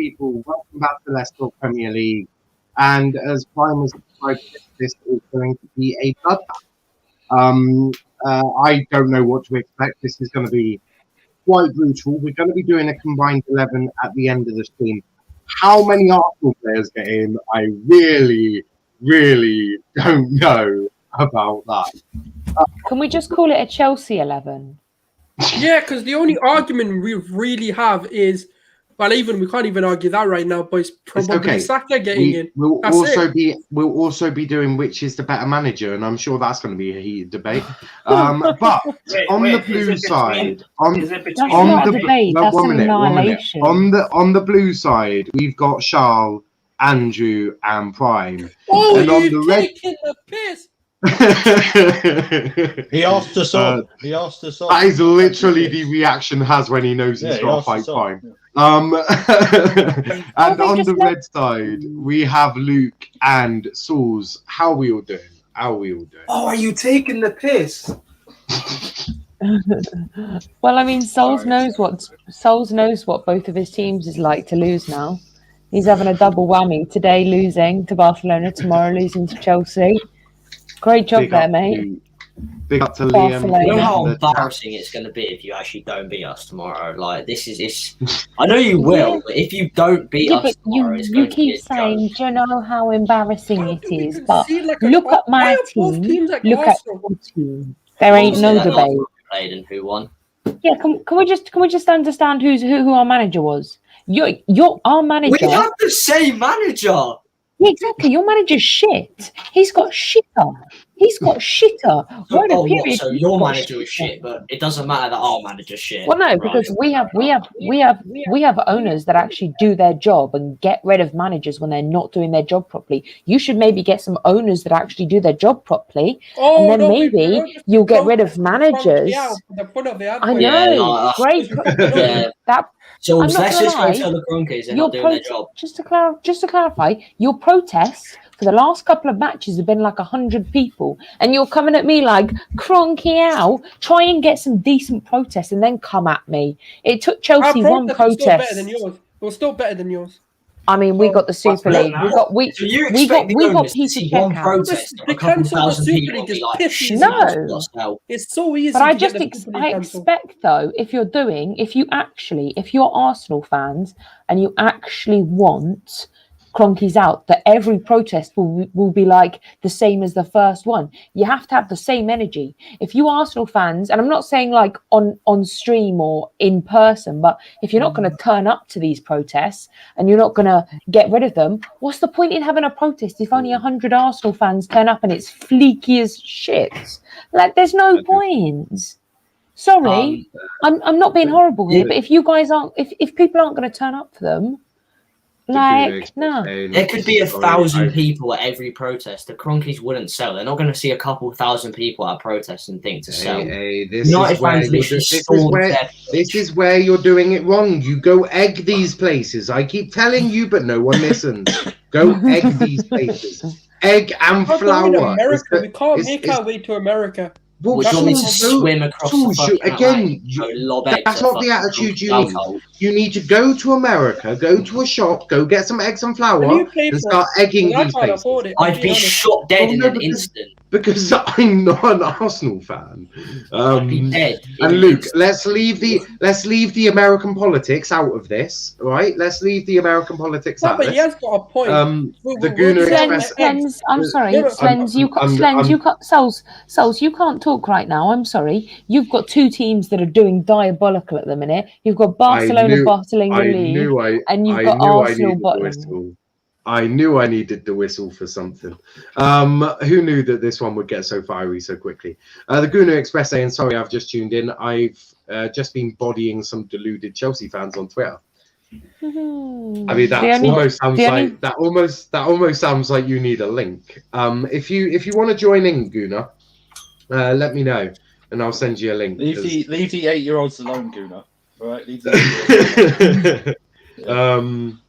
people, welcome back to Let's Talk Premier League. And as Prime was described, this is going to be a bloodbath. I don't know what to expect. This is going to be quite brutal. We're going to be doing a combined 11 at the end of the stream. How many Arsenal players get in? I really don't know about that. Can we just call it a Chelsea 11? Yeah, because the only argument we really have is, well, we can't even argue that right now, but it's probably Saka getting in. We'll also be doing which is the better manager, and I'm sure that's going to be a heated debate. But on the blue side, on the blue side, we've got Charl, Andrew, and Prime. Oh, and you're taking the piss! He asked us on. That is literally the reaction has when he knows he's got to fight Prime. And on the red side, we have Luke and Sauls. How are we all doing? Oh, are you taking the piss? Well, I mean, Sauls knows what both of his teams is like to lose now. He's having a double whammy. Today losing to Barcelona, tomorrow losing to Chelsea. Great job there, mate. Big up to Liam. You know how embarrassing it's going to be if you actually don't beat us tomorrow. Like, it's. I know you will, but if you don't beat us tomorrow, it's going to be a joke. saying, do you know how embarrassing it is? But look at my team. Look at your team. There ain't no debate. Played and who won? Yeah, can we just understand who our manager was? You're our manager. We have the same manager. Yeah, exactly. Your manager's shit. He's got shitter. So your manager is shit, but it doesn't matter that our manager's shit. Well, no, because we have owners that actually do their job and get rid of managers when they're not doing their job properly. You should maybe get some owners that actually do their job properly, and then maybe you'll get rid of managers. I know, great. That. So let's just go tell the Kroenkes they're not doing their job. Just to clarify, your protests for the last couple of matches have been like 100 people, and you're coming at me like, Kroenke out, try and get some decent protests and then come at me. It took Chelsea one protest. It was still better than yours. I mean, we got the Super League. We got Peter one protest. The cancel the Super League is pissing. No, it's so easy. But I expect though, if you're Arsenal fans and you actually want Kroenke's out, that every protest will be like the same as the first one. You have to have the same energy. If you Arsenal fans, and I'm not saying like on stream or in person, but if you're not going to turn up to these protests and you're not going to get rid of them, what's the point in having a protest if only 100 Arsenal fans turn up and it's fleeky as shit? Like, there's no point. Sorry, I'm not being horrible here, but if you guys aren't, if people aren't going to turn up for them, like, no. There could be 1,000 people at every protest. The Kroenkes wouldn't sell. They're not going to see a couple thousand people at protests and think to sell. This is where you're doing it wrong. You go egg these places. I keep telling you, but no one listens. Go egg these places. Egg and flour. We can't make our way to America. Well, swim across the again, that's not the attitude you need. You need to go to America, go to a shop, go get some eggs and flour, and start egging these places. I'd be shot dead in an instant. Because I'm not an Arsenal fan. I'd be dead. And Luke, let's leave the American politics out of this, right? Let's leave the American politics out of this. But he has got a point. The Gooner Express. Slens, I'm sorry, Slens, Souls, you can't talk right now. I'm sorry. You've got two teams that are doing diabolical at the minute. You've got Barcelona bottling the league, and you've got Arsenal bottling. I knew I needed the whistle for something. Who knew that this one would get so fiery so quickly? The Gooner Express saying, sorry, I've just tuned in. I've just been bodying some deluded Chelsea fans on Twitter. I mean, that almost sounds like you need a link. If you want to join in, Gooner, let me know, and I'll send you a link. Leave the 8-year-olds alone, Gooner. All right, leave the 8-year-olds alone.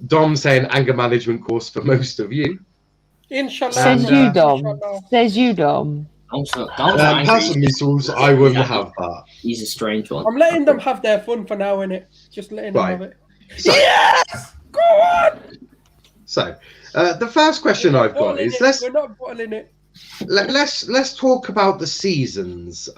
Dom saying anger management course for most of you. Inshallah. Says you, Dom. Personally, Sauls, I wouldn't have that. He's a strange one. I'm letting them have their fun for now, innit? Just letting them have it. So, yes! Go on! So, the first question I've got is we're not bottling it. Let's talk about the seasons.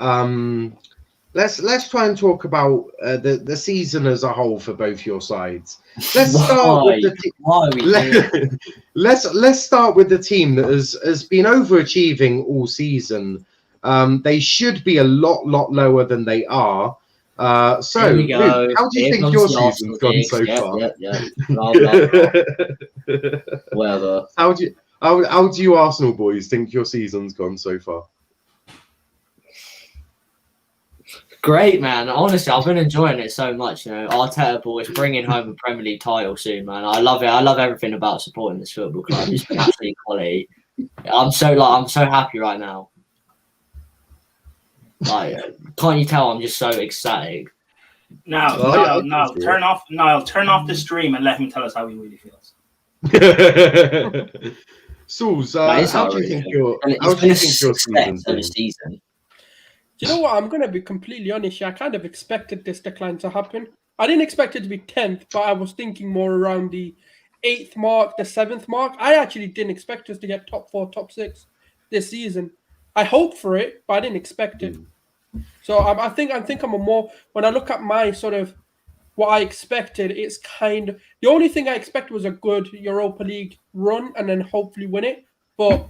Let's try and talk about the season as a whole for both your sides. Let's start with the let's start with the team that has been overachieving all season. They should be a lot lower than they are. So, Luke, how do you think your season's gone so far? Whatever. How do you Arsenal boys think your season's gone so far? Great, man. Honestly, I've been enjoying it so much. You know, Arteta boys bringing home a Premier League title soon, man. I love it. I love everything about supporting this football club. It's been absolutely quality. I'm so happy right now. Like, can't you tell? I'm just so ecstatic. Niall, turn off the stream and let him tell us how he really feels. Suze, how do you think your season's been? Do you know what? I'm going to be completely honest here. I kind of expected this decline to happen. I didn't expect it to be 10th, but I was thinking more around the 8th mark, the 7th mark. I actually didn't expect us to get top 4, top 6 this season. I hoped for it, but I didn't expect it. So I think I'm a more, when I look at my sort of what I expected, it's kind of, the only thing I expected was a good Europa League run and then hopefully win it. But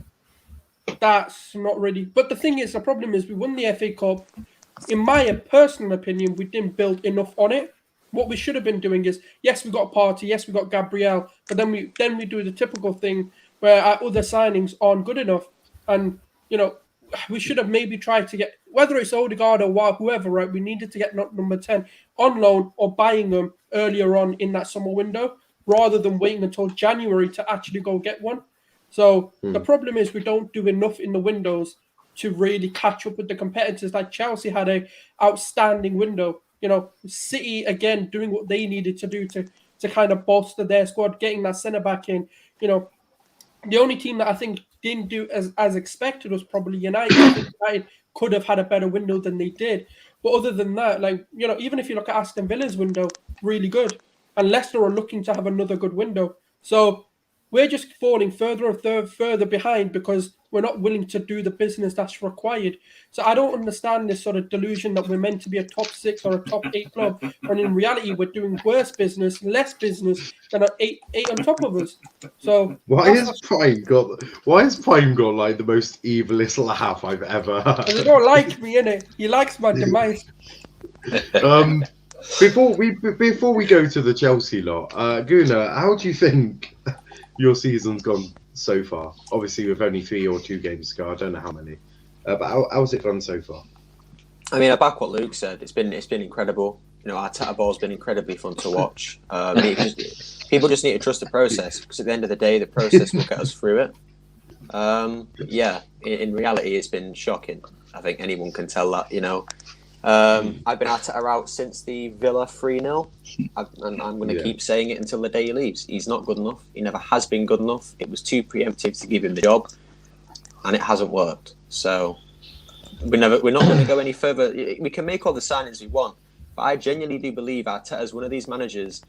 that's not really. But the thing is, the problem is we won the FA Cup. In my personal opinion, we didn't build enough on it. What we should have been doing is, yes, we got Partey, yes, we got Gabriel, but then we do the typical thing where our other signings aren't good enough. And, you know, we should have maybe tried to get, whether it's Odegaard or whoever, right, we needed to get number 10 on loan or buying them earlier on in that summer window rather than waiting until January to actually go get one. So the problem is we don't do enough in the windows to really catch up with the competitors. Like Chelsea had a outstanding window. You know, City, again, doing what they needed to do to kind of bolster their squad, getting that centre-back in. You know, the only team that I think didn't do as expected was probably United. I think United could have had a better window than they did. But other than that, like, you know, even if you look at Aston Villa's window, really good. And Leicester are looking to have another good window. So we're just falling further and further behind because we're not willing to do the business that's required. So I don't understand this sort of delusion that we're meant to be a top 6 or a top 8 club, when in reality we're doing worse business, less business than an 8 on top of us. So why has Prime got like the most evilest laugh I've ever heard? They don't like me, innit? He likes my demise. Before we go to the Chelsea lot, Guna, how do you think your season's gone so far? Obviously, with only 3 or 2 games to go, I don't know how many. But how's it gone so far? I mean, I back what Luke said. It's been incredible. You know, Arteta ball's been incredibly fun to watch. People just need to trust the process, because at the end of the day, the process will get us through it. Yeah, in reality, it's been shocking. I think anyone can tell that. You know, I've been Arteta out since the Villa 3-0, and I'm going to keep saying it until the day he leaves. He's not good enough. He never has been good enough. It was too preemptive to give him the job, and it hasn't worked. So we're not going to go any further. We can make all the signings we want, but I genuinely do believe Arteta is one of these managers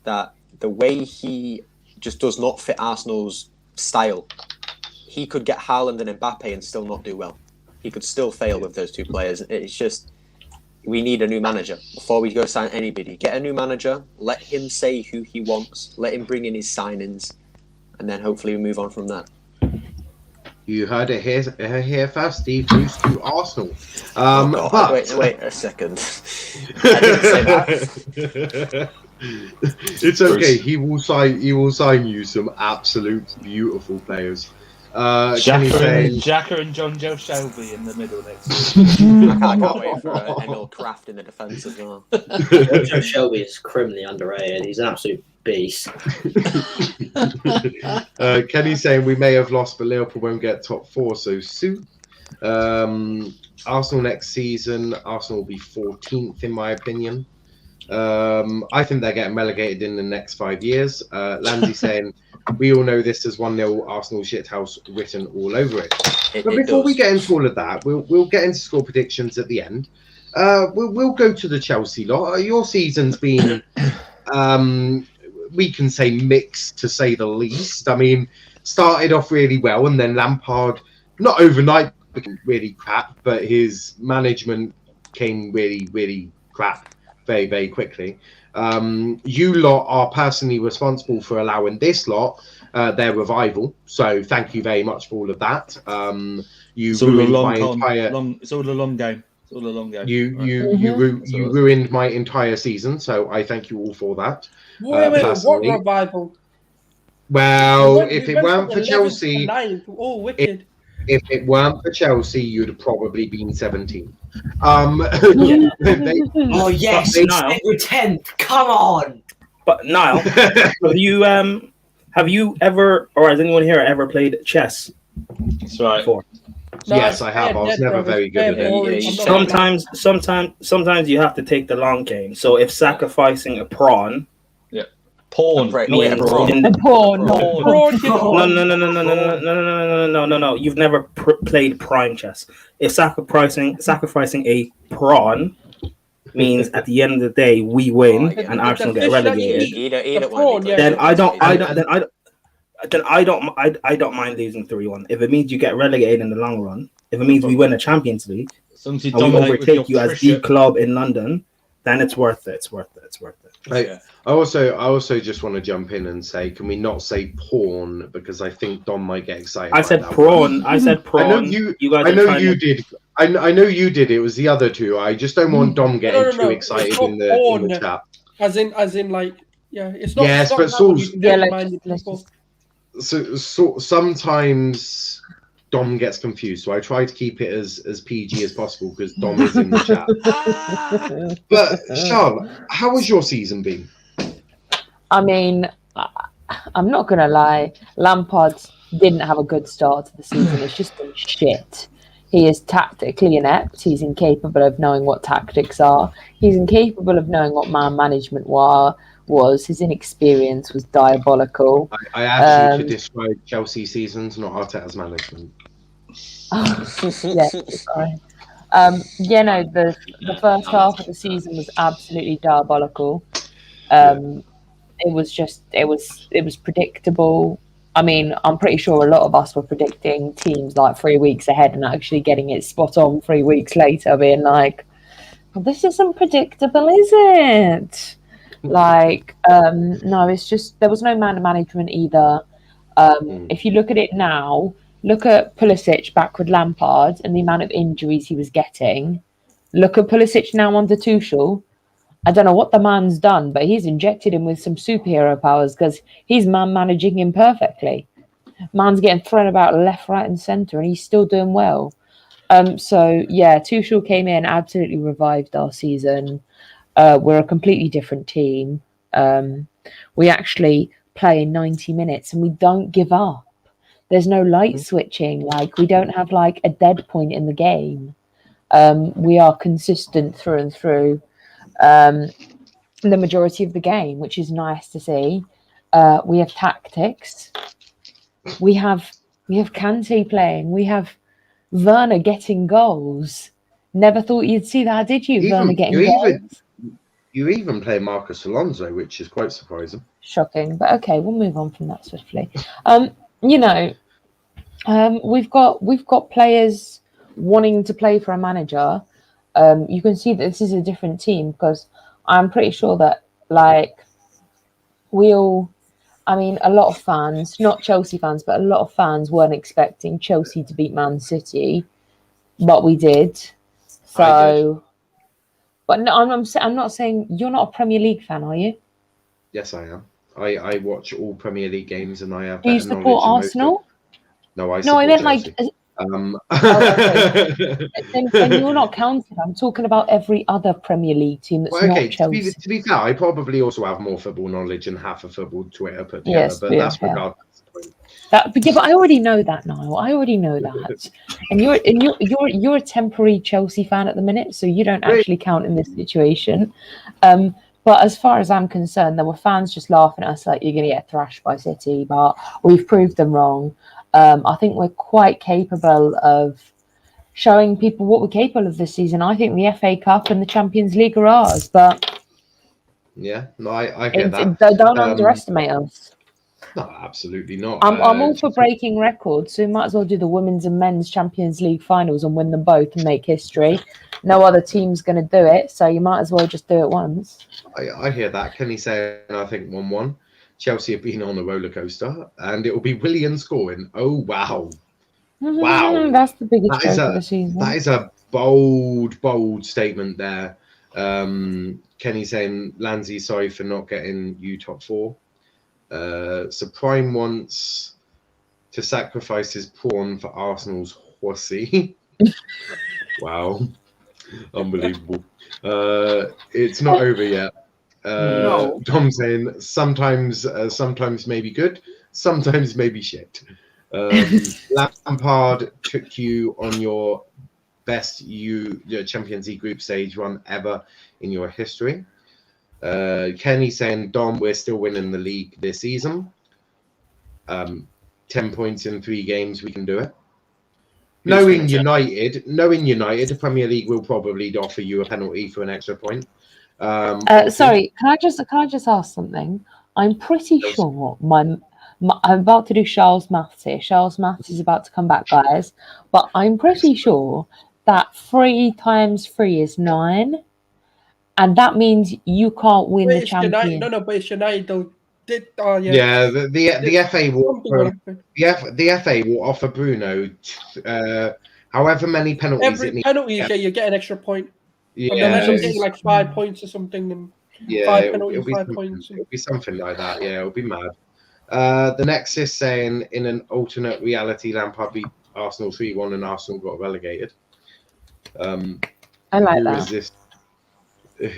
that the way he just does not fit Arsenal's style. He could get Haaland and Mbappe and still not do well. He could still fail with those 2 players. It's just, we need a new manager before we go sign anybody. Get a new manager, let him say who he wants, let him bring in his signings, and then hopefully we move on from that. You heard it here first, Steve. Boost to Arsenal. Wait a second. I didn't say that. It's okay. He will sign you some absolute beautiful players. Xhaka and John Joe Shelby in the middle next week. I can't wait for Emil Kraft in the defence as well. John Joe Shelby is criminally underrated. He's an absolute beast. Kenny's saying we may have lost, but Liverpool won't get top 4 so soon. Arsenal next season, Arsenal will be 14th in my opinion. I think they're getting relegated in the next 5 years. Landy saying we all know this as 1-0 Arsenal shithouse written all over it. But before we get into all of that, we'll get into score predictions at the end. We'll go to the Chelsea lot. Your season's been we can say mixed to say the least. I mean, started off really well, and then Lampard, not overnight, became really crap, but his management came really, really crap very, very quickly. You lot are personally responsible for allowing this lot their revival, so thank you very much for all of that. You ruined my entire. It's all a long game. It's all a long game. You ruined my entire season, so I thank you all for that. Wait, what revival? Well, if it weren't for Chelsea, oh, wicked. If it weren't for Chelsea, you'd have probably been 17. Oh yes, Niall, we're 10th. Come on. But Niall, have you ever, or has anyone here ever played chess? That's right. Before? No, yes, I have. I was never very good at it. Sometimes you have to take the long game. So if sacrificing a pawn, pawn. No. You've never played prime chess. If sacrificing a pawn means at the end of the day we win and Arsenal get relegated, then I don't mind losing 3-1. If it means you get relegated in the long run, if it means we win a Champions League, and we overtake you as the club in London, then it's worth it. It's worth it. I also just want to jump in and say, can we not say pawn, because I think Dom might get excited. I said prawn. I know you did. I know you did. It was the other two. I just don't want Dom getting too excited in the chat. As in, like, yeah, it's not. Yes, but so sometimes Dom gets confused, so I try to keep it as PG as possible because Dom is in the chat. But Charl, how has your season been? I mean, I'm not gonna lie. Lampard didn't have a good start to the season. It's just been shit. He is tactically inept. He's incapable of knowing what tactics are. He's incapable of knowing what man management was. His inexperience was diabolical. I asked you to describe Chelsea seasons, not Arteta's management. Yeah, sorry. The first half of the season was absolutely diabolical. It was predictable. I mean, I'm pretty sure a lot of us were predicting teams like 3 weeks ahead and actually getting it spot on 3 weeks later, being like, well, this isn't predictable, is it? Like, no, it's just there was no man management either. If you look at it now, look at Pulisic back with Lampard and the amount of injuries he was getting. Look at Pulisic now under Tuchel. I don't know what the man's done, but he's injected him with some superhero powers because he's man managing him perfectly. Man's getting thrown about left, right, and centre, and he's still doing well. So yeah, Tuchel came in, absolutely revived our season. We're a completely different team. We actually play in 90 minutes, and we don't give up. There's no light switching. Like, we don't have like a dead point in the game. We are consistent through and through. The majority of the game, which is nice to see. We have tactics. We have Kante playing. We have Werner getting goals. Never thought you'd see that, did you? Werner getting goals. You even play Marcus Alonso, which is quite surprising. Shocking, but okay, we'll move on from that swiftly. We've got players wanting to play for a manager. You can see that this is a different team because I'm pretty sure that a lot of fans, not Chelsea fans, but a lot of fans weren't expecting Chelsea to beat Man City, but we did. So, but no, I'm not saying you're not a Premier League fan, are you? Yes, I am. I watch all Premier League games, and I have. Do you support Arsenal? No, I meant Chelsea. Then you're not counted. I'm talking about every other Premier League team that's not Chelsea. To be fair, I probably also have more football knowledge and half a football Twitter put together, but that's regardless. But I already know that, Niall. I already know that. And you're a temporary Chelsea fan at the minute, so you don't actually count in this situation. But as far as I'm concerned, there were fans just laughing at us like you're going to get thrashed by City, but we've proved them wrong. I think we're quite capable of showing people what we're capable of this season. I think the FA Cup and the Champions League are ours, but Yeah, no, I hear that. Don't underestimate us. No, absolutely not. I'm all for breaking records, so we might as well do the women's and men's Champions League finals and win them both and make history. No other team's going to do it, so you might as well just do it once. I hear that. Kenny saying, I think 1-1. Chelsea have been on a roller coaster, and it will be Willian scoring. Oh, wow. Wow. That's the biggest joke of the season. That is a bold statement there. Kenny saying, Lanzi, sorry for not getting you top 4. So Prime wants to sacrifice his pawn for Arsenal's horsey. Wow. Unbelievable. It's not over yet. No. Tom saying sometimes maybe good, sometimes maybe shit. Lampard took you on your best Champions League group stage run ever in your history. Kenny saying, Dom, we're still winning the league this season. 10 points in 3 games, we can do it. Knowing United, the Premier League will probably offer you a penalty for an extra point. Sorry, can I just ask something? I'm pretty sure I'm about to do Charles maths here. Charles maths is about to come back, guys. But I'm pretty sure that 3 times 3 is 9, and that means you can't win the champion. But it's United. The FA will the FA will offer Bruno however many penalties. Every penalty, you get an extra point. Yeah, I'm getting like 5 points or something. And 5 penalties, 5 points. It'll be something like that. Yeah, it'll be mad. The next is saying, in an alternate reality, Lampard beat Arsenal 3-1 and Arsenal got relegated. I like that.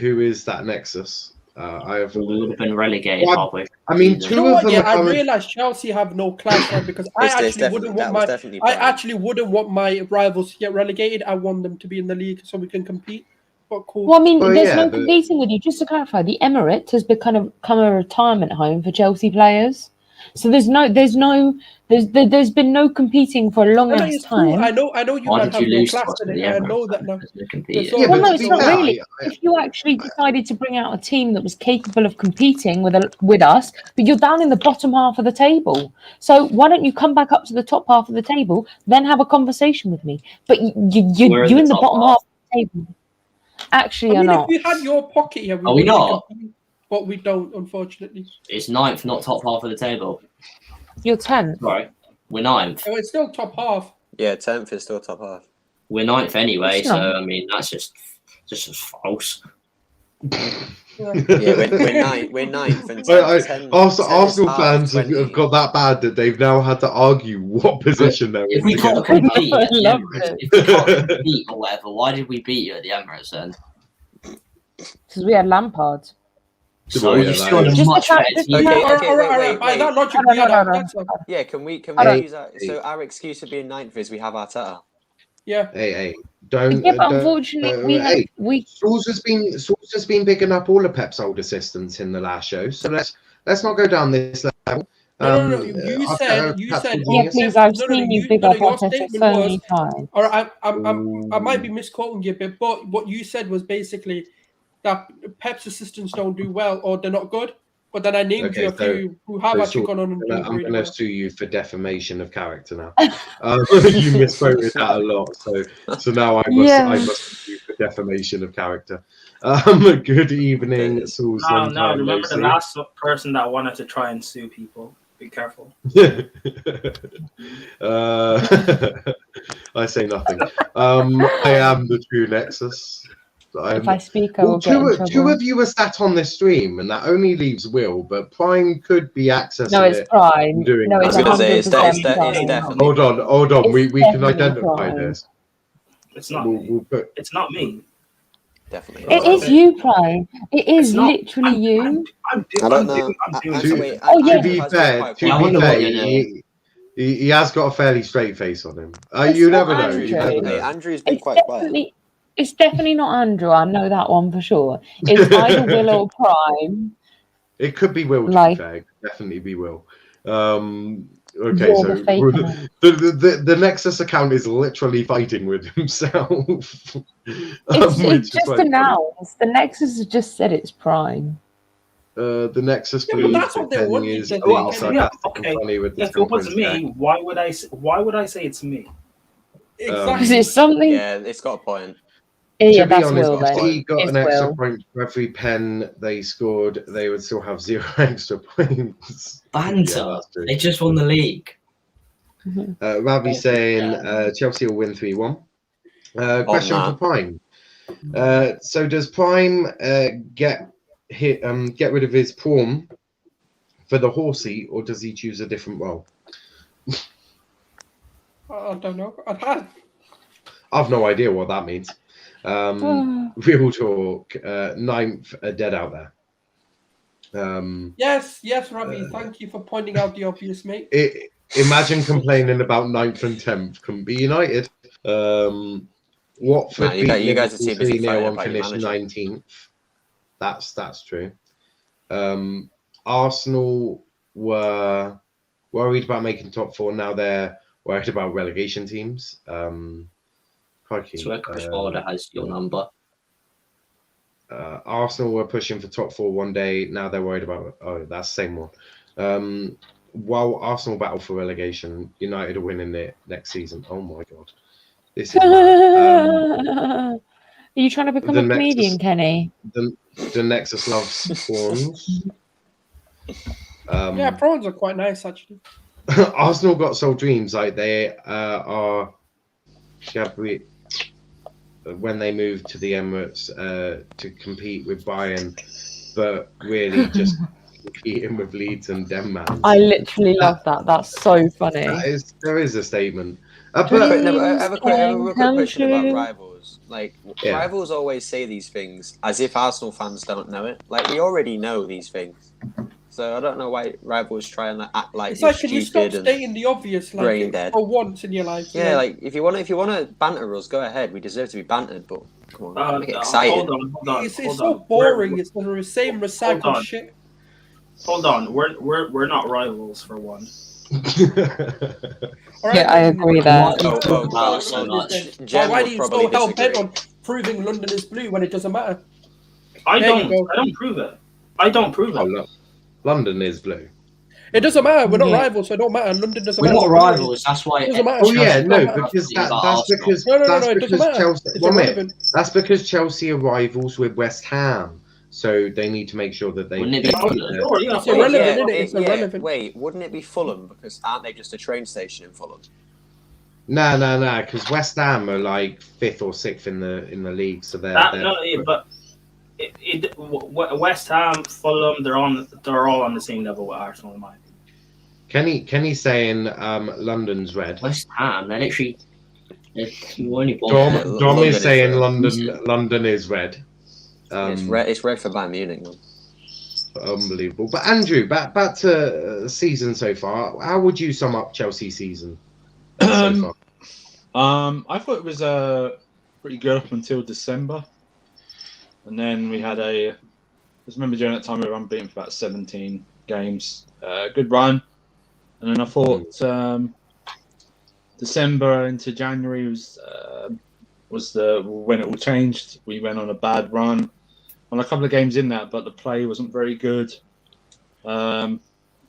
Who is that Nexus? We would have been relegated halfway. I mean, I realised Chelsea have no class right, because I actually wouldn't want my rivals to get relegated. I want them to be in the league so we can compete. But cool. Well, I mean, there's no competing with you. Just to clarify, the Emirates has become a retirement home for Chelsea players. So there's been no competing for a long ass time. Cool. I know you might have no class in it. I know that now. Well, no, it's not really. If you actually decided to bring out a team that was capable of competing with us, but you're down in the bottom half of the table. So why don't you come back up to the top half of the table, then have a conversation with me? But you're in the bottom half of the table. Actually, you're not. If we had your pocket here, we not? But we don't, unfortunately. It's 9th, not top half of the table. You're 10th. Sorry, we're 9th. Oh, it's still top half. Yeah, 10th is still top half. We're 9th anyway, so I mean that's just false. We're 9th. And Arsenal fans have got that bad that they've now had to argue what position they're in. If we can't compete at the Emirates, if we can't compete or whatever, why did we beat you at the Emirates then? Because we had Lampard. So you're still in a much better team. Alright. By that logic, we had Arteta. Yeah, can we use that? So our excuse for being 9th is we have Arteta. Yeah. Hey, don't. Yeah, but unfortunately, Sauce has been bigging up all of Pep's old assistants in the last show. So let's not go down this level. No. You said. Yeah, please. I've seen you big up Arteta so many times. All right, I might be misquoting you a bit, but what you said was basically that Pep's assistants don't do well or they're not good. But then I named you a few who have actually gone on and done I'm going to sue you for defamation of character now. You misquoted that a lot, so now I must sue you for defamation of character. Good evening, Susan. No, remember the last person that wanted to try and sue people. Be careful. I say nothing. I am the true Nexus. If I speak, I will get in trouble. 2 of you are sat on this stream, and that only leaves Will. But Prime could be accessing. No, it's Prime. No, it's 100% definitely. Hold on. We can identify this. It's not. It's not me. Definitely. It is you, Prime. It is literally you. I don't know. To be fair, he has got a fairly straight face on him. You never know. Andrew's been quite quiet. It's definitely not Andrew. I know that one for sure. It's either Will or Prime. It could be Will. To be fair. It could definitely be Will. Okay, so the Nexus account is literally fighting with himself. It's just announced. The Nexus has just said it's Prime. The Nexus Yeah, but believe that's that what they Kenny want you is to being do. sarcastic and funny with the If it was points me, there. why would I say it's me? Exactly. Because it's something. Yeah, it's got a point. Yeah, To be that's honest, Will if then. he got It's an extra Will. point for every pen they scored, they would still have 0 extra points. Banter. Yeah, that's true. They just won the league. Ravi saying Chelsea will win 3-1. Question for Prime. So does Prime get rid of his prawn for the horsey, or does he choose a different role? I don't know. I've no idea what that means. Real talk. 9th are dead out there. Yes, Ravi. Thank you for pointing out the obvious, mate. Imagine complaining about 9th and 10th. Couldn't be United. Watford beat you guys are Liverpool too busy 3-0 and fighting finished about your manager. 19th. That's true. Arsenal were worried about making top 4. Now they're worried about relegation teams. That's where Chris Wilder has your number. Arsenal were pushing for top 4 one day. Now they're worried about. Oh, that's the same one. While Arsenal battle for relegation, United are winning it next season. Oh my god, this is. Are you trying to become a comedian, Kenny? The Nexus loves prawns. Yeah, prawns are quite nice actually. Arsenal got sold dreams like they are. When they moved to the Emirates to compete with Bayern, but really just competing with Leeds and Denmark. I literally love that. That's so funny. There is a statement. I have a quick question about rivals. Like, rivals always say these things as if Arsenal fans don't know it. Like, we already know these things. So I don't know why rivals try and act like it's you're like, can you stop stating the obvious, like, brain dead for once in your life? Yeah, like if you want to banter us, go ahead. We deserve to be bantered, but come on, make it exciting. Hold on. It's so boring. It's the same recycled shit. Hold on, we're not rivals for one. Yeah, I agree there. Why do you so hell bent on proving London is blue when it doesn't matter? I don't prove it. I don't prove it. Oh, look. London is blue. It doesn't matter. We're not rivals, so it don't matter. London doesn't matter. We're not rivals. That's why. It doesn't matter. Oh yeah, no, because that's because that's because Chelsea are rivals with West Ham, so they need to make sure that they. It's irrelevant, isn't it? It's irrelevant. Wait, wouldn't it be Fulham? Because aren't they just a train station in Fulham? No, because West Ham are like 5th or 6th in the league, so they're. But West Ham, Fulham, they're all on the same level with Arsenal in my opinion. Kenny's saying London's red. West Ham, they're literally. Dom is saying London is red. It's red for Bayern Munich, man. Unbelievable. But Andrew, back to season so far. How would you sum up Chelsea's season so far? I thought it was pretty good up until December. And then we had I just remember during that time we were unbeaten for about 17 games. Good run. And then I thought December into January was when it all changed. We went on a bad run on a couple of games in that, but the play wasn't very good.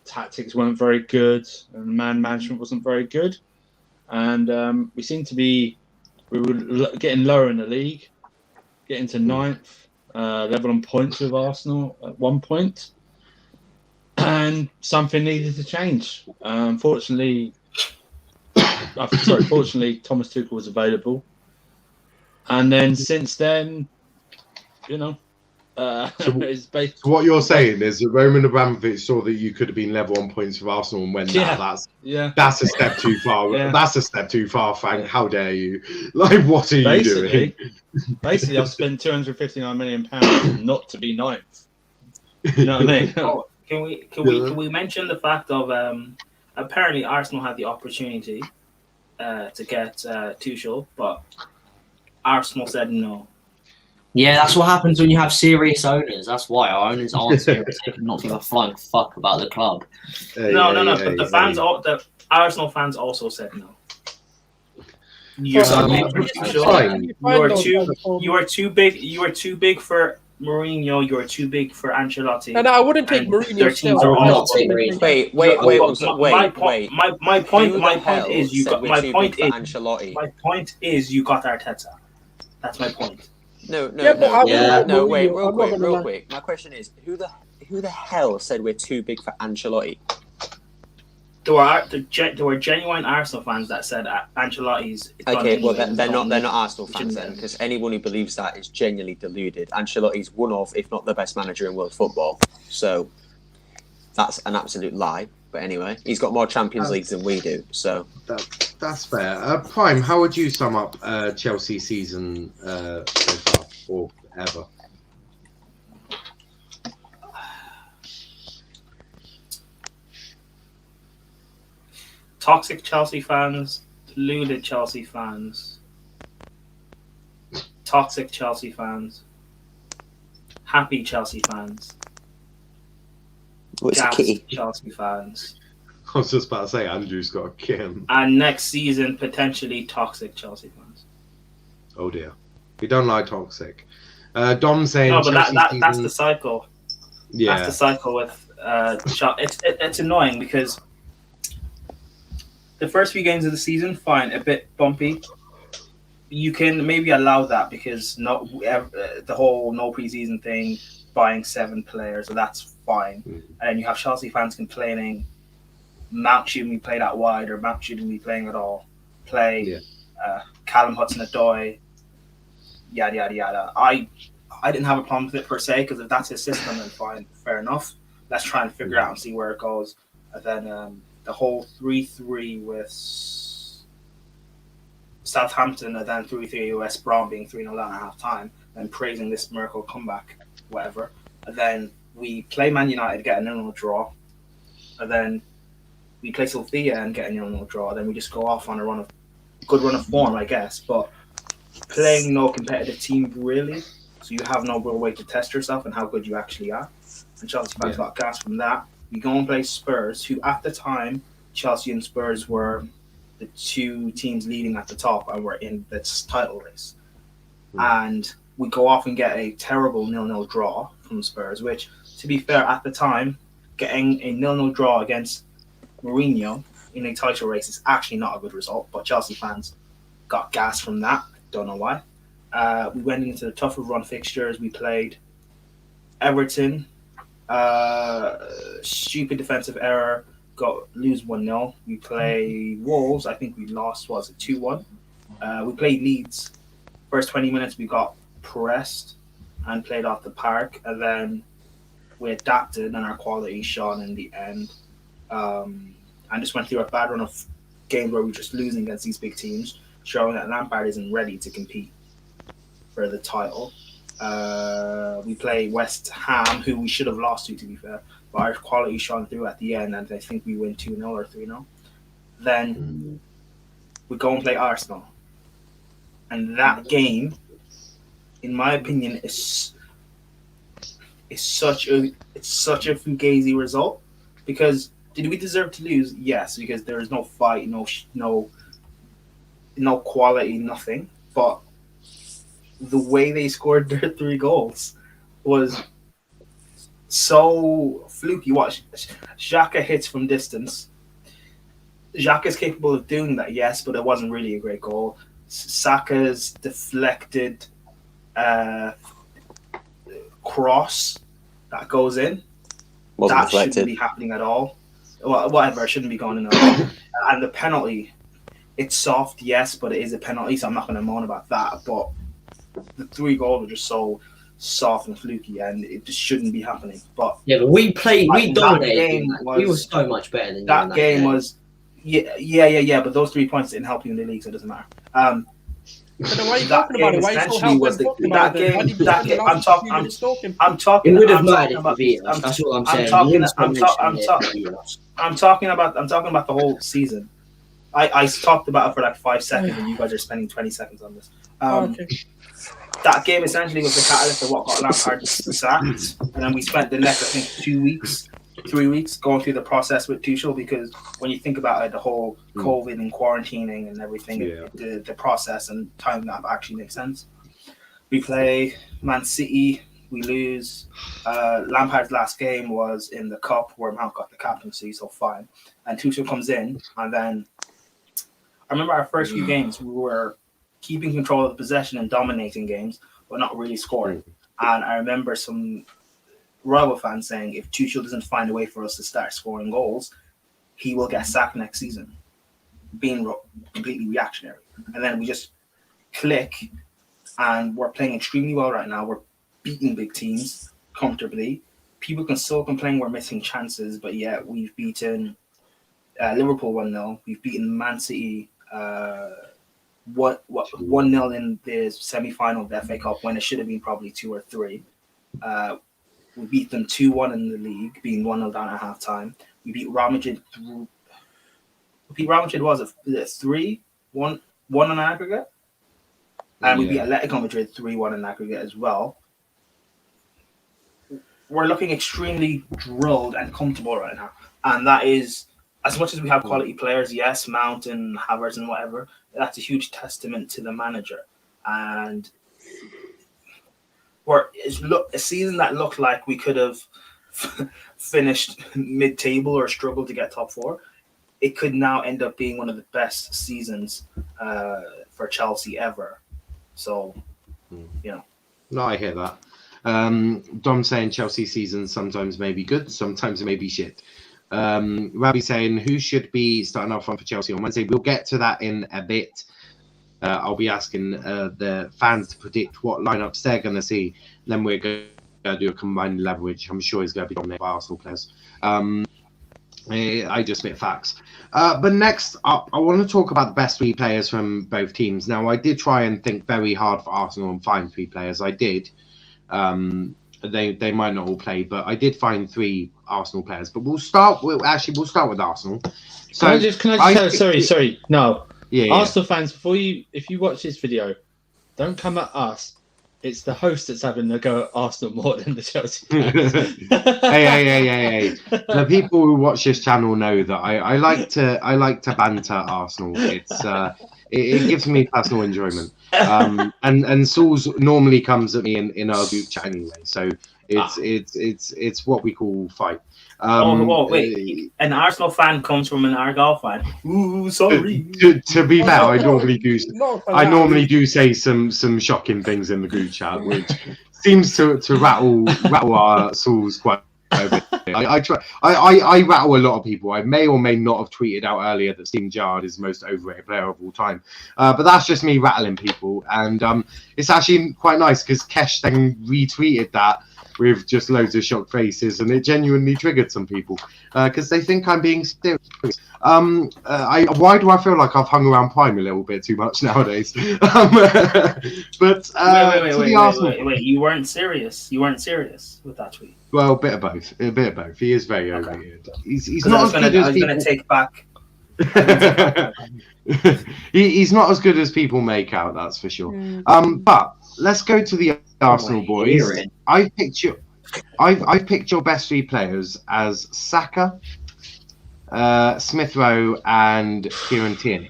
Tactics weren't very good, and man management wasn't very good. And we were getting lower in the league, getting to 9th. Level on points with Arsenal at one point, and something needed to change. Fortunately, Thomas Tuchel was available, and then since then, So what you're saying is that Roman Abramovich saw that you could have been level on points with Arsenal and went, that's a step too far. Yeah. That's a step too far, Frank. How dare you? Like, what are you doing? Basically, I've spent £259 million not to be 9th. You know what I mean? Can we mention the fact of apparently Arsenal had the opportunity to get Tuchel, but Arsenal said no. Yeah, that's what happens when you have serious owners. That's why our owners aren't serious. They cannot give a flying fuck about the club. No. But the Arsenal fans also said no. You are too big. You are too big for Mourinho, you're too big for Ancelotti. And I wouldn't take And Mourinho their still. teams are not all take Mourinho. Wait. My point is you said got we're my too point big is for Ancelotti? my point is you got Arteta. That's my point. No. Yeah, but I wouldn't take No, wait, Mourinho. real quick. My question is, who the hell said we're too big for Ancelotti? There were genuine Arsenal fans that said Ancelotti's. Okay, well they're not Arsenal fans then, because anyone who believes that is genuinely deluded. Ancelotti's one of, if not the best manager in world football. So that's an absolute lie. But anyway, he's got more Champions Leagues than we do. So that's fair. Prime, how would you sum up Chelsea season so far or ever? Toxic Chelsea fans, deluded Chelsea fans, toxic Chelsea fans, happy Chelsea fans, what's the key? Chelsea fans. I was just about to say Andrew's got a Kim. And next season, potentially toxic Chelsea fans. Oh dear. We don't like toxic. Dom saying no, but Chelsea that's the cycle. Yeah. That's the cycle with it's annoying because the first few games of the season, fine, a bit bumpy. You can maybe allow that because the whole no preseason thing, buying 7 players, so that's fine. And you have Chelsea fans complaining, Mount shouldn't be played out wide or Mount shouldn't be playing at all. Callum Hudson-Odoi, yada yada yada. I didn't have a problem with it per se because if that's his system, then fine, fair enough. Let's try and figure out and see where it goes. And then the whole 3-3 with Southampton and then 3-3 West Brom being 3-0 down at half time and praising this miracle comeback, whatever. And then we play Man United, get a 0-0 draw. And then we play Sophia and get a 0-0 draw. Then we just go off on a good run of form, I guess. But playing no competitive team, really. So you have no real way to test yourself and how good you actually are. And Chelsea fans got gas from that. We go and play Spurs, who at the time, Chelsea and Spurs were the 2 teams leading at the top and were in this title race. And we go off and get a terrible 0-0 draw from Spurs, which, to be fair, at the time, getting a 0-0 draw against Mourinho in a title race is actually not a good result, but Chelsea fans got gas from that. Don't know why. We went into the tougher run fixtures. We played Everton. Stupid defensive error. Lose 1-0. We play Wolves. I think we lost. Was it 2-1? We played Leeds. First 20 minutes we got pressed and played off the park, and then we adapted and our quality shone in the end. And just went through a bad run of games where we were just losing against these big teams, showing that Lampard isn't ready to compete for the title. We play West Ham, who we should have lost to be fair, but our quality shone through at the end, and I think we win 2-0 or 3-0. Then we go and play Arsenal. And that game, in my opinion, is such a fugazi result. Because did we deserve to lose? Yes, because there is no fight, no quality, nothing. But the way they scored their 3 goals was so fluky. Watch, Xhaka hits from distance. Xhaka is capable of doing that, yes, but it wasn't really a great goal. Saka's deflected cross that goes in. Wasn't that deflected. Shouldn't be happening at all. Well, whatever, it shouldn't be going in at all. And the penalty, it's soft, yes, but it is a penalty, so I'm not going to moan about that. But the 3 goals were just so soft and fluky, and it just shouldn't be happening. But but we dominated. We were so much better than you. That game was, yeah. But those 3 points didn't help you in the league, so it doesn't matter. But then why are you talking about it? Why are you so happy talking about it? I'm talking. It would have mattered if we beat us. That's what I'm saying. I'm talking about the whole season. I talked about it for like 5 seconds, and you guys are spending 20 seconds on this. Okay. That game essentially was the catalyst for what got Lampard sacked, and then we spent the next, I think, 3 weeks going through the process with Tuchel, because when you think about it, the whole COVID and quarantining and everything, the process and time that actually makes sense. We play Man City, We lose. Lampard's last game was in the cup where Mount got the captaincy, so fine. And Tuchel comes in, and then I remember our first few games, we were keeping control of the possession and dominating games, but not really scoring. And I remember some rival fans saying, if Tuchel doesn't find a way for us to start scoring goals, he will get sacked next season, being completely reactionary. And then we just click, and we're playing extremely well right now. We're beating big teams comfortably. People can still complain we're missing chances, but yeah, we've beaten Liverpool 1-0. We've beaten Man City 1-0 in the semi-final of the FA Cup when it should have been probably 2 or 3. We beat them 2-1 in the league, being 1-0 down at half-time. We beat Real Madrid. Was it 3-1 on aggregate? And we beat Atletico Madrid 3-1 in aggregate as well. We're looking extremely drilled and comfortable right now. And that is, as much as we have quality players, yes, Mount and Havertz and whatever, that's a huge testament to the manager. And a season that looked like we could have finished mid-table or struggled to get top 4, it could now end up being one of the best seasons for Chelsea ever. So, No, I hear that. Dom saying Chelsea season sometimes may be good, sometimes it may be shit. Rabbi saying who should be starting off on for Chelsea on Wednesday. We'll get to that in a bit. I'll be asking the fans to predict what lineups they're going to see. Then we're going to do a combined leverage. I'm sure he's going to be dominated by Arsenal players. I just spit facts. But next up, I want to talk about the best 3 players from both teams. Now, I did try and think very hard for Arsenal and find 3 players. I did. They might not all play, but I did find 3 Arsenal players. But we'll start with Arsenal. So Sorry. No. Yeah, Arsenal fans, if you watch this video, don't come at us. It's the host that's having to go at Arsenal more than the Chelsea fans. Hey. The people who watch this channel know that I like to banter Arsenal. It's it gives me personal enjoyment. And Saul's normally comes at me in our group chat anyway. So it's what we call fight. Wait! An Arsenal fan comes from an Argyle fan. Ooh, sorry. To be fair, I normally do say some shocking things in the group chat, which seems to rattle our souls quite a bit. I rattle a lot of people. I may or may not have tweeted out earlier that Steven Gerrard is the most overrated player of all time, but that's just me rattling people, and it's actually quite nice because Kesh then retweeted that with just loads of shocked faces, and it genuinely triggered some people because they think I'm being serious. Why do I feel like I've hung around Prime a little bit too much nowadays? But wait, you weren't serious. You weren't serious with that tweet. Well, a bit of both. He is very overrated. He's not as good as people. Take back. He's not as good as people make out, that's for sure. But let's go to the Arsenal boys. I've picked your best 3 players as Saka, Smith Rowe, and Kieran Tierney.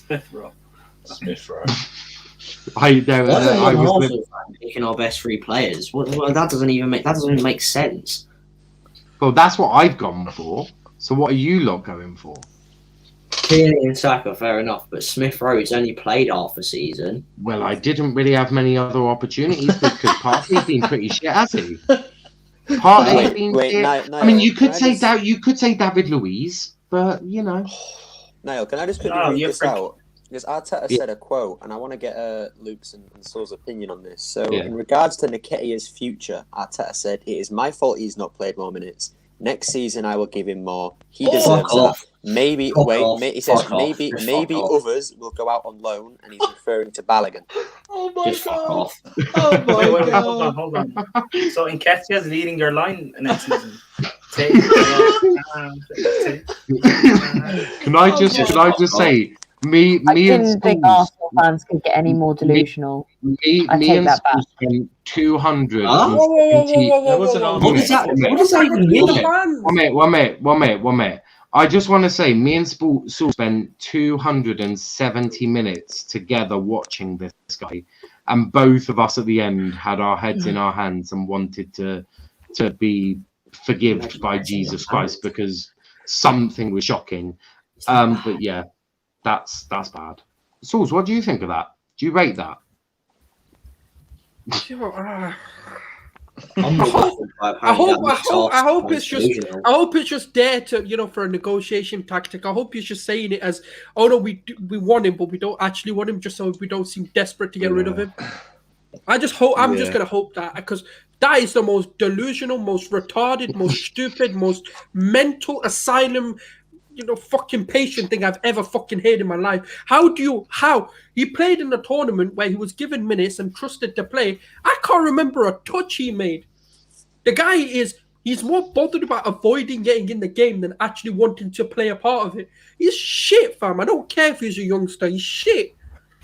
Smith Rowe. I was picking our best 3 players. Well, that doesn't make sense. Well, that's what I've gone for. So what are you lot going for? Tierney and Saka, fair enough, but Smith Rowe's only played half a season. Well, I didn't really have many other opportunities because Partey's been pretty shit, has he? Partey's been shit. I mean, you could say David Luiz, but you know. Niall, can I just quickly read this out? Because Arteta said a quote, and I want to get Luke's and Saul's opinion on this. So, in regards to Nketiah's future, Arteta said, "It is my fault he's not played more minutes. Next season, I will give him more. He deserves that. Maybe he says maybe others will go out on loan, and he's referring to Balogun." Oh my god! Oh my god! Hold on. So Nketiah's leading your line next season. Can I just say? I didn't think Arsenal fans could get any more delusional. I take that back. Spent 200. What does that even mean? One minute. I just want to say, me and Saul spent 270 minutes together watching this guy, and both of us at the end had our heads in our hands and wanted to be forgiven by Jesus Christ because something was shocking. But yeah, that's bad. Sauls, what do you think of that? Do you rate that? I hope it's just there to for a negotiation tactic. I hope he's just saying it as, oh no, we want him, but we don't actually want him, just so we don't seem desperate to get rid of him. I just hope. I'm just gonna hope that, because that is the most delusional, most retarded, most stupid, most mental asylum, fucking patient thing I've ever fucking heard in my life. How he played in a tournament where he was given minutes and trusted to play? I can't remember a touch he made. The guy he's more bothered about avoiding getting in the game than actually wanting to play a part of it. He's shit, fam. I don't care if he's a youngster. He's shit.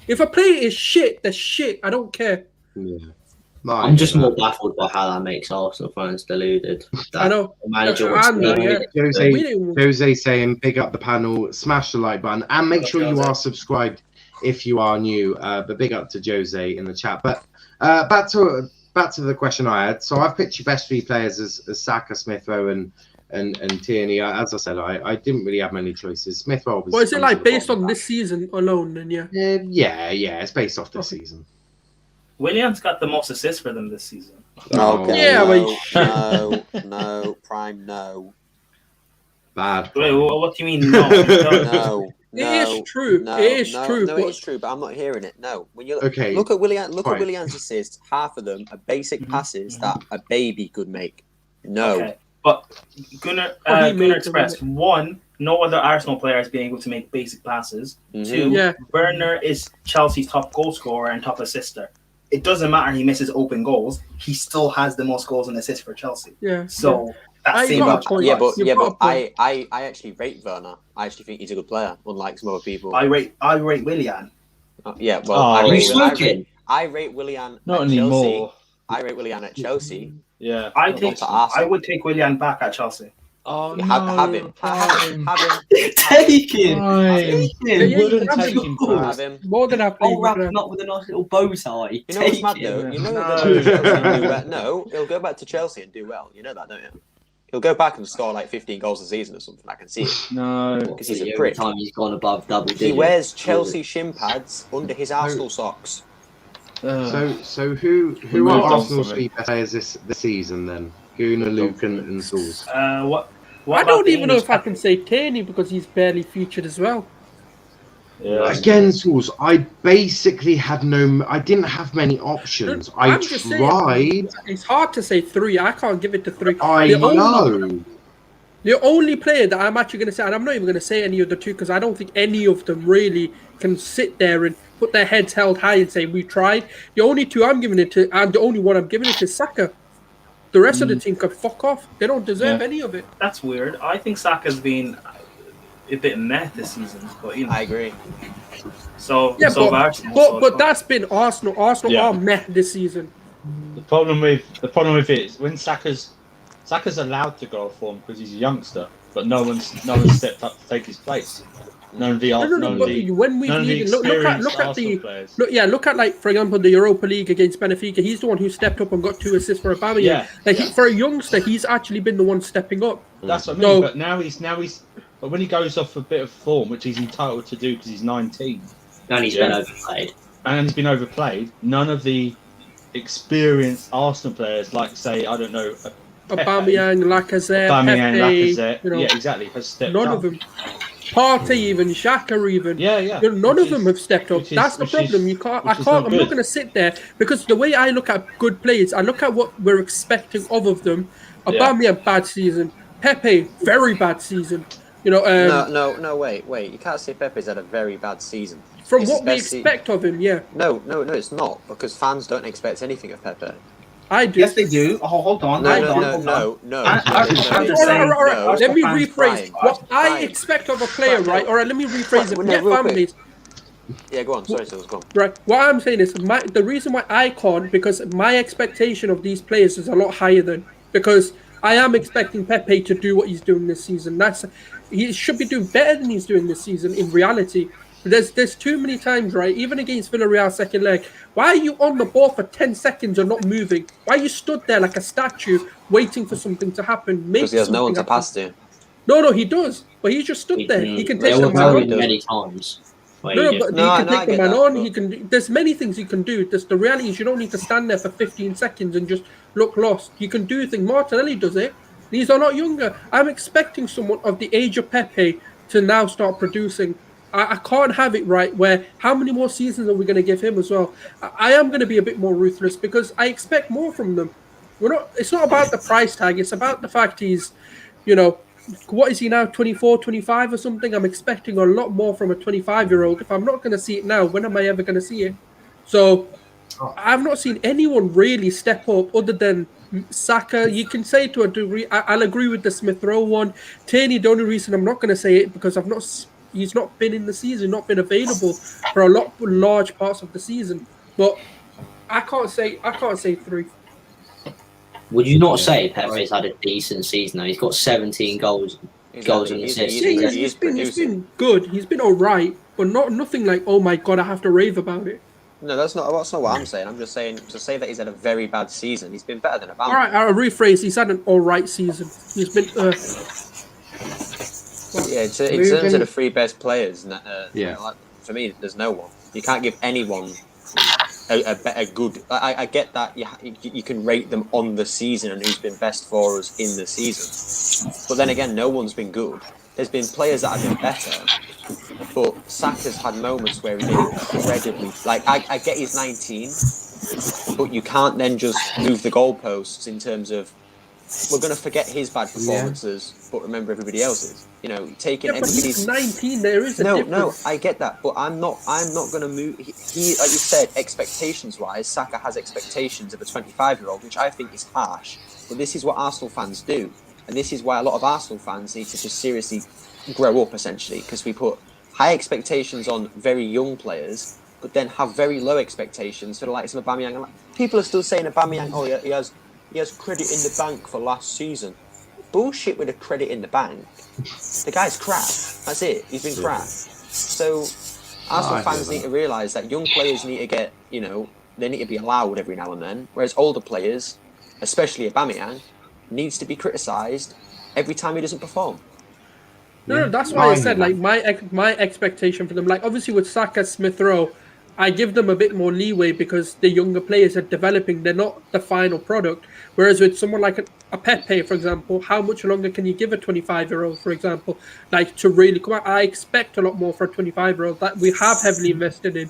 If a player is shit, they're shit. I don't care. Yeah. I'm just more baffled by how that makes Arsenal fans deluded. I know. The manager wants to Jose saying, big up the panel, smash the like button, and make sure you are subscribed if you are new. But big up to Jose in the chat. But back to the question I had. So I've picked your best 3 players as Saka, Smith Rowe, and Tierney. As I said, I didn't really have many choices. Smith Rowe was. Well, is it like based on this season alone? Then yeah. Yeah, it's based off this season. Willian's got the most assists for them this season. Okay. Yeah, no, Prime, no. Bad. Wait, what do you mean? No, no. It is true. It is true. No, it is true, but I'm not hearing it. No, when you look at Willian's assists, half of them are basic passes that a baby could make. No. Okay. But Gunnar Express, 1, no other Arsenal player is being able to make basic passes. 2, Werner is Chelsea's top goal scorer and top assister. It doesn't matter he misses open goals; he still has the most goals and assists for Chelsea. Yeah. So that's but I actually rate Werner. I actually think he's a good player, unlike some other people. I rate Willian. I rate Willian. Not anymore. Chelsea. I rate Willian at Chelsea. Yeah. I would take Willian back at Chelsea. Oh, have him. Take him. Wouldn't take him. Have him. More than happy. I'll wrap him up with a nice little bow tie. You know what's mad though? You know no, he'll go back to Chelsea and do well. You know that, don't you? He'll go back and score like 15 goals a season or something. I can see it. No, because he's a prick. Time he's gone above double digits. He wears Chelsea shin pads under his Arsenal socks. So who are Arsenal's 3 best players this season then? Gunnar, Luke, and Sauls. I don't even know if I can say Tierney because he's barely featured as well. Yeah. Again, Sauls, I basically I didn't have many options. I tried. Saying, it's hard to say 3. I can't give it to 3. I know. The only player that I'm actually going to say, and I'm not even going to say any of the 2 because I don't think any of them really can sit there and put their heads held high and say, we tried. The only 2 I'm giving it to, and the only one I'm giving it to, is Saka. The rest of the team could fuck off. They don't deserve any of it. That's weird. I think Saka's been a bit meh this season, but I agree. But that's been Arsenal. Arsenal are meh this season. The problem with it is when Saka's allowed to go off form because he's a youngster, but no one's stepped up to take his place. Look at like, for example, the Europa League against Benfica. He's the one who stepped up and got 2 assists for Aubameyang. For a youngster, he's actually been the one stepping up. That's what I mean. But now he's but when he goes off a bit of form, which he's entitled to do because he's 19, and he's been overplayed. None of the experienced Arsenal players, like say, I don't know, Aubameyang, Lacazette, Pepe, exactly, has stepped up. None of them. Partey, even Xhaka, even none of them have stepped up. That's the problem. I'm not going to sit there because the way I look at good players, I look at what we're expecting of them. Aubameyang, bad season. Pepe, very bad season. No, wait. You can't say Pepe's had a very bad season. From what we expect of him, No, it's not because fans don't expect anything of Pepe. I do. Yes, they do. Oh, hold on. No. Let me rephrase. What I expect of a player, right? All right, let me rephrase it. Families. Yeah, go on. Sorry, go on. Right. What I'm saying is, the reason why I can't, because my expectation of these players is a lot higher than, because I am expecting Pepe to do what he's doing this season. He should be doing better than he's doing this season in reality. There's too many times, right? Even against Villarreal second leg, why are you on the ball for 10 seconds and not moving? Why are you stood there like a statue waiting for something to happen? Because he has no one to pass to. No, he does, but he's just stood there. He can take There the were man on. many times. But he can take the man on. He can. There's many things he can do. The reality is you don't need to stand there for 15 seconds and just look lost. You can do things. Martinelli does it. These are not younger. I'm expecting someone of the age of Pepe to now start producing. I can't have it right where how many more seasons are we going to give him as well? I am going to be a bit more ruthless because I expect more from them. It's not about the price tag. It's about the fact he's, what is he now, 24, 25 or something? I'm expecting a lot more from a 25-year-old. If I'm not going to see it now, when am I ever going to see it? So I've not seen anyone really step up other than Saka. You can say to a degree, I'll agree with the Smith Rowe one. Tierney, the only reason I'm not going to say it because he's not been in the season, not been available for large parts of the season. But I can't say 3. Would you not say Pepe's had a decent season though? He's got 17 goals and assists. He's been good. He's been all right, but nothing like, oh my God, I have to rave about it. No, that's not what I'm saying. I'm just saying to say that he's had a very bad season. He's been better than a bad. All right, I'll rephrase. He's had an all right season. He's been. In terms of the 3 best players, for me, there's no one. You can't give anyone a good. I get that you can rate them on the season and who's been best for us in the season, but then again, no one's been good. There's been players that have been better, but Saka's had moments where he's been incredibly. Like I get he's 19, but you can't then just move the goalposts in terms of we're going to forget his bad performances, but remember everybody else's. Taking everybody's 19. There is a difference. No, I get that, but I'm not going to move. He, like you said, expectations-wise, Saka has expectations of a 25-year-old, which I think is harsh. But this is what Arsenal fans do, and this is why a lot of Arsenal fans need to just seriously grow up, essentially, because we put high expectations on very young players, but then have very low expectations for the likes of Aubameyang. People are still saying Aubameyang, he has credit in the bank for last season. Bullshit with a credit in the bank. The guy's crap. That's it. He's been crap. So Arsenal fans need to realise that young players need to get, they need to be allowed every now and then, whereas older players, especially Aubameyang, needs to be criticised every time he doesn't perform. No, that's why I said my expectation for them. Like obviously with Saka, Smith Rowe, I give them a bit more leeway because the younger players are developing. They're not the final product. Whereas with someone like a Pepe, for example, how much longer can you give a 25-year-old, for example, to really come out? I expect a lot more for a 25-year-old that we have heavily invested in.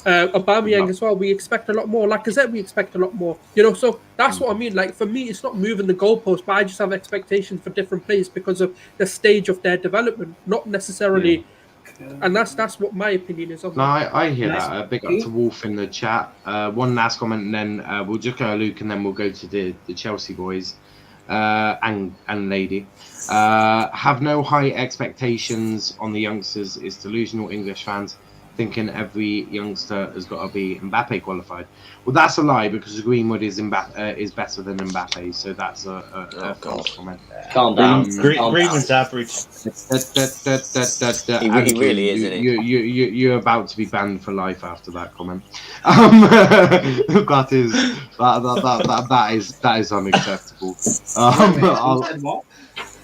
Aubameyang as well, we expect a lot more. Like I said, we expect a lot more. So that's what I mean. Like for me, it's not moving the goalpost, but I just have expectations for different players because of the stage of their development, not necessarily... And that's what my opinion is. No, I hear that. Big up to Wolf in the chat. One last comment, and then we'll just go to Luke, and then we'll go to the Chelsea boys and lady. Have no high expectations on the youngsters is delusional English fans thinking every youngster has got to be Mbappe qualified. Well, that's a lie because Greenwood is better than Mbappe, so that's a false comment. Calm down. Greenwood's average. He really is, isn't he? You're about to be banned for life after that comment. That is unacceptable.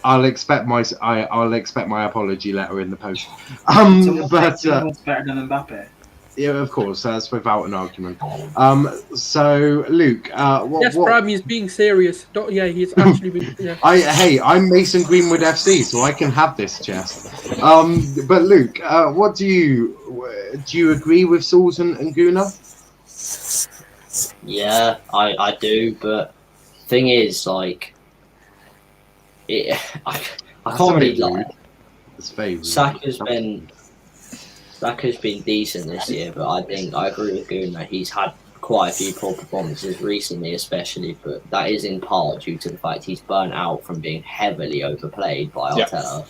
I'll expect my apology letter in the post. What's better than Mbappe? Yeah, of course, that's without an argument. So Luke, Bram, he's being serious. He's actually been. Yeah. I'm Mason Greenwood FC, so I can have this chest. But Luke, what do you agree with Sauls and Gunnar? Yeah, I do, but thing is, like, I can't really lie. Saka's been decent this year, but I think I agree with Gunnar. He's had quite a few poor performances recently, especially, but that is in part due to the fact he's burnt out from being heavily overplayed by Arteta.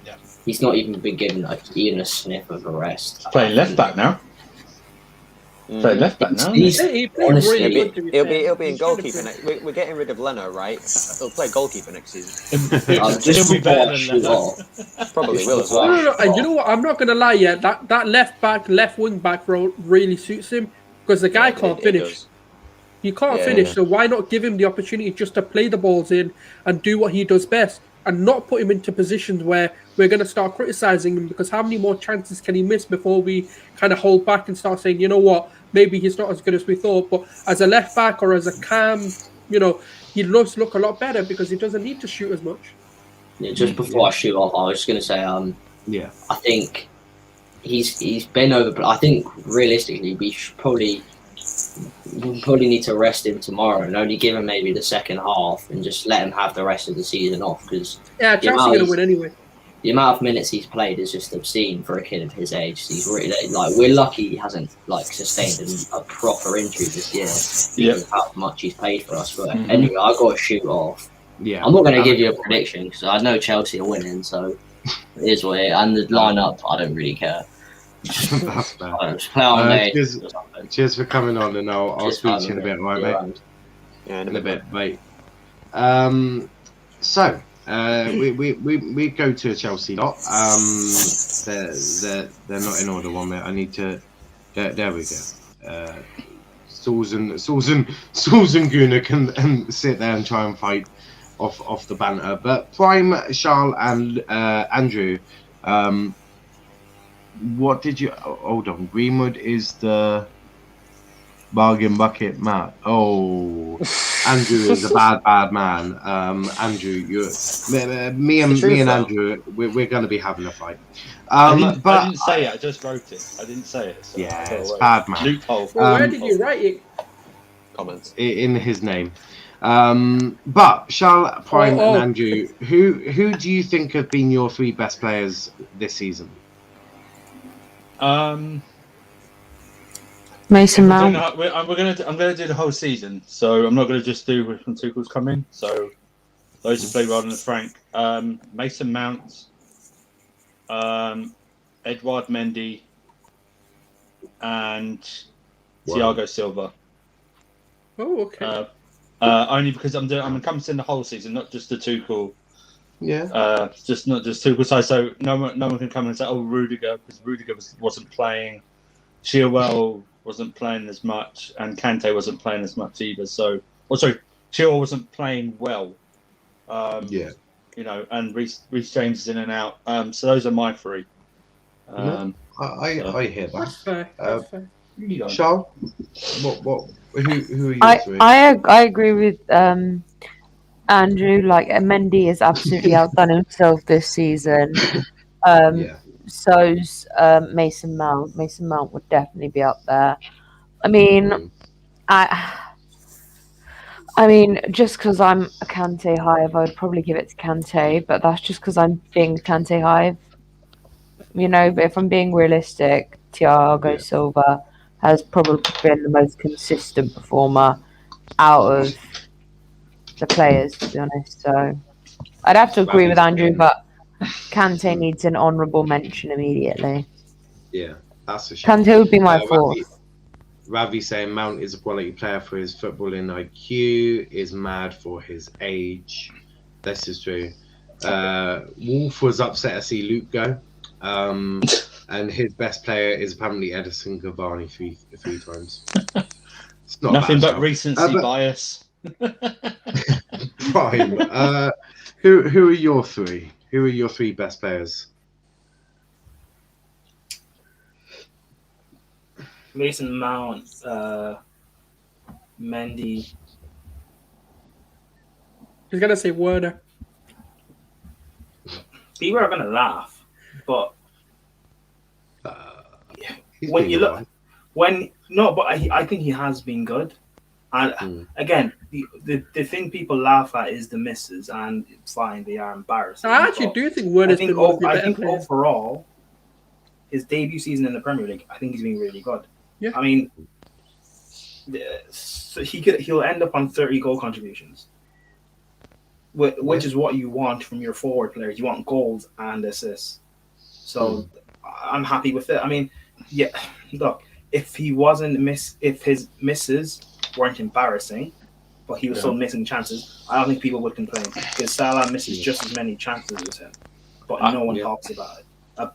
Yeah. He's not even been given even a sniff of a rest. He's playing left back now. Play left back now. He's- He played honestly, really good, to be He'll fair. be in He's goalkeeper. really good. We're getting rid of Leno, right? He'll play goalkeeper next season. Just He'll be before better I than shoot Leno. off. Probably will as No, well. no, no. And you know what? I'm not gonna lie. Yeah, that left wing back role really suits him because the guy can't It finish. does. He can't Yeah. finish, so why not give him the opportunity just to play the balls in and do what he does best, and not put him into positions where we're going to start criticizing him? Because how many more chances can he miss before we kind of hold back and start saying, you know what, maybe he's not as good as we thought. But as a left back or as a cam, he does look a lot better because he doesn't need to shoot as much. Yeah, just before I shoot off, I was just going to say, Yeah. I think he's been over. I think realistically, we'll probably need to rest him tomorrow and only give him maybe the second half and just let him have the rest of the season off, because Yeah, Chelsea are going to win anyway. the amount of minutes he's played is just obscene for a kid of his age. He's really we're lucky he hasn't sustained a proper injury this year. Because of how much he's played for us. But anyway, I got to shoot off. Yeah. I'm not going to give you a prediction because I know Chelsea are winning, so it is what it is. And the lineup, I don't really care. That's bad. Just play on day. Cheers for coming on, and I'll speak to you in a bit, right, mate? Yeah, In a bit, mate. So we go to a Chelsea lot. They're not in order, one minute. I need to. There we go. Sauls and Guna can sit there and try and fight off the banter. But Prime, Charl and Andrew, what did you hold on? Greenwood is the bargain bucket man. Oh, Andrew is a bad man. Andrew, me and Andrew, we're going to be having a fight. I didn't say it. I just wrote it. I didn't say it. So yeah, it's bad man. Loophole. Well, where did you write it? Comments in his name. But Charl, Prime, and Andrew, who do you think have been your three best players this season? Mason Mount. I'm gonna do the whole season, so I'm not gonna just do when Tuchel's coming. So those who play rather than Frank, Mason Mount, Edouard Mendy, and Thiago Silva. Oh, okay. Only because I'm encompassing the whole season, not just the Tuchel. Yeah. Just not just Tuchel side. So no one can come and say, "Oh, Rudiger," because Rudiger wasn't playing. Chilwell wasn't playing as much, and Kante wasn't playing as much either. So, Chilwell wasn't playing well. And Reece James is in and out. So those are my three. I hear that. That's fair. That's fair. Charl, what? Who are you three? I agree with Andrew. Like Mendy has absolutely outdone himself this season. So's Mason Mount. Mason Mount would definitely be up there. I mean, I mean, just because I'm a Kante hive, I would probably give it to Kante, but that's just because I'm being Kante hive. But if I'm being realistic, Thiago Silva has probably been the most consistent performer out of the players, to be honest. So I'd have to agree with Andrew, but Kante needs an honourable mention immediately. Yeah, that's a shame. Kante would be my fourth. Ravi saying Mount is a quality player for his footballing IQ, is mad for his age. This is true. Wolf was upset to see Luke go. And his best player is apparently Edison Cavani three times. It's not nothing but recency bias. Prime. Who are your three? Who are your three best players? Mason Mount, Mendy. He's gonna say Werner. People are gonna laugh, but when you look, I think he has been good. And again, the thing people laugh at is the misses, and fine, they are embarrassing. I actually do think Werner's been one of the better players. Overall, his debut season in the Premier League, I think he's been really good. Yeah. I mean, so he'll end up on 30 goal contributions, which is what you want from your forward players. You want goals and assists. So I'm happy with it. I mean, look, if his misses weren't embarrassing, but he was still missing chances, I don't think people would complain because Salah misses just as many chances as him, but no one talks about it. I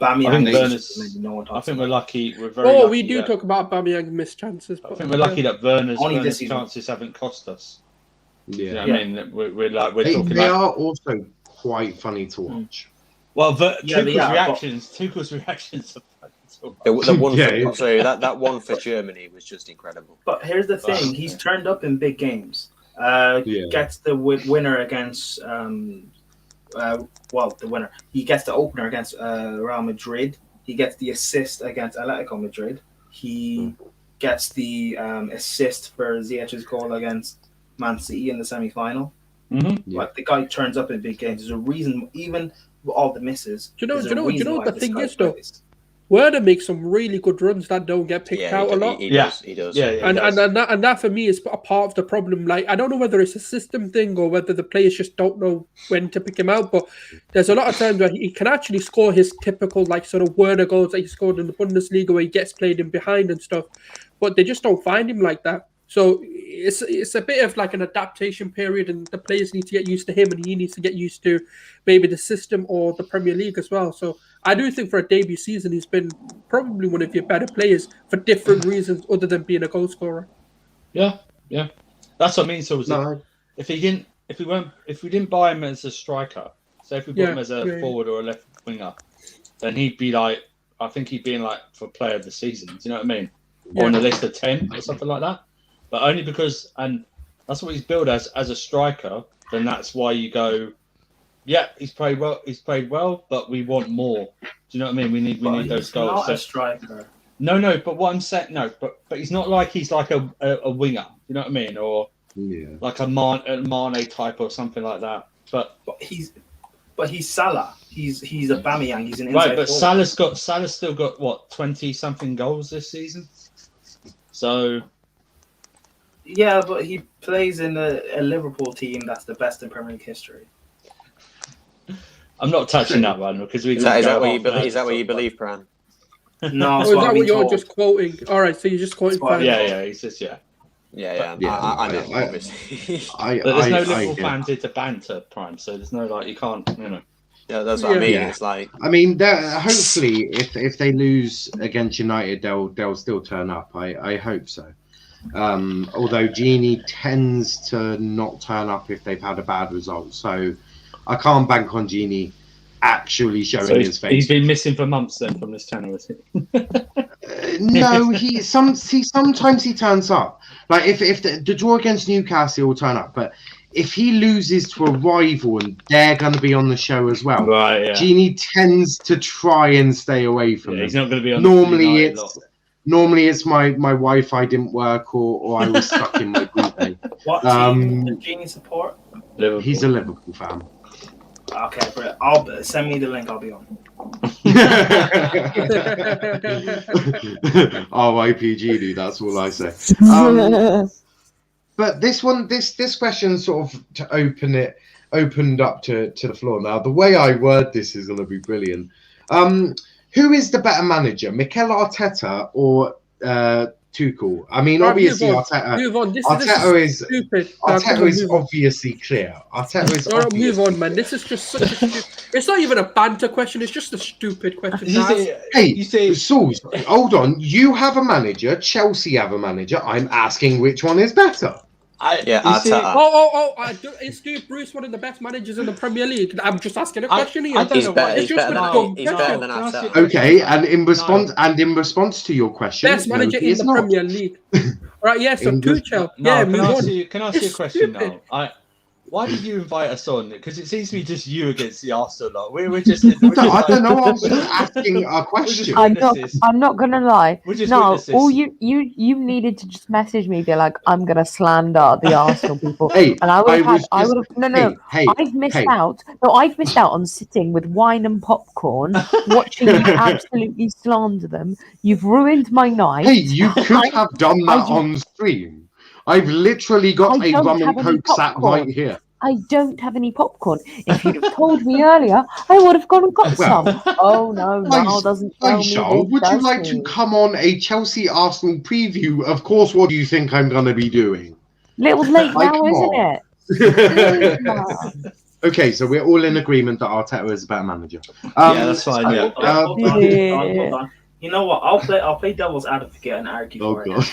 think we're lucky. We're very. Oh, lucky we do talk about Aubameyang missed chances. I think we're lucky that Werner's chances haven't cost us. Yeah, you know what I mean, we're talking. They are also quite funny to watch. Well, Tuchel's reactions are funny to watch. The one sorry, that one for Germany was just incredible. But here's the thing: he's turned up in big games. Gets the winner against. The winner. He gets the opener against Real Madrid. He gets the assist against Atletico Madrid. He gets the assist for Ziyech's goal against Man City in the semi-final. Like the guy turns up in big games. There's a reason, even with all the misses. Do you know what the thing is though? Werner makes some really good runs that don't get picked out a lot. He does. And that for me is a part of the problem. Like, I don't know whether it's a system thing or whether the players just don't know when to pick him out. But there's a lot of times where he can actually score his typical like sort of Werner goals that he scored in the Bundesliga where he gets played in behind and stuff. But they just don't find him like that. So it's a bit of like an adaptation period, and the players need to get used to him, and he needs to get used to maybe the system or the Premier League as well. So I do think for a debut season, he's been probably one of your better players for different reasons other than being a goal scorer. Yeah. That's what I mean. So if we didn't buy him as a striker, so if we bought him as a forward or a left winger, then he'd be like, I think he'd be in like for player of the season. Do you know what I mean? Or on the list of 10 or something like that. But only because, and that's what he's billed as a striker, then that's why you go, he's played well, but we want more. Do you know what I mean? We need those goals. Not a striker. No, but what I'm saying, but he's not like he's like a winger. You know what I mean? Or like a Mane type or something like that. But he's Salah. He's Aubameyang. He's an inside but forward. Salah's still got what 20 something goals this season. So. Yeah, but he plays in a Liverpool team that's the best in Premier League history. I'm not touching that one because we. Is that what you believe? Is that what you believe, Pran? No, is that what you're just quoting? All right, so you're just quoting. Yeah, he's just Yeah. I know, obviously. There's no Liverpool fans here to banter, Prime. So there's no like you can't, Yeah, that's what I mean. It's like I mean, hopefully, if they lose against United, they'll still turn up. I hope so. Although Genie tends to not turn up if they've had a bad result, so I can't bank on Genie actually showing his face. He's been missing for months then from this channel, is he? No, sometimes he turns up. Like if the draw against Newcastle, he'll turn up, but if he loses to a rival and they're going to be on the show as well, right? Yeah. Genie tends to try and stay away from them. He's not going to be on. Normally it's my Wi-Fi didn't work or I was stuck in my group day. What team does Genie support? Liverpool. He's a Liverpool fan. Okay, but I'll send me the link. I'll be on. RIP Genie, that's all I say. But this question sort of opened up to the floor. Now the way I word this is going to be brilliant. Who is the better manager, Mikel Arteta or Tuchel? I mean, obviously Arteta. Move on. This is stupid. Arteta is obviously clear. Arteta is obviously move on, man. This is just such a stupid. It's not even a banter question. It's just a stupid question. Hey, Sauls, hold on. You have a manager. Chelsea have a manager. I'm asking which one is better. Arteta. Is Steve Bruce one of the best managers in the Premier League? I'm just asking a question here. He's better than Arteta. Okay, and in response to your question, best manager in the Premier League. Right? Yeah. So Tuchel. Can I ask you a question now? Why did you invite us on? Because it seems to be just you against the Arsenal lot. We're just. I don't know. I'm just asking a question. I'm not gonna lie. No, all you needed to just message me, be like, I'm gonna slander the Arsenal people, and I've missed out. No, I've missed out on sitting with wine and popcorn, watching you absolutely slander them. You've ruined my night. Hey, you could have done that on stream. I've literally got a rum and coke sat right here. I don't have any popcorn. If you'd have told me earlier, I would have gone and got some. Oh no, Niall doesn't tell me Charl, this, would you does like he? to come on a Chelsea Arsenal preview? Of course. What do you think I'm going to be doing? Little late Like, now, come isn't on. it? Okay, so we're all in agreement that Arteta is a better manager. Yeah, that's fine. Yeah. Hold on. You know what? I'll play devil's advocate and argue Oh for it. god.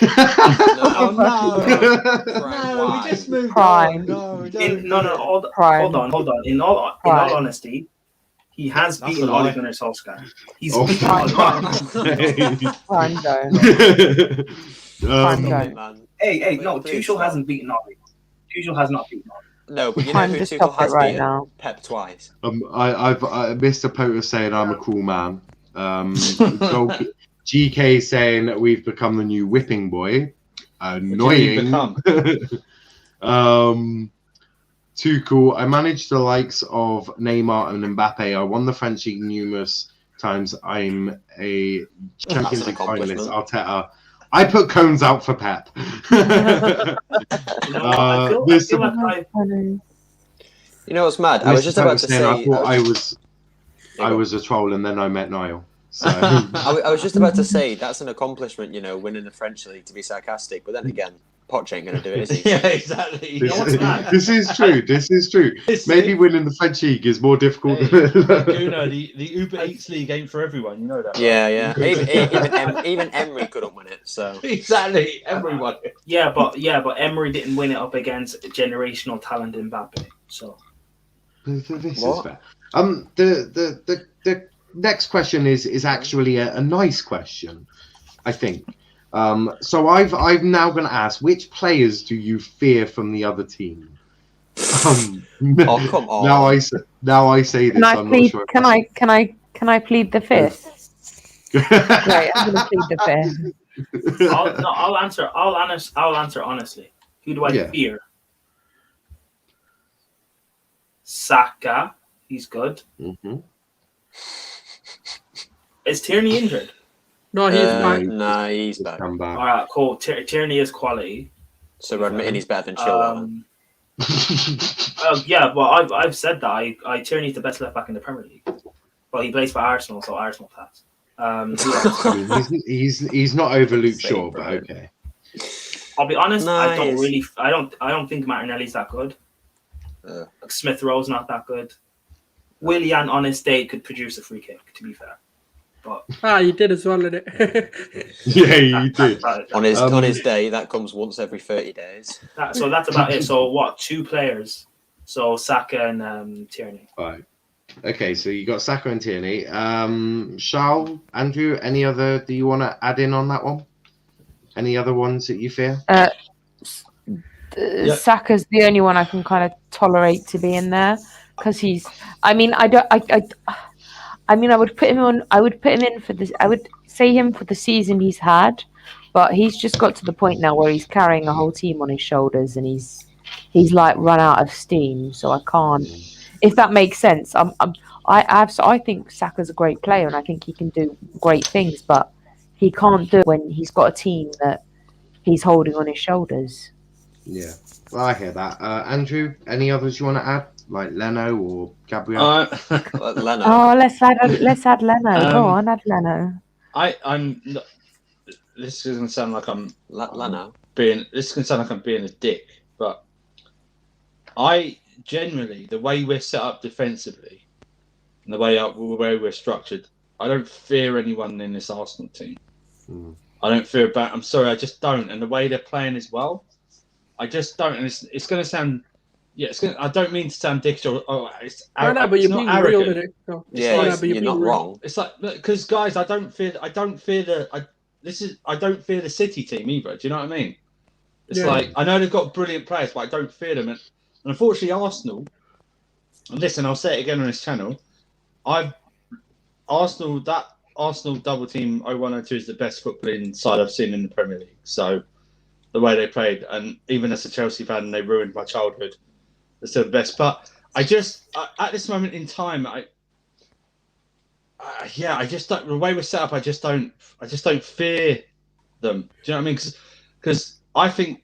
No, we just moved Prime. on. Hold on. In all honesty, he has That's beaten a lie. Ole Gunnar Solskjaer. He's Oh, beaten my Ole Gunnar. Prime zone. Hey, no, Tuchel hasn't beaten Ole. Tuchel has not beaten Ole. No, but you know who Tuchel has beaten? Pep twice. I've Mr. Potter saying I'm a cool man. GK saying that we've become the new whipping boy. Annoying. Too cool. I managed the likes of Neymar and Mbappe. I won the French League numerous times. I'm a Champions League finalist. Arteta. I put cones out for Pep. You know what's mad? I was just about to say. I thought I was a troll, and then I met Niall. So I was just about to say that's an accomplishment, winning the French league. To be sarcastic, but then again, Poch ain't going to do it, is he? Yeah, exactly. This is true. Maybe winning the French league is more difficult. Gunnar, the Uber Eats league ain't for everyone. You know that. Right? Yeah. Even Emery couldn't win it. So exactly, Emery won it. Yeah, but Emery didn't win it up against generational talent Mbappe. So this is fair. The next question is actually a nice question, I think. So I'm now going to ask, which players do you fear from the other team? Oh come on! Now I say this. Not sure. Can I plead the fifth? Right, I'm going to plead the fifth. I'll answer honestly. Who do I fear? Saka, he's good. Mm-hmm. Is Tierney injured? No, he's back. Nah, he's back. All right, cool. Tierney is quality. So we're admitting he's better than Chilwell. Yeah, well, I've said that. Tierney's the best left back in the Premier League, but he plays for Arsenal, so Arsenal pass. He's not over Luke Shaw, but okay. I'll be honest. Nice. I don't think Martinelli's that good. Smith Rowe's not that good. Willian on his day could produce a free kick. To be fair. But you did as well, didn't it? Yeah, you did. On his day, that comes once every 30 days. So that's about it. So what? 2 players. So Saka and Tierney. Right. Okay, so you got Saka and Tierney. Charl, Andrew, any other? Do you want to add in on that one? Any other ones that you fear? Saka's the only one I can kind of tolerate to be in there because he's. I would put him on. I would put him in for this. I would say him for the season he's had, but he's just got to the point now where he's carrying a whole team on his shoulders, and he's like run out of steam. So I can't. If that makes sense, I think Saka's a great player, and I think he can do great things, but he can't do it when he's got a team that he's holding on his shoulders. Yeah, well, I hear that. Andrew, any others you want to add? Like Leno or Gabriel? Leno. Oh, let's add Leno. Go on, add Leno. I'm. This is gonna sound like I'm Leno. This is gonna sound like I'm being a dick, but I generally the way we're set up defensively and the way we're structured, I don't fear anyone in this Arsenal team. I don't fear I'm sorry, I just don't. And the way they're playing as well, I just don't. And it's gonna sound. Yeah, I don't mean to sound dickish or but you're being real with it. So. Yeah, you're not wrong. It's like because guys, I don't fear the City team either. Do you know what I mean? It's like I know they've got brilliant players, but I don't fear them. And unfortunately, Arsenal. And listen, I'll say it again on this channel. Arsenal double team 01-02 is the best footballing side I've seen in the Premier League. So the way they played, and even as a Chelsea fan, they ruined my childhood. They're still the best, but I just at this moment in time, I just don't. The way we're set up, I just don't fear them. Do you know what I mean? Because I think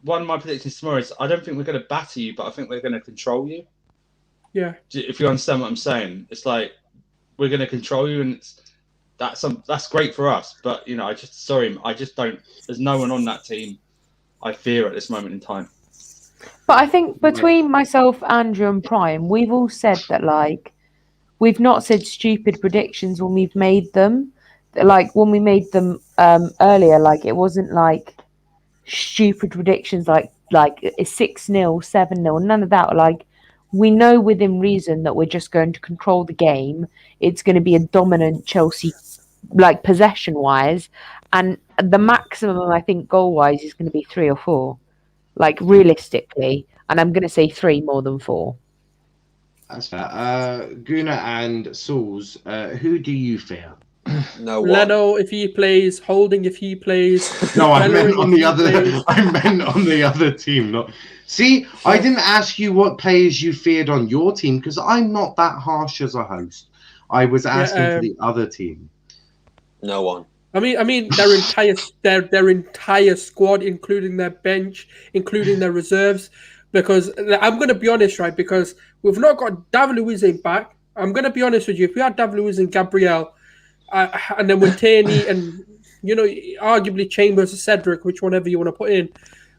one of my predictions tomorrow is I don't think we're going to batter you, but I think we're going to control you. Yeah. If you understand what I'm saying, it's like we're going to control you, and that's great for us. But I just don't. There's no one on that team I fear at this moment in time. But I think between myself, Andrew, and Prime, we've all said that we've not said stupid predictions when we've made them. Like when we made them earlier, it wasn't like stupid predictions like 6-0, 7-0, none of that. We know within reason that we're just going to control the game. It's going to be a dominant Chelsea, possession wise, and the maximum I think goal wise is going to be 3 or 4, realistically, and I'm going to say 3 more than 4. That's fair. Guna and Sauls, who do you fear? No one. Leno if he plays, Holding if he plays. No, I meant on the other. I meant on the other team. Not. See, I didn't ask you what players you feared on your team because I'm not that harsh as a host. I was asking for the other team. No one. I mean, their entire squad, including their bench, including their reserves. Because I'm going to be honest, right? Because we've not got David Luiz back. I'm going to be honest with you. If we had David Luiz and Gabriel, and then with Tierney and arguably Chambers or Cedric, which whatever you want to put in,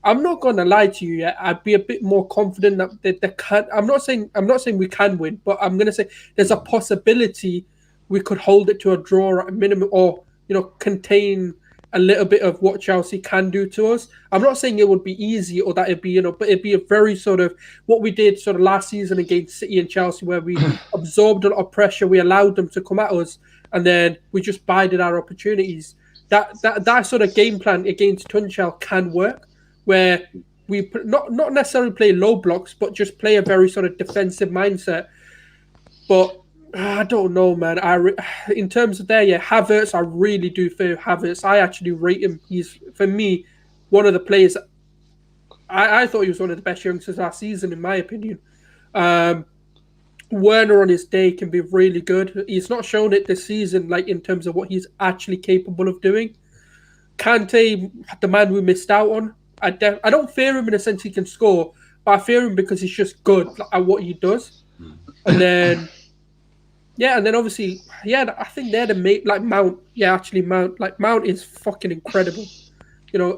I'm not going to lie to you. Yet I'd be a bit more confident that they can. I'm not saying we can win, but I'm going to say there's a possibility we could hold it to a draw at a minimum, or contain a little bit of what Chelsea can do to us. I'm not saying it would be easy or that it'd be, but it'd be a very sort of what we did sort of last season against City and Chelsea, where we absorbed a lot of pressure, we allowed them to come at us, and then we just bided our opportunities. That sort of game plan against Tuchel can work, where we not necessarily play low blocks, but just play a very sort of defensive mindset. But I don't know, man. In terms of Havertz, I really do fear Havertz. I actually rate him. He's, for me, one of the players. I thought he was one of the best youngsters last season, in my opinion. Werner on his day can be really good. He's not shown it this season, in terms of what he's actually capable of doing. Kante, the man we missed out on. I don't fear him in the sense he can score, but I fear him because he's just good at what he does. And then. Yeah, and then obviously, I think they're the main, Mount. Yeah, actually, Mount. Mount is fucking incredible.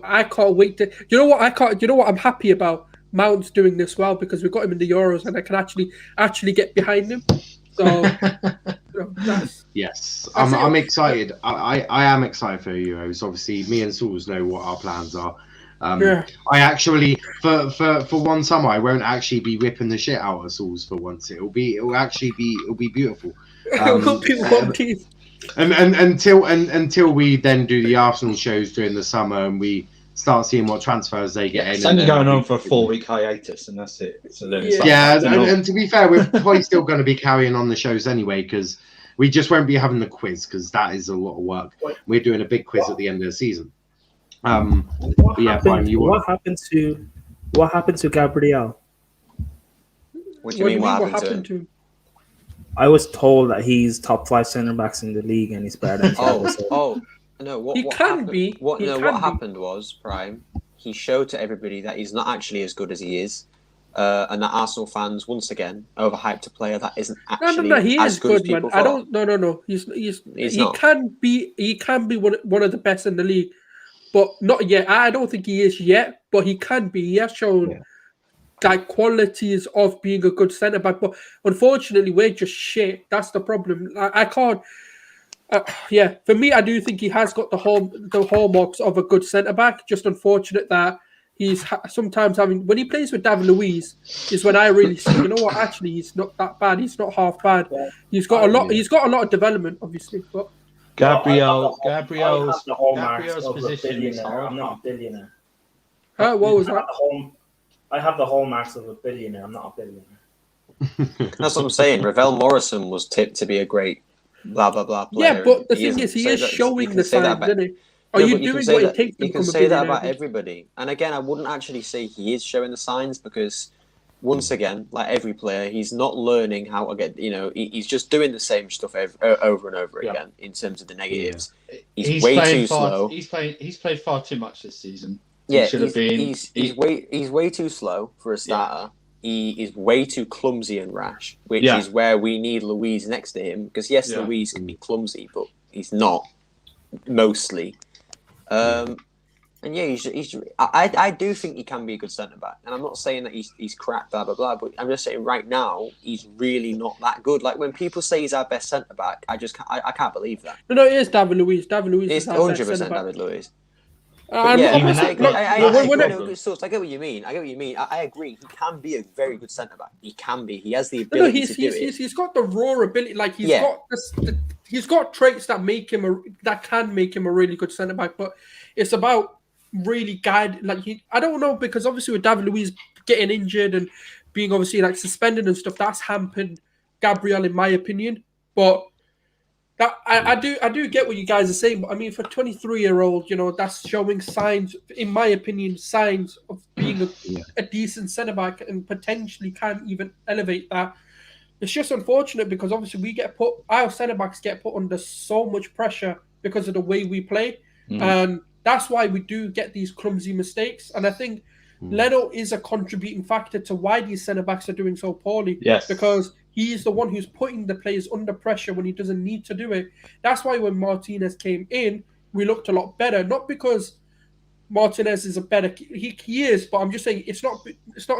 I can't wait to. You know what I'm happy about? Mount's doing this well because we got him in the Euros, and I can actually get behind him. So, yes, I'm excited. I am excited for Euros. Obviously, me and Sauls know what our plans are. I actually, for one summer, I won't actually be ripping the shit out of Sauls for once. It'll be beautiful. And until we then do the Arsenal shows during the summer and we start seeing what transfers they get in. It's only going on for a 4-week hiatus, and that's it. So then and to be fair, we're probably still going to be carrying on the shows anyway because we just won't be having the quiz because that is a lot of work. We're doing a big quiz at the end of the season. What happened to Gabriel? What do you mean? What happened to him? I was told that he's top 5 centre backs in the league and he's better than no. What happened was Prime. He showed to everybody that he's not actually as good as he is, and that Arsenal fans once again overhyped a player that isn't actually he as is good as people man. thought. No. He can be one of the best in the league, but not yet. I don't think he is yet, but he can be. He has shown. Qualities of being a good centre back, but unfortunately, we're just shit. That's the problem. I can't. For me, I do think he has got the hallmarks of a good centre back. Just unfortunate that he's sometimes having when he plays with David Luiz is when I really see. You know what? Actually, he's not that bad. He's not half bad. Yeah. He's got a lot. He's got a lot of development, obviously. But Gabriel's position is I'm not a billionaire. What was that? I have the hallmarks of a billionaire. I'm not a billionaire. That's what I'm saying. Ravel Morrison was tipped to be a great blah blah blah player. Yeah, but the thing is, he is showing the signs, isn't he? Are you doing what it takes? You can say that about everybody. And again, I wouldn't actually say he is showing the signs because, once again, like every player, he's not learning how to get. He's just doing the same stuff over and over again in terms of the negatives. He's way too slow. He's played far too much this season. Yeah, should have been. He's way too slow for a starter. He is way too clumsy and rash, which is where we need Louise next to him. Because yes, Louise can be clumsy, but he's not mostly. And yeah, I do think he can be a good centre back, and I'm not saying that he's crap, blah blah blah. But I'm just saying right now he's really not that good. Like when people say he's our best centre back, I can't believe that. No, it is David Luiz. David Luiz is 100% David Luiz. I get what you mean. I agree. He can be a very good centre back. He can be. He has the ability to do it. He's got the raw ability. Like he's got traits that can make him a really good centre back. But it's about really guide. Like I don't know, because obviously with David Luiz getting injured and being obviously like suspended and stuff, that's hampered Gabriel in my opinion. But that I do get what you guys are saying, but I mean for a 23-year-old, that's showing signs, in my opinion, signs of being a decent centre back and potentially can even elevate that. It's just unfortunate because obviously our centre backs get put under so much pressure because of the way we play, and that's why we do get these clumsy mistakes. And I think Leno is a contributing factor to why these centre backs are doing so poorly. Yes, because he's the one who's putting the players under pressure when he doesn't need to do it. That's why when Martinez came in, we looked a lot better. Not because Martinez is a better he is, but I'm just saying it's not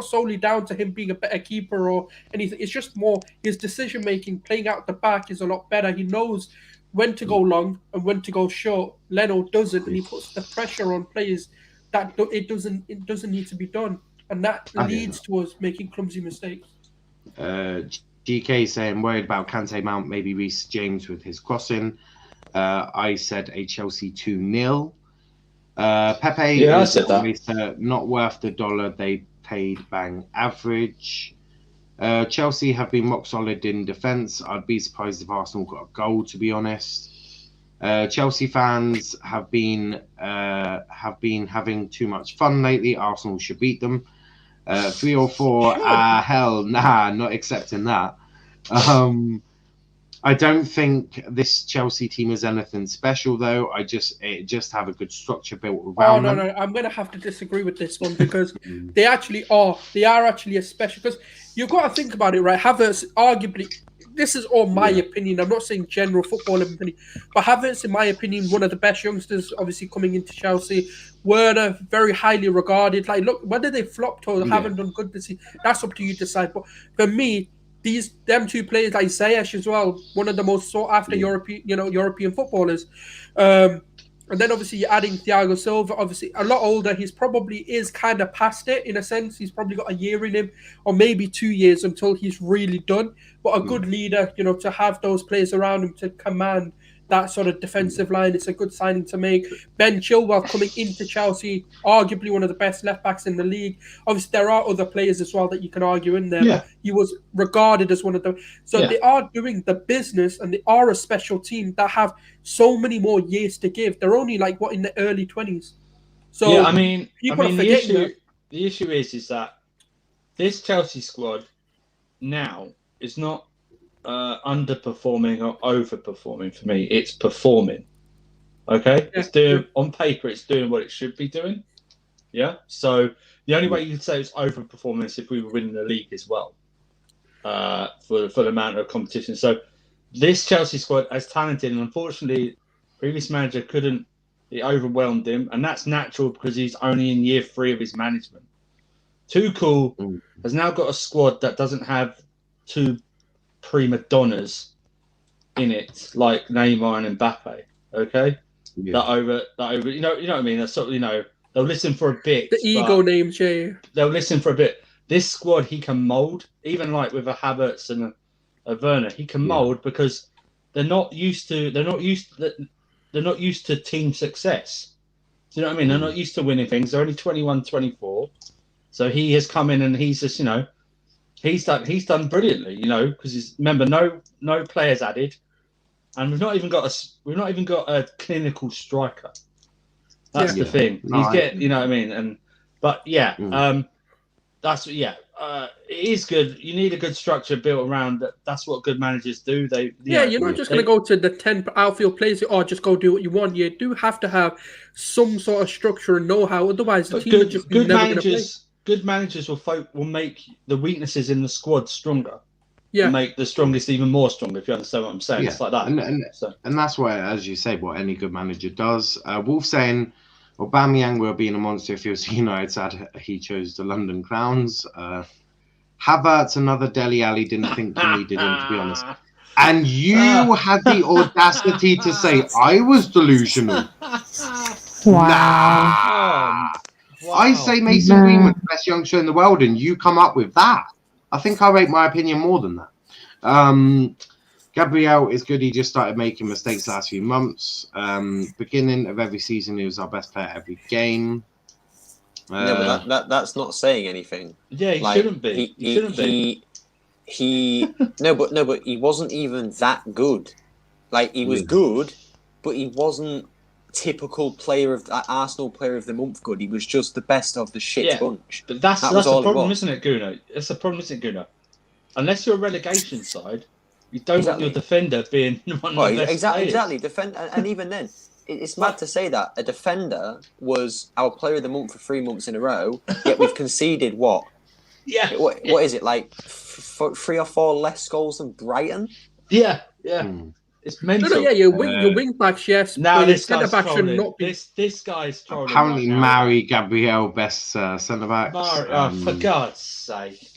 solely down to him being a better keeper or anything. It's just more his decision making, playing out the back is a lot better. He knows when to go long and when to go short. Leno doesn't, and he puts the pressure on players that it doesn't need to be done, and that leads to us making clumsy mistakes. GK saying worried about Kante, Mount, maybe Reece James with his crossing. I said a Chelsea 2-0. Pepe is not worth the $1 they paid, bang average. Chelsea have been rock solid in defence. I'd be surprised if Arsenal got a goal, to be honest. Chelsea fans have been having too much fun lately. Arsenal should beat them. 3 or 4, hell nah, not accepting that. I don't think this Chelsea team is anything special, though. It just have a good structure built around them. No, I'm going to have to disagree with this one because they actually are. They are actually a special, because you've got to think about it, right? Havertz, arguably, this is all my opinion. I'm not saying general football opinion, but Havertz, in my opinion, one of the best youngsters, obviously coming into Chelsea. Werner, very highly regarded. Like, look, whether they flopped or haven't done good this season, that's up to you to decide. But for me, them two players, like Ziyech as well, one of the most sought after European footballers. And then obviously you're adding Thiago Silva, obviously a lot older. He's probably is kind of past it in a sense. He's probably got a year in him, or maybe 2 years until he's really done. But a good leader, to have those players around him to command that sort of defensive line, it's a good signing to make. Ben Chilwell coming into Chelsea, arguably one of the best left backs in the league. Obviously, there are other players as well that you can argue in there. But he was regarded as one of them. So they are doing the business, and they are a special team that have so many more years to give. They're only in the early 20s. So the issue is that this Chelsea squad now is not underperforming or overperforming for me. It's performing. Okay? It's doing, on paper, it's doing what it should be doing. Yeah? So the only way you could say it's overperforming is if we were winning the league as well. For the amount of competition. So this Chelsea squad is talented, and unfortunately previous manager it overwhelmed him, and that's natural because he's only in year 3 of his management. Tuchel has now got a squad that doesn't have 2 prima donnas in it, like Neymar and Mbappe. Okay, that over, you know what I mean. That's sort of, they'll listen for a bit. The ego names, they'll listen for a bit. This squad, he can mold, even like with a Havertz and a Werner, he can mold because they're not used to team success. Do you know what I mean? They're not used to winning things. They're only 21, 24. So he has come in and he's just, he's done brilliantly, because remember, no players added, and we've not even got a clinical striker. That's the thing. He's getting, you know what I mean? That's it is good. You need a good structure built around that. That's what good managers do. You're not just going to go to the 10 outfield players or just go do what you want. You do have to have some sort of structure and know-how. Otherwise, the team would just be never going to play. Good managers will make the weaknesses in the squad stronger. Yeah, and make the strongest even more stronger. If you understand what I'm saying, it's like that. And that's why, as you say, what any good manager does. Wolf saying, Aubameyang will be in a monster if he was United. Sad he chose the London Clowns. Havertz, another Dele Alli, didn't think you needed him, to be honest. And you had the audacity to say I was delusional. Wow. Wow. I say Mason Greenwood, the best youngster in the world, and you come up with that. I think I rate my opinion more than that. Gabriel is good. He just started making mistakes last few months. Beginning of every season, he was our best player every game. But that's not saying anything. Yeah, he shouldn't be. He shouldn't be. But he wasn't even that good. Like, he was good, but he wasn't typical Arsenal player of the month good. He was just the best of the shit bunch. But that's the problem, isn't it, Gunnar? It's the problem, isn't it, Gunnar? Unless you're a relegation side, you don't want your defender being one of the best players. Exactly. And even then, it's mad to say that a defender was our player of the month for 3 months in a row, yet we've conceded what? Yeah. What is it, like 3 or 4 less goals than Brighton? Yeah. It's mental. Your wing backs, yes. Now this guy's trolling. This guy's trolling. Apparently, Mari Gabriel, best centre back. For God's sake.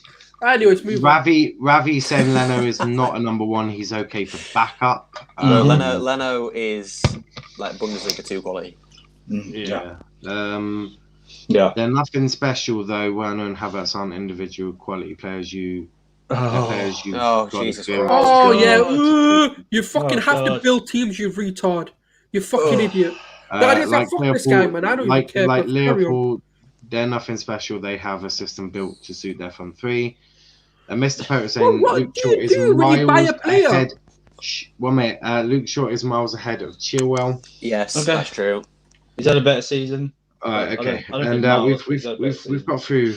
Anyways, move on. Ravi saying Leno is not a number 1. He's okay for backup. Leno is like Bundesliga 2 quality. Yeah. They're nothing special though. Werner and Havertz aren't individual quality players. Jesus Christ. You fucking have to build teams, you retard. You fucking idiot. Fuck this guy, man. I don't even care. Like Liverpool, they're nothing special. They have a system built to suit their front three. Mr. Potter saying Luke Short is miles ahead. Luke Short is miles ahead of Chilwell. Yes, that's true. He's had a better season. Okay, we've got through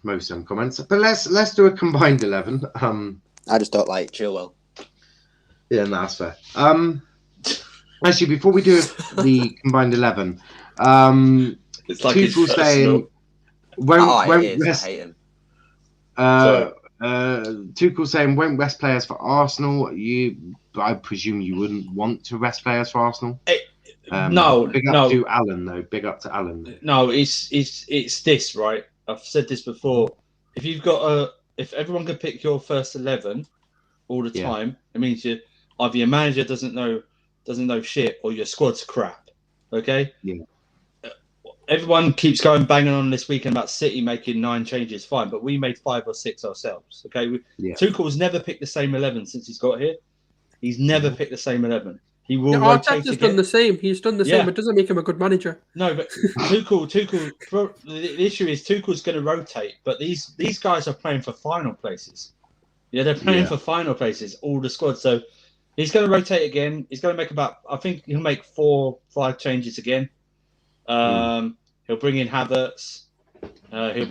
most of them comments, but let's do a combined 11. I just don't like Chilwell. Yeah, no, that's fair. Actually, before we do the combined 11, it's like people saying I hate him. Tuchel saying won't rest players for Arsenal. I presume you wouldn't want to rest players for Arsenal. Big up to Alan though. Big up to Alan. No, it's this, right? I've said this before. If you've got if everyone could pick your first 11 all the time, it means either your manager doesn't know shit or your squad's crap. Okay. Yeah. Everyone keeps going banging on this weekend about City making 9 changes, fine, but we made 5 or 6 ourselves. Okay. Tuchel's never picked the same 11 since he's got here. He's never picked the same 11. He will rotate again. Done the same. He's done the same. It doesn't make him a good manager. No, but Tuchel. The issue is Tuchel's going to rotate, but these guys are playing for final places. Yeah, they're playing for final places. All the squad. So he's going to rotate again. He's going to make I think he'll make 4 or 5 changes again. He'll bring in Havertz. He'll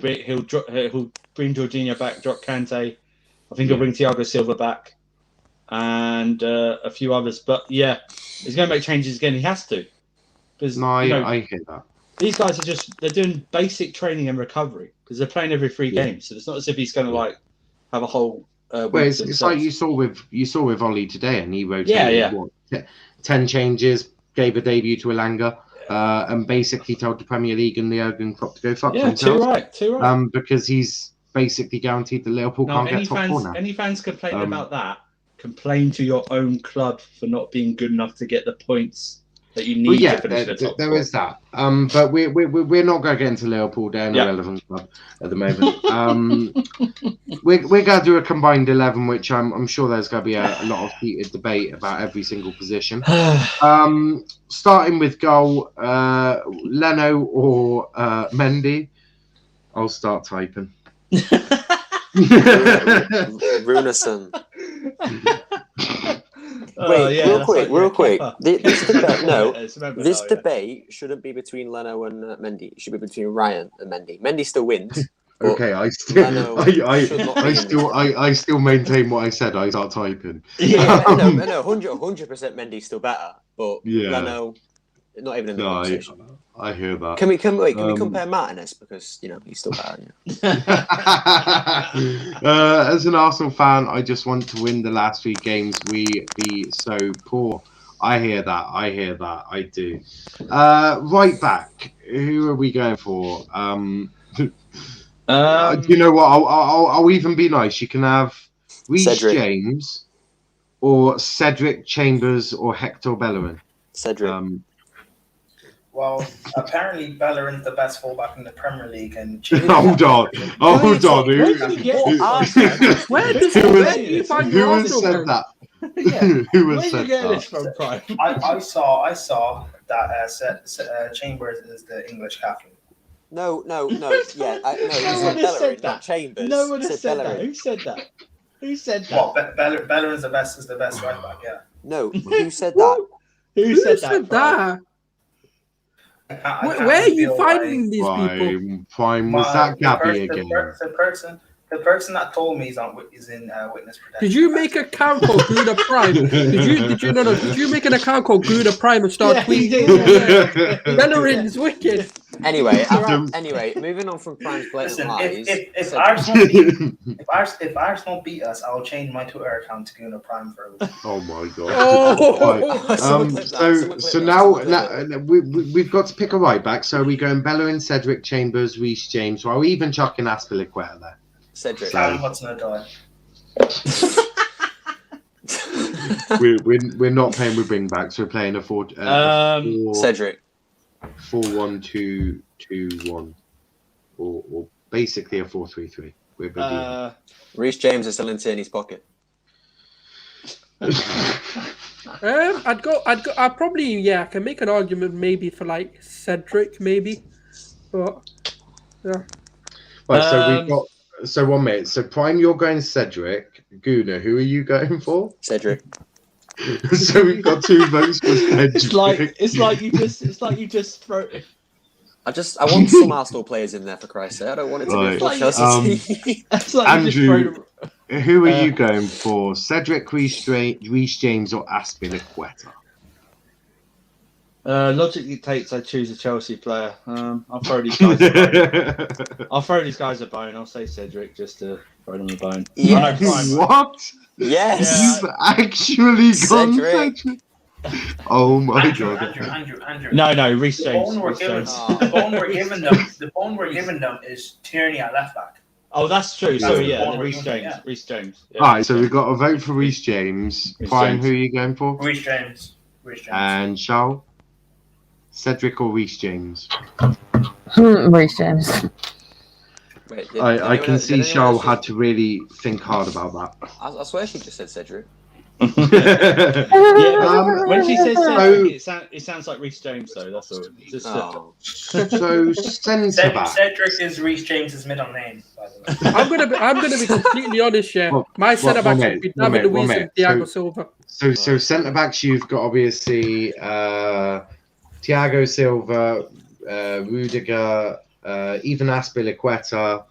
bring Jorginho back. Drop Kante. I think he'll bring Thiago Silva back. And a few others, but he's going to make changes again. He has to, because I hear that. These guys they're doing basic training and recovery because they're playing every 3 games. So it's not as if he's going to have a whole. It's like you saw with Ollie today, and he rotated 10 changes, gave a debut to Elanga, and basically told the Premier League and the Jurgen Klopp to go fuck themselves. Too right. Because he's basically guaranteed that Liverpool can't get top 4 now. Any fans complaining about that? Complain to your own club for not being good enough to get the points that you need to finish the top 4. There is that. But we're not going to get into Liverpool. They're an irrelevant club at the moment. We're going to do a combined 11, which I'm sure there's going to be a lot of heated debate about every single position. Starting with goal, Leno or Mendy. I'll start typing. Runason. Real quick. This debate shouldn't be between Leno and Mendy. It should be between Ryan and Mendy. Mendy still wins, Okay, I still maintain what I said. I start typing. Yeah, I know, 100% Mendy's still better, but Leno, not even in the conversation. I hear that. Can we compare Martinez, because he's still better. As an Arsenal fan, I just want to win the last 3 games. We be so poor. I hear that. I do. Right back. Who are we going for? You know what? I'll even be nice. You can have Reece James, or Cedric Chambers, or Hector Bellerin. Cedric. Well, apparently Bellerin's the best fullback in the Premier League, and hold on. Where did you find Who has said that? Who has said that? I saw that Chambers is the English captain. No. Yeah, you said Bellerin, not Chambers. No one has said that. Who said that? Who said that? Well, Bellerin is the best right back. Yeah. No, who said that? Who said that? Where are you finding these people? Prime, was that Gabby again? The person that told me is in witness protection. Did you make an account called Gouda Prime? Did you make an account called Gouda Prime and start tweeting? Bellerin's wicked. Anyway, moving on from Prime's blatant lies. If Arsenal beat us, I'll change my Twitter account to Gouda Prime for a week. Oh my god. So now we've got to pick a right back. So are we going Bellerin, Cedric, Chambers, Reece James, or are we even chucking Azpilicueta there? Cedric. We're not playing with wing backs. We're playing a Cedric 4-1-2-2-1, or basically a 4-3-3. Reece James is still in Tierney's pocket. I'd probably I can make an argument maybe for like Cedric maybe, but yeah. Right, so we've got. So 1 minute. So Prime, you're going Cedric. Guna, who are you going for? Cedric. So we've got 2 votes for Cedric. It's like you just throw. I want some Arsenal players in there, for Christ's sake. I don't want it to be full Chelsea. Andrew, who are you going for? Cedric, Reece James, or Azpilicueta? Logic dictates I choose a Chelsea player. I'll throw these guys a bone. I'll say Cedric just to throw them a bone. Yes. What? Yes. You've actually gone Cedric. Oh my god. Andrew. No, Reece James. The bone we're giving them is Tierney at left back. Oh, that's true. So Reece James. Reece James. Yeah. All right, so we've got a vote for Reece James. Prime, who are you going for? Reece James. And Charl? Cedric or Reece James? Reece James. Wait, I can see Charl had to really think hard about that. I swear she just said Cedric. When she says Cedric, it sounds like Reece James, though. That's all. So centre back. Cedric is Reece James's middle name, by the way. I'm gonna be completely honest here. My centre backs would be David Luiz and Thiago Silva. So centre backs, you've got obviously Thiago Silva, Rudiger, even Azpilicueta.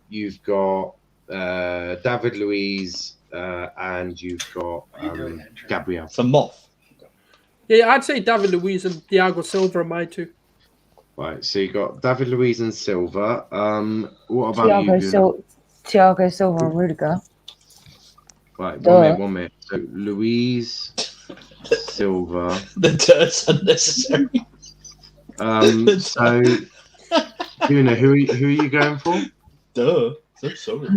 You've got David Luiz, and you've got Gabriel. It's a moth. Yeah, I'd say David Luiz and Thiago Silva are my 2. Right, so you got David Luiz and Silva. What about Thiago Silva and Rudiger. Right, 1 minute. So Luiz, Silva. The dirt's unnecessary. So, Guna, who are you going for? Duh. I'm sorry.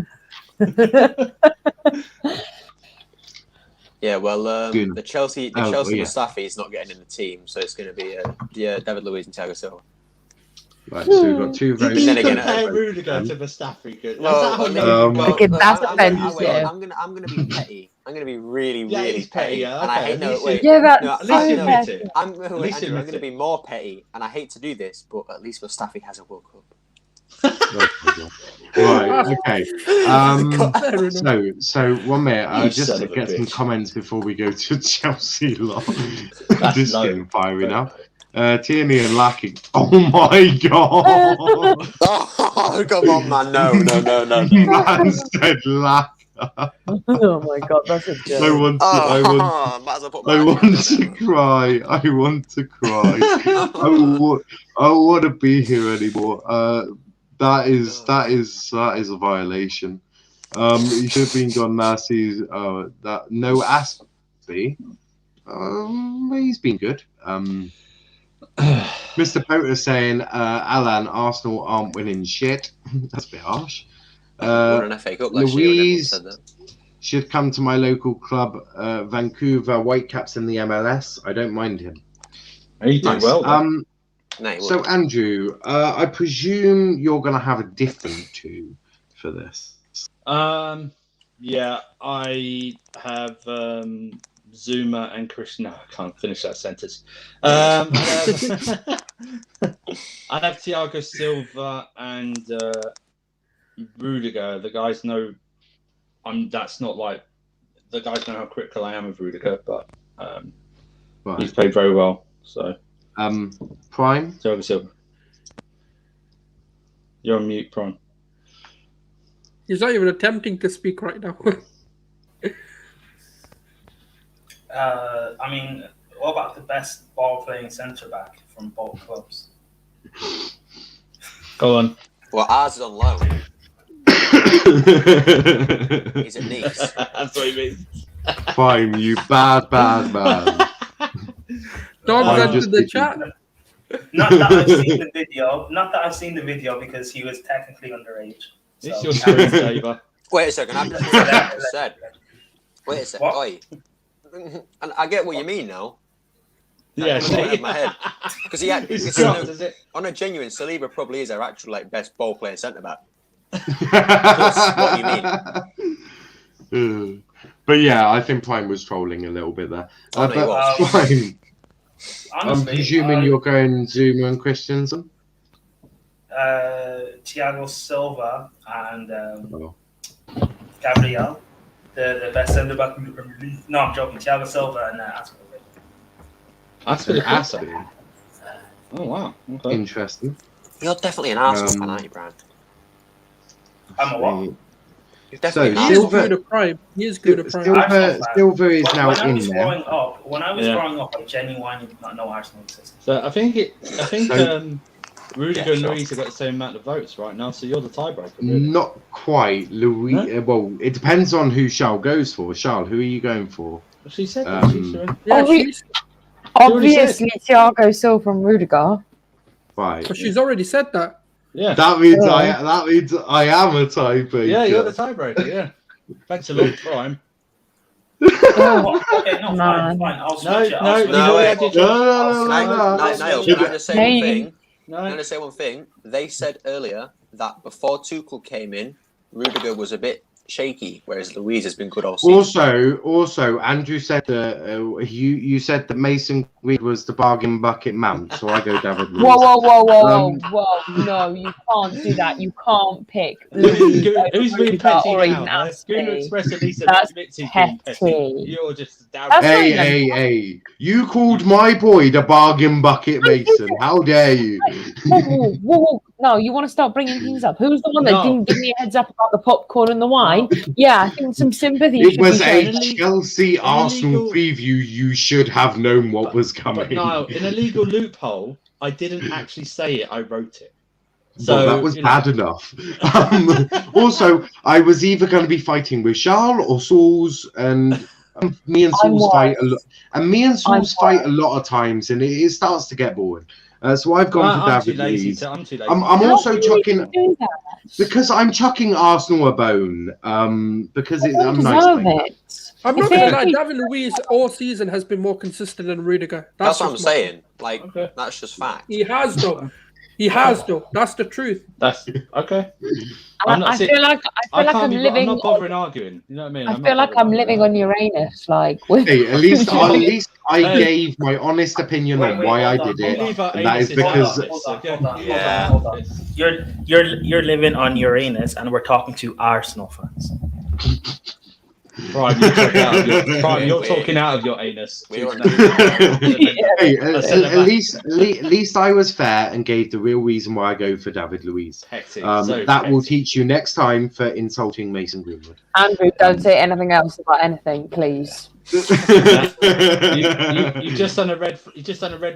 Yeah, well, the Chelsea Mustafi is not getting in the team, so it's going to be David Luiz and Thiago Silva. Right, so we've got 2 votes. Then again, Rudiger to Mustafi. That's offensive. I'm gonna be petty. I'm gonna be really petty. Yeah, and I hate that's petty. I'm gonna be more petty, and I hate to do this, but at least Mustafi has a World Cup. Right, okay. So 1 minute. Just to get some comments before we go to Chelsea lot. This getting fiery now. Tierney and Lackey. Oh my god! Oh, come on, man! No. Man said Lack. Oh my god, that's a joke. I want to cry. I want to cry. I want to be here anymore. That is a violation. He should have been gone last season. That no Aspie. He's been good. Mr. Potter saying, Alan, Arsenal aren't winning shit. That's a bit harsh. Won an FA Cup last year, Louise said that. should come to my local club, Vancouver Whitecaps in the MLS. I don't mind him. He did well. So Andrew, I presume you're going to have a different two for this. Yeah, I have Zuma and Krishna. I can't finish that sentence. I have Thiago Silva and Rudiger. The guys know that's not like the guys know how critical I am of Rudiger, but he's played very well. So Prime? Thiago Silva. You're on mute, Prime. He's not even attempting to speak right now. I mean, what about the best ball-playing centre-back from both clubs? Go on. Well, ours is on loan. He's a Nice. That's what he means. Fine, you bad man. Don't enter the chat. Not that I've seen the video. Not that I've seen the video because he was technically underage. It's your screensaver. Wait a second. I've just said. Wait a second. Oi. And I get what you mean now. Yeah, in my head. Because on a genuine, Saliba probably is our actual best ball playing centre back. That's what you mean. But yeah, I think Prime was trolling a little bit there. Prime, I'm presuming you're going Zuma and Christensen. Thiago Silva and Gabriel, the best centre back in the Premier League. No, I'm joking. Thiago Silva and Aspie. Oh wow, okay. Interesting. You're definitely an Arsenal fan, aren't you, Brian? I'm a what? Silva, he is good at Prime. Silva is now when in there. When I was growing up, I genuinely did not know Arsenal existed. So I think Rudiger and Luis have got the same amount of votes right now, so you're the tiebreaker. Really. Not quite, Louis. Huh? Well, it depends on who Charl goes for. Charl, who are you going for? She said obviously Thiago Silva from Rudiger. Right. But she's already said that. Yeah. That means I am a tiebreaker. Yeah, you're the tiebreaker. Yeah. Thanks a lot, Prime. Okay, no, fine. I'll switch it. Niall, can I just say one thing? Can I just say one thing? They said earlier that before Tuchel came in, Rudiger was a bit shaky, whereas Louise has been good all season. Also, Andrew said that you said that Mason Green was the bargain bucket man, so I go David Luiz. Whoa! No, you can't do that. You can't pick. Who's been petty now? That's petty. You're just Hey! You called my boy the bargain bucket Mason. How dare you? Whoa. No, you want to start bringing things up. Who's the one that didn't give me a heads up about the popcorn and the wine? Yeah, I think some sympathy. It was a Chelsea Arsenal preview. You should have known what was coming. But no, in a legal loophole, I didn't actually say it. I wrote it. So well, that was bad enough. Also, I was either going to be fighting with Charl or Sauls, and me and Sauls fight a lot. And me and Sauls fight a lot of times, and it starts to get boring. So I've gone for David Luiz. I'm too lazy. I'm also chucking because I'm chucking Arsenal a bone. Because I'm nice. I'm not gonna lie. David Luiz all season has been more consistent than Rudiger. That's what I'm saying. That's just fact. He has though. That's the truth. That's okay. I feel like I'm living. I'm not bothering arguing. You know what I mean? I feel like I'm living on Uranus. Hey, at least I gave my honest opinion on why I did it, and that is because hold on. You're living on Uranus, and we're talking to Arsenal fans. Prime, you're talking out of your anus. We're on Hey, at least I was fair and gave the real reason why I go for David Luiz. Hectic. That will teach you next time for insulting Mason Greenwood. Andrew, don't say anything else about anything, please. You just done a red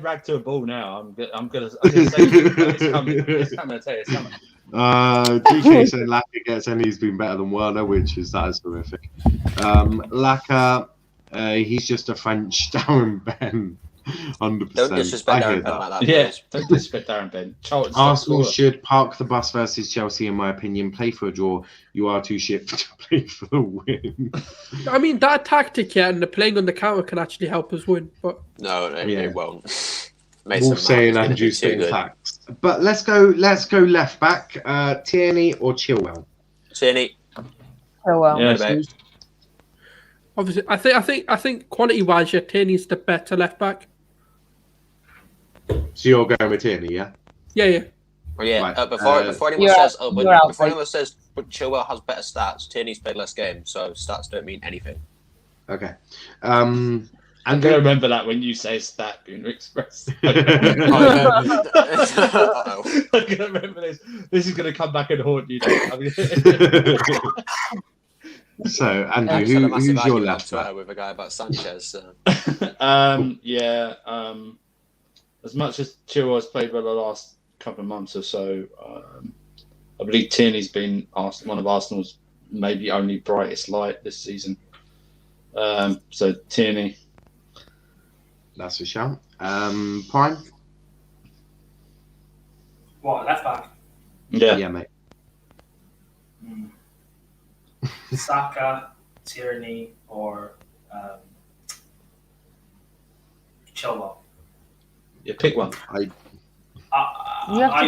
rag to a ball now. I'm gonna say it's coming. It's coming. I tell you, it's coming. GK said Laka gets and he's been better than Werner, which is horrific. Laka, he's just a French Darren Ben. 100%. Don't disrespect Darren Ben like that. Yeah, don't disrespect Darren Ben. Arsenal should park the bus versus Chelsea, in my opinion. Play for a draw. You are too shit to play for the win. I mean, that tactic, and the playing on the counter can actually help us win. But no, it won't. Wolf saying Andrew spitting facts. But let's go left back. Tierney or Chilwell? Tierney. Chilwell. Yes. Obviously, I think quality-wise, Tierney's the better left back. So you're going with Tierney, yeah? Yeah. Well, yeah. Right. Before anyone says Chilwell has better stats, Tierney's played less games, so stats don't mean anything. Okay. I'm going to remember that when you say stat, Gunnar Express. I'm going to remember this. This is going to come back and haunt you. So, Andrew, who's your left back? With a guy about Sanchez. As much as Chilwell has played well the last couple of months or so, I believe Tierney's been one of Arsenal's maybe only brightest light this season. So Tierney. That's a shout. Prime? What, left back? Yeah, mate. Saka, Tierney, or Chilwell. Yeah, pick one. I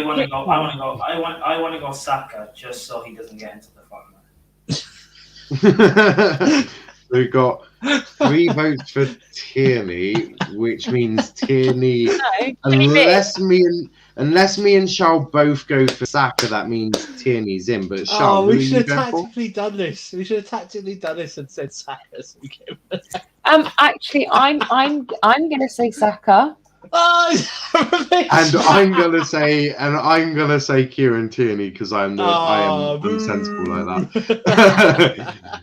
want to go Saka just so he doesn't get into the front. We've got 3 votes for Tierney, which means Tierney. Unless me and Charl both go for Saka, that means Tierney's in. But Charl, we should have tactically done this. We should have tactically done this and said Saka. Actually, I'm gonna say Saka. And I'm gonna say Kieran Tierney because I am unsensible like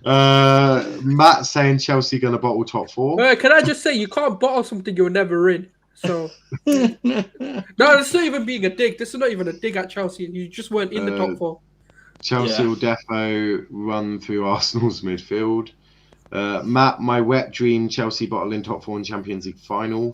that. Matt saying Chelsea gonna bottle top 4. Can I just say you can't bottle something you're never in? So no, it's not even being a dig. This is not even a dig at Chelsea. You just weren't in the top 4. Chelsea will defo run through Arsenal's midfield. Matt, my wet dream: Chelsea bottle in top 4 in Champions League final.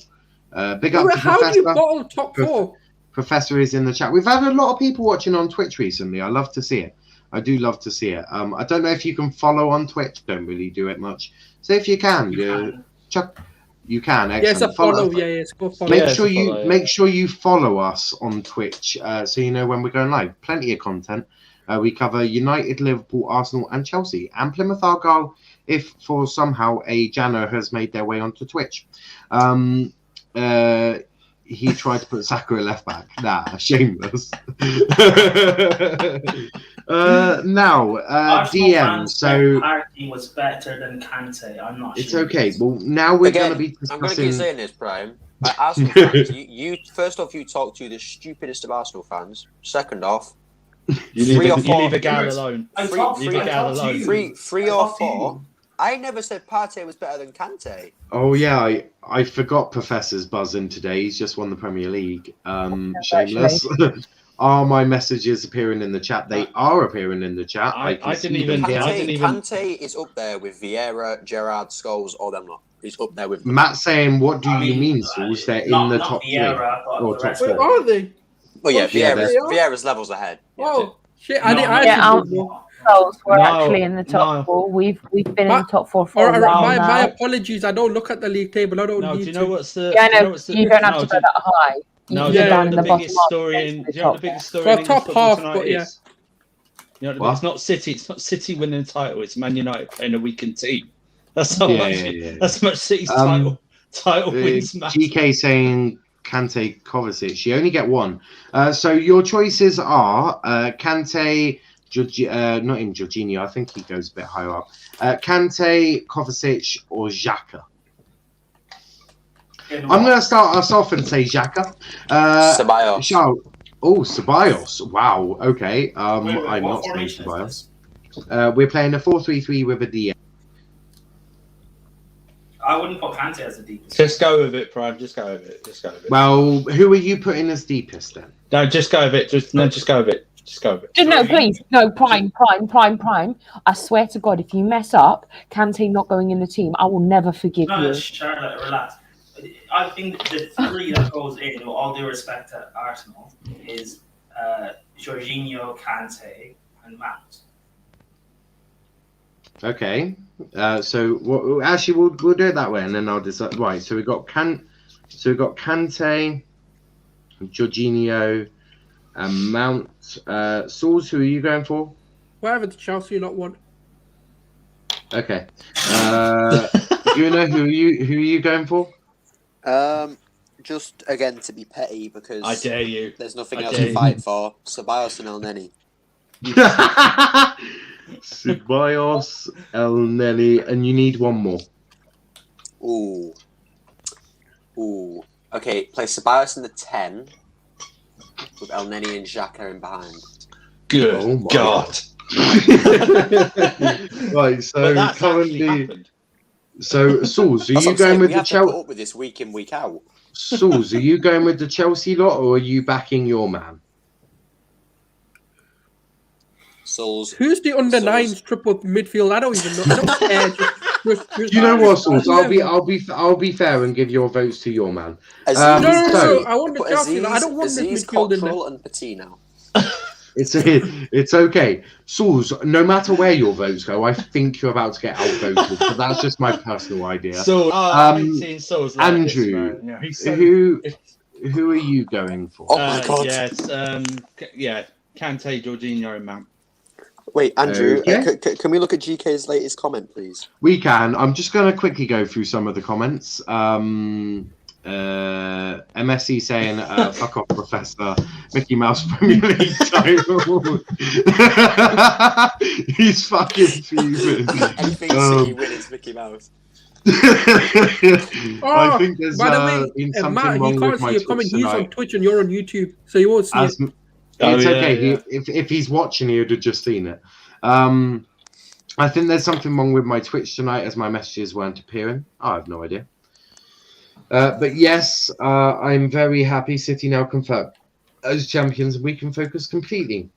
Big up to How Professor. do you bottle top 4? Professor is in the chat. We've had a lot of people watching on Twitch recently. I love to see it. I do love to see it. I don't know if you can follow on Twitch. Don't really do it much. So if you can, you can. Excellent. Yes, a follow. Go follow. Make sure you follow us on Twitch so you know when we're going live. Plenty of content. We cover United, Liverpool, Arsenal, and Chelsea, and Plymouth Argyle. If for somehow a Jano has made their way onto Twitch. He tried to put Saka at left back. Nah, shameless. Now, DM. So Party was better than Kante. I'm not. It's okay. Well, now we're going to be discussing. I'm going to keep saying this, Prime. Arsenal fans, you first off, you talk to the stupidest of Arsenal fans. Second off, you leave a guy alone. Three or four. I never said Partey was better than Kante. Oh yeah, I forgot Professor's buzzing today. He's just won the Premier League. Shameless. Are my messages appearing in the chat? They are appearing in the chat. Kante is up there with Vieira, Gerrard, Scholes, all them lot. He's up there with them. Matt saying, what do you mean, Sauls? They're in the top 3 or top 4. Where are they? Well, yeah, Vieira's levels ahead. Oh shit! We're actually in the top 4. We've been in the top 4 for a while now. My apologies. I don't look at the league table. I don't need do you know what's the? Yeah, I know. You don't have to go that high. You're down in the biggest story in the biggest story in top half, but yeah. You know, it's not City. It's not City winning the title. It's Man United playing a weakened team. That's how much. That's much City's title wins. GK saying Kante, Kovacic. You only get one. So your choices are Kante, not in Jorginho. I think he goes a bit higher up. Kante, Kovacic, or Xhaka? I'm going to start us off and say Xhaka. Ceballos. Ceballos. Wow. Okay. I'm what not saying formation Ceballos. is We're playing a 4-3-3 with a DM. I wouldn't put Kante as the deepest. Just go with it, Prime. Just go with it. Well, who are you putting as deepest then? No, just go with it. Just go with it. Just go with it. No, please. No, Prime. I swear to God, if you mess up, Kante not going in the team, I will never forgive you. Charlotte, relax. I think the three that goes in, with all due respect to Arsenal, is Jorginho, Kante, and Matt. Okay. So actually, we'll do it that way, and then I'll decide. Right. So we got Kante, Jorginho, and Mount. Sauls, who are you going for? Wherever the Chelsea lot want. Okay. Guna, who are you going for? Just again to be petty because I dare you. There's nothing else to fight for. Ceballos and El Neni. Ceballos, El Neni, and you need one more. Ooh. Okay, play Ceballos in the 10 with El Neni and Xhaka in behind. Good God. Right, so currently. So, Sauls, are you going with the Chelsea? Put up with this week in, week out. Sauls, are you going with the Chelsea lot, or are you backing your man? Sauls. Who's the under 9s triple midfield? I don't even know. I don't care. You know what, Sauls? I'll be fair and give your votes to your man. No. I want the Chelsea. I don't want this midfield in there. And Patino. It's okay. Sauls, no matter where your votes go, I think you're about to get outvoted, but that's just my personal idea. So, Sauls like Andrew, this, who are you going for? Oh my God. Yes, Kante, Jorginho, and Mount. Wait, Andrew, Okay. Can we look at GK's latest comment, please? We can. I'm just going to quickly go through some of the comments. MSC saying, fuck off, Professor. Mickey Mouse Premier League title. He's fucking fuming. Anything City win is Mickey Mouse. I think there's by the way, been something Matt, wrong you can't with see my your comment. Twitch He's on tonight. Twitch and you're on YouTube, so you won't see it. It's okay. If he's watching, he would have just seen it. I think there's something wrong with my Twitch tonight as my messages weren't appearing. I have no idea. But yes, I'm very happy City now confirmed as champions. We can focus completely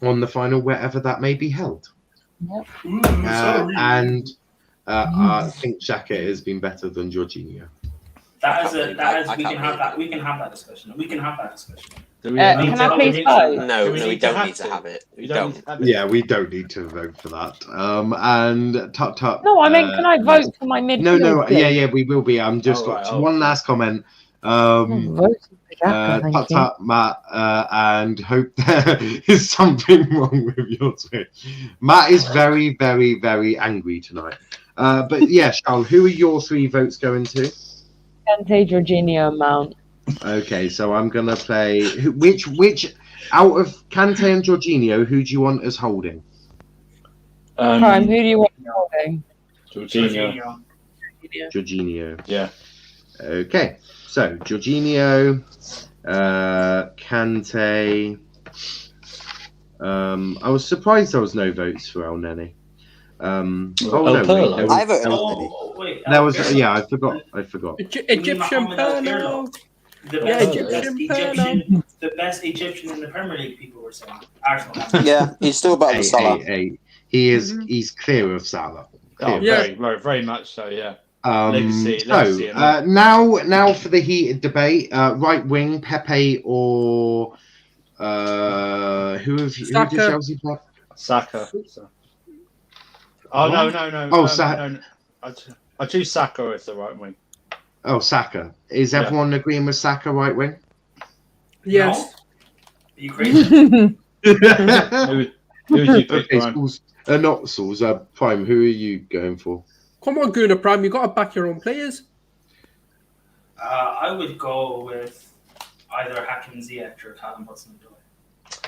on the final wherever that may be held. Yep. And I think Xhaka has been better than Jorginho. We can have that discussion. Can I please vote? No, we don't need to have it. We don't. Yeah, we don't need to vote for that. And Tut Tut. No, I mean, can I vote for my midfield? No, please? yeah, we will be. I'm just got one last comment. Tut Tut, Matt, and hope there is something wrong with your Twitch. Matt is very, very, very angry tonight. But yeah, Charl, who are your 3 votes going to? Kante, Jorginho, Mount. Okay, so I'm gonna play. Which out of Kante and Jorginho, who do you want as holding? Prime, who do you want holding? Jorginho. Yeah. Okay, so Jorginho, Kante. I was surprised there was no votes for El Neni. I voted El Neni. There was, yeah, I forgot. Egyptian Perno. The best Egyptian in the Premier League, people were saying. Arsenal. Yeah, he's still better than Salah. He's clear of Salah. Very, very much so. Yeah. Legacy. Now for the heated debate: right wing Pepe or who did Chelsea play? Saka. Oh no! Oh, Saka. No. I choose Saka as the right wing. Oh, Saka. Is everyone agreeing with Saka right wing? Yes. No? Are you crazy? Who would you pick? Okay, not Sauls. Prime. Who are you going for? Come on, Guna Prime. You got to back your own players. I would go with either Hakim Ziyech or Callum Hudson-Odoi.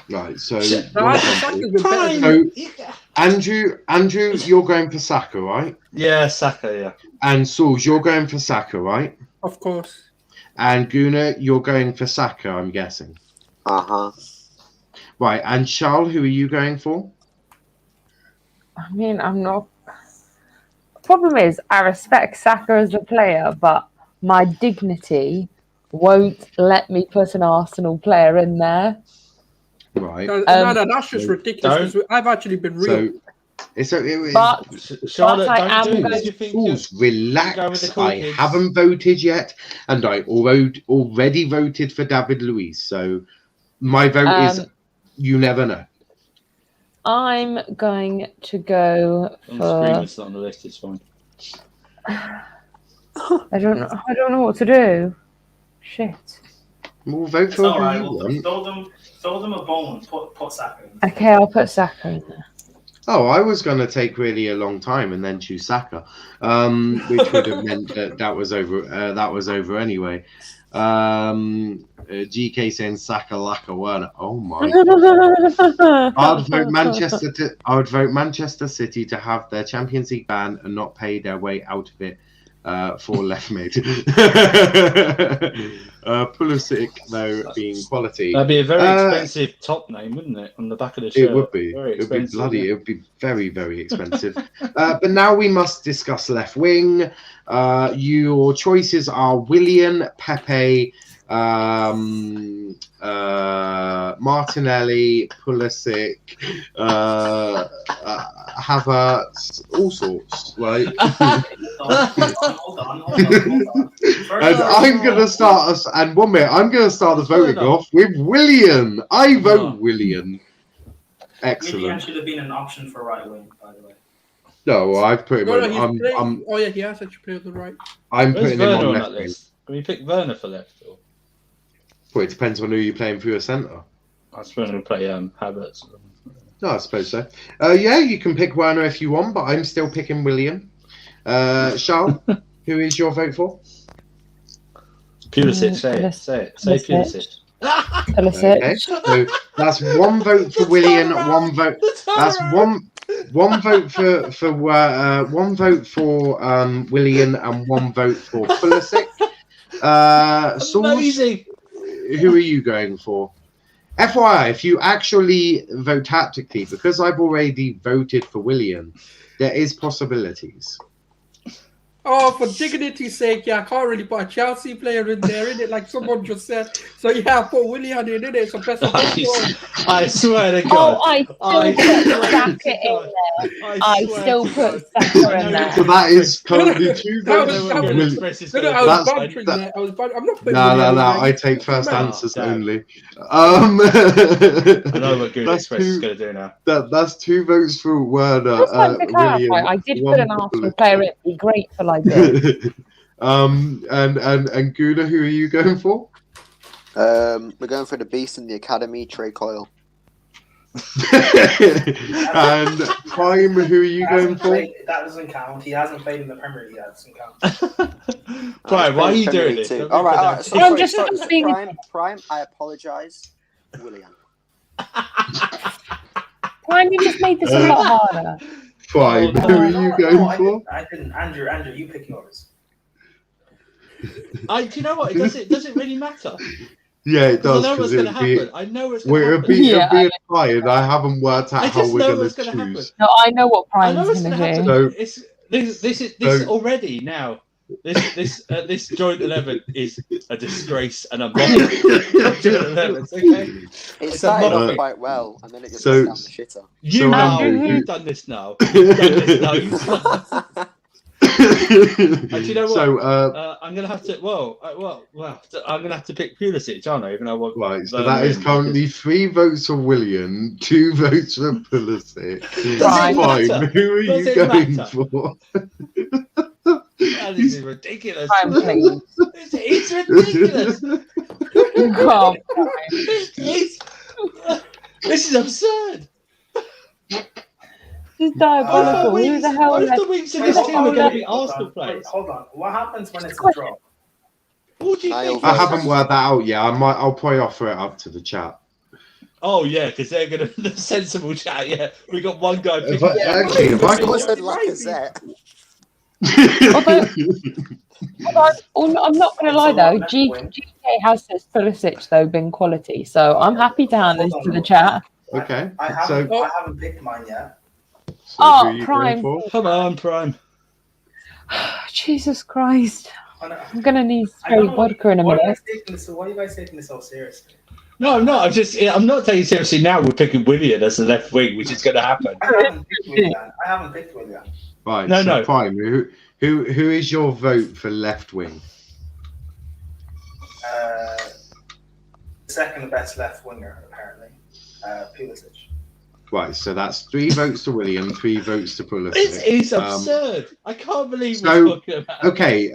Right, so, So Andrew, you're going for Saka, right? Yeah, Saka, yeah. And Sauls, you're going for Saka, right? Of course. And Guna, you're going for Saka, I'm guessing. Right, and Charl, who are you going for? I mean, I'm not. Problem is, I respect Saka as a player, but my dignity won't let me put an Arsenal player in there. Right. No, that's just ridiculous. I've actually been real. But Charlotte, I am don't do going it. You think Fools, relax. go with the cool I kids. haven't voted yet, and I already voted for David Luiz. So my vote is you never know. I'm going to go on for. the screen, it's not on the list. It's fine. I don't know what to do. Shit. We'll vote It's for all who right. you We'll want. throw them a bone. Put Saka in. Okay, I'll put Saka in there. Oh, I was going to take really a long time and then choose Saka, which would have meant that was over. That was over anyway. GK saying Saka, Laka, Werner. Oh my! I'd vote Manchester City to have their Champions League ban and not pay their way out of it for left mid. Pulisic, though, being quality. That'd be a very expensive top name, wouldn't it? On the back of the shirt. It would be. Very It would be expensive, bloody. yeah. It would be very, very expensive. But now we must discuss left wing. Your choices are Willian, Pepe, Martinelli, Pulisic, Havertz, all sorts, right? Hold on. And I'm gonna start us. And 1 minute, I'm gonna start the voting off with Willian. I vote Willian. Excellent. Willian should have been an option for right wing, by the way. No, well, I've put him on. Oh yeah, he has actually played on the right. I'm Where's putting him Werner on on left that wing. list? Can we pick Werner for left? Or? Well, it depends on who you're playing for your centre. I suppose we'll play Havertz. No, I suppose so. Yeah, you can pick Werner if you want, but I'm still picking William. Charl, who is your vote for? Pulisic, say it. Say Pulisic. Pulisic. Okay, so that's 1 vote for William, 1 vote. That's one vote for 1 vote for William and 1 vote for Pulisic. Amazing. Who are you going for? FYI, if you actually vote tactically, because I've already voted for William, there is possibilities. Oh, for dignity's sake, yeah, I can't really put a Chelsea player in there, innit? Like someone just said. So yeah, I put Willian in, innit? So best of I swear to God. Oh, I still put Saka in there. I still put Saka in there. So that is currently 2 votes. I was bantering there. I'm not putting No. I take first answers only. I know what Good Express is going to do now. That's 2 votes for Werner. Just like to clarify, I did put an Arsenal player in. It'd be great for like this. And Guna, who are you going for? We're going for the beast in the academy, Trey Coyle. And Prime, who are you going for? That doesn't count. He hasn't played in the Premier League. That doesn't count. Prime, why are you doing this? All right. Prime, I apologise. William. Prime, you just made this a lot harder. Prime, who are you going for? I didn't. Andrew, you pick yours. Do you know what? Does it really matter? Yeah, it does. I know what's going to happen. I know what's going to happen. It'll be a tie, and I haven't worked out how we're going to choose. No, I know what Prime's going to do. So, this already now. This joint 11 is a disgrace and a mockery. Joint 11, okay? It started off quite well, and then it just went down the shitter. You've done this now. You've done this now. And you know what? So I'm gonna have to. I'm gonna have to pick Pulisic, aren't I? Even though right. So that is currently 3 votes for William, 2 votes for Pulisic. Fine. Who are you going for? This is ridiculous. It's ridiculous. Oh, this is absurd. This is diabolical. Who the hell? Both the wings of this team are going to be Arsenal players. Hold on. What happens when it's a draw? What do you think? I haven't worked that out yet. I'll probably offer it up to the chat. Oh yeah, because they're gonna the sensible chat. Yeah, we got one guy. If I I said Lacazette. I'm not going to lie though. GK has said Pulisic though been quality, so I'm happy to hand this to the chat. Okay. I haven't picked mine yet. So who are you Prime. going for? Come on, Prime. Jesus Christ! I'm gonna need straight vodka in a minute. Why are you guys taking this so seriously? No, I'm not. I'm not taking it seriously now. We're picking Willian as the left wing, which is going to happen. I haven't picked Willian. Right. No, so no. Prime, who is your vote for left wing? Second best left winger, apparently. Pulisic. Right. So that's 3 votes to William, 3 votes to Pulisic. It's absurd. I can't believe so, we're talking about. Okay.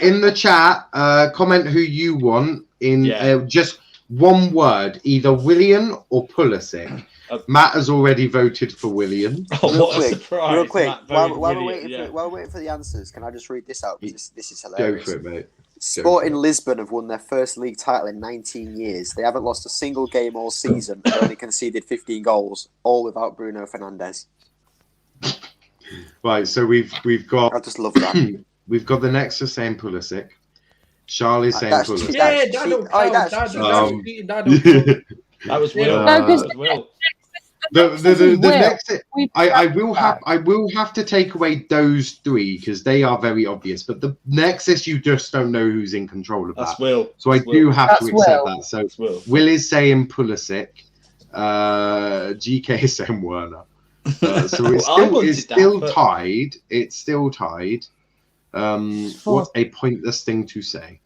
In the chat, comment who you want in just one word, either William or Pulisic. Matt has already voted for William. Oh, what a surprise! Real quick, Matt while voted we're Willian, waiting for the answers, can I just read this out? This is hilarious. Go for it, mate. Sporting Lisbon have won their first league title in 19 years. They haven't lost a single game all season and only conceded 15 goals, all without Bruno Fernandes. Right, so we've got. I just love that. We've got the Nexus saying Pulisic. Charlie saying Pulisic. Yeah, that don't count. That was Will. No, because the next, I will have to take away those 3 because they are very obvious. But the Nexus, you just don't know who's in control of that. That's Will. So I do have to accept Will. that. So Will is saying Pulisic. GK is saying Werner. So it's still tied. It's still tied. What a pointless thing to say.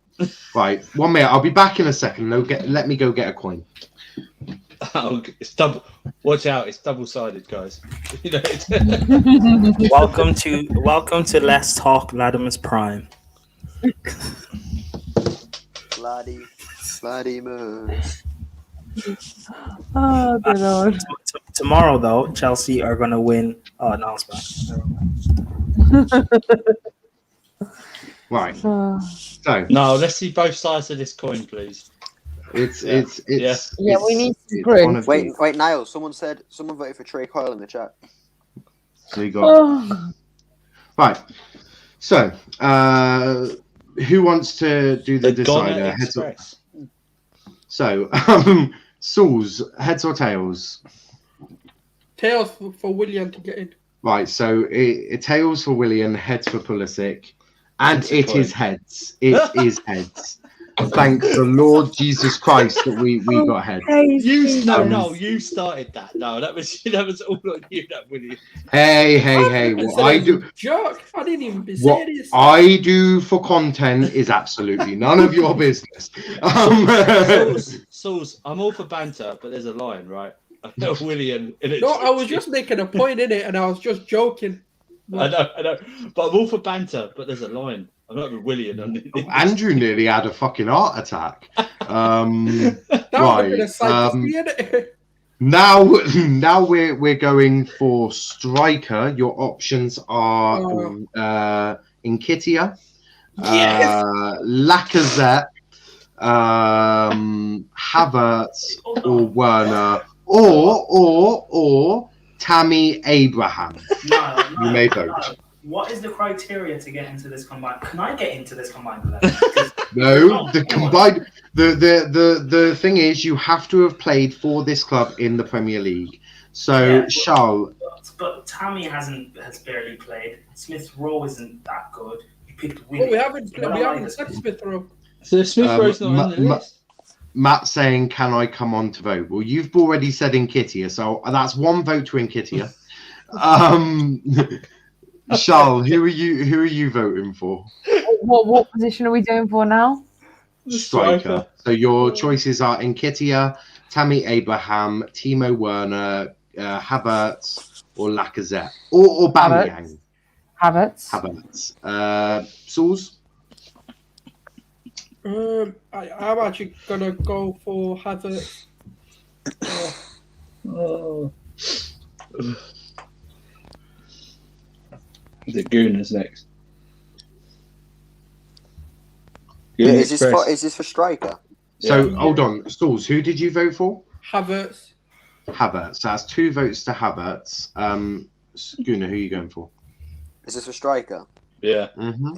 Right, 1 minute. I'll be back in a second. Let me go get a coin. Oh, it's double. Watch out! It's double-sided, guys. Welcome to Let's Talk Latimer's Prime. Latimer. Oh, good lord. Tomorrow, though, Chelsea are going to win. Oh, no, it's back. Right. So no, let's see both sides of this coin, please. It's we need some proof. Wait, Niall. Someone voted for Trey Coyle in the chat. So you got right. So who wants to do the decider? So Sauls, heads or tails? Tails for William to get in. Right. So it tails for William, heads for Pulisic, and it is heads. It is heads. Thank the Lord Jesus Christ that we got heads. You started that. No, that was all on you, that William. Hey! What I do, joke. I didn't even be what serious. I do for content is absolutely none of your business. Sauls, I'm all for banter, but there's a line, right? William. No, I was just making a point in it, and I was just joking. I know, but I'm all for banter, but there's a line. I'm not with William. Andrew nearly had a fucking heart attack. Now we're going for striker. Your options are Nketiah, Lacazette, Havertz, or Werner, or Tammy Abraham. You may vote. What is the criteria to get into this combined? Can I get into this combined 11? No, the combined. The thing is, you have to have played for this club in the Premier League. So, Charl. But Tammy has barely played. Smith Rowe isn't that good. You picked William. We haven't said Smith Rowe. So Smith Rowe's not on the list. Matt saying, "Can I come on to vote?" Well, you've already said Nketiah, so that's 1 vote to Nketiah. Charl, who are you voting for? What position are we doing for now? Striker. So your choices are Nketiah, Tammy Abraham, Timo Werner, Havertz, or Lacazette, or Aubameyang. Havertz. Sauls? I'm actually gonna go for Havertz. The Gooners next. Is this for striker? So hold on, Stalls. Who did you vote for? Havertz. Havertz. So that's 2 votes to Havertz. Gunnar, who are you going for? Is this a striker? Yeah. Mm-hmm.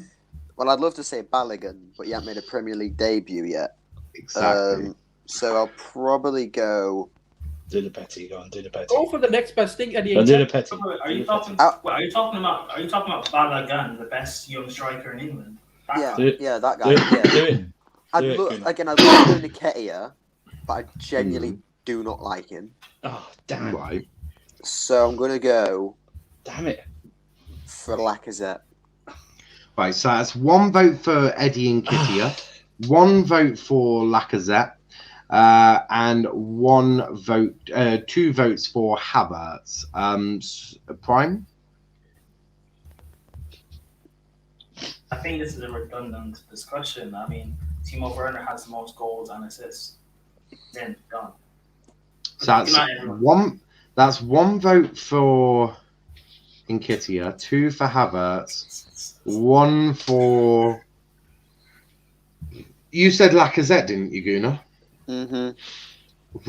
Well, I'd love to say Balogun, but he hasn't made a Premier League debut yet. Exactly. So I'll probably go. Do the petty. Go on. Do the petty. Go for the next best thing, Eddie. Go do the petty. Are you talking about Balogun, the best young striker in England? Yeah, Do it. yeah, that Do guy. it. Yeah. Do it. I'd Do it, love Gunnar. again. I'd love to go Nketiah, but I genuinely do not like him. Oh, damn. Right. So I'm gonna go Damn it. for Lacazette. Right, so that's 1 vote for Eddie Nketiah, 1 vote for Lacazette, and 1 vote, 2 votes for Havertz. Prime? I think this is a redundant discussion. I mean, Timo Werner has the most goals and assists. Then done. So that's Good night, everyone. 1. That's 1 vote for Nketiah, 2 for Havertz, 1 for. You said Lacazette, didn't you, Gunnar? Mm-hmm.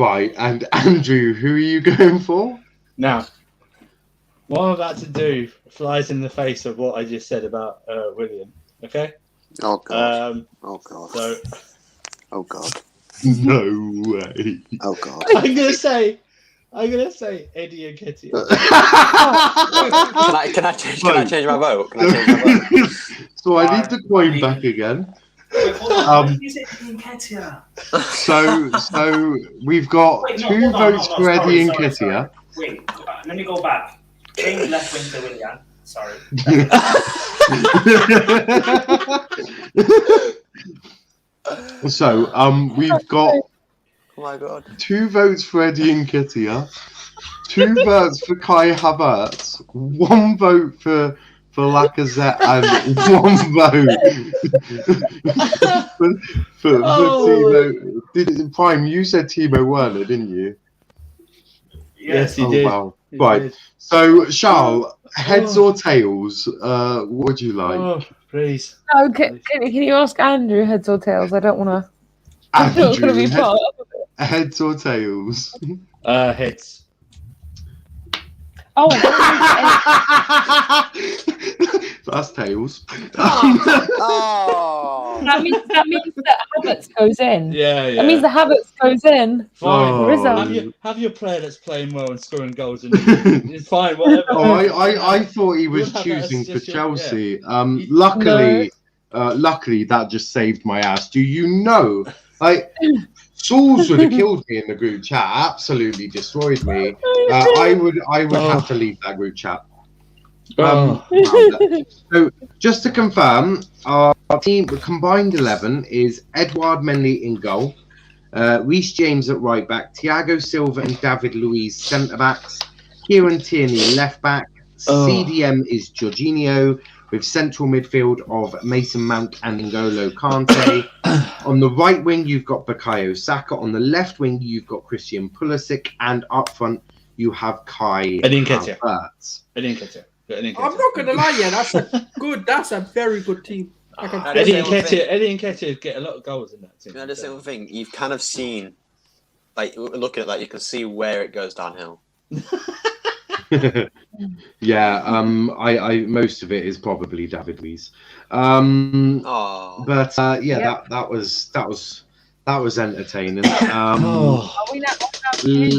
Right, and Andrew, who are you going for? Now, what I'm about to do flies in the face of what I just said about William. Okay. Oh god. So, Oh god. No way. Oh god. I'm gonna say Eddie Nketiah. Can I change my vote? Can I change my vote? So I need the coin back again. Wait, hold on. Why did you say Nketiah? So we've got Wait, no, 2 hold on, votes no, for sorry, Eddie sorry, Nketiah. Wait, let me go back. Change left wing to Willian. Sorry. So we've got Oh my god. 2 votes for Eddie Nketiah, 2 votes for Kai Havertz, 1 vote for Lacazette, and 1 vote for Timo. Prime, you said Timo Werner, didn't you? Yes, he did. Wow. He Right. did. So, Charl, heads or tails? What would you like? Oh, please. Oh, can you ask Andrew heads or tails? I don't want to. I'm not going to be part of it. Heads or tails? Heads. Oh, That's tails. Oh. that means that Havertz goes in. Yeah. That means the Havertz goes in. Fine. Oh. Rizzo. Have your player that's playing well and scoring goals, and it's fine. Whatever. Oh, I thought he was We'll have that as choosing for just your- Chelsea. Luckily, that just saved my ass. Do you know? Like, Sauls would have killed me in the group chat. Absolutely destroyed me. I would have to leave that group chat. So just to confirm, our team combined 11 is Edouard Mendy in goal, Reece James at right back, Thiago Silva and David Luiz centre backs, Kieran Tierney left back, CDM is Jorginho, with central midfield of Mason Mount and N'Golo Kante. On the right wing, you've got Bukayo Saka. On the left wing, you've got Christian Pulisic, and up front, you have Kai Havertz. I'm not gonna lie, yeah, that's a very good team. Eddie Nketiah get a lot of goals in that team. You know, the same thing. You've kind of seen, like, looking at that, you can see where it goes downhill. Yeah, I most of it is probably David Luiz. But yeah, that was entertaining. Are we now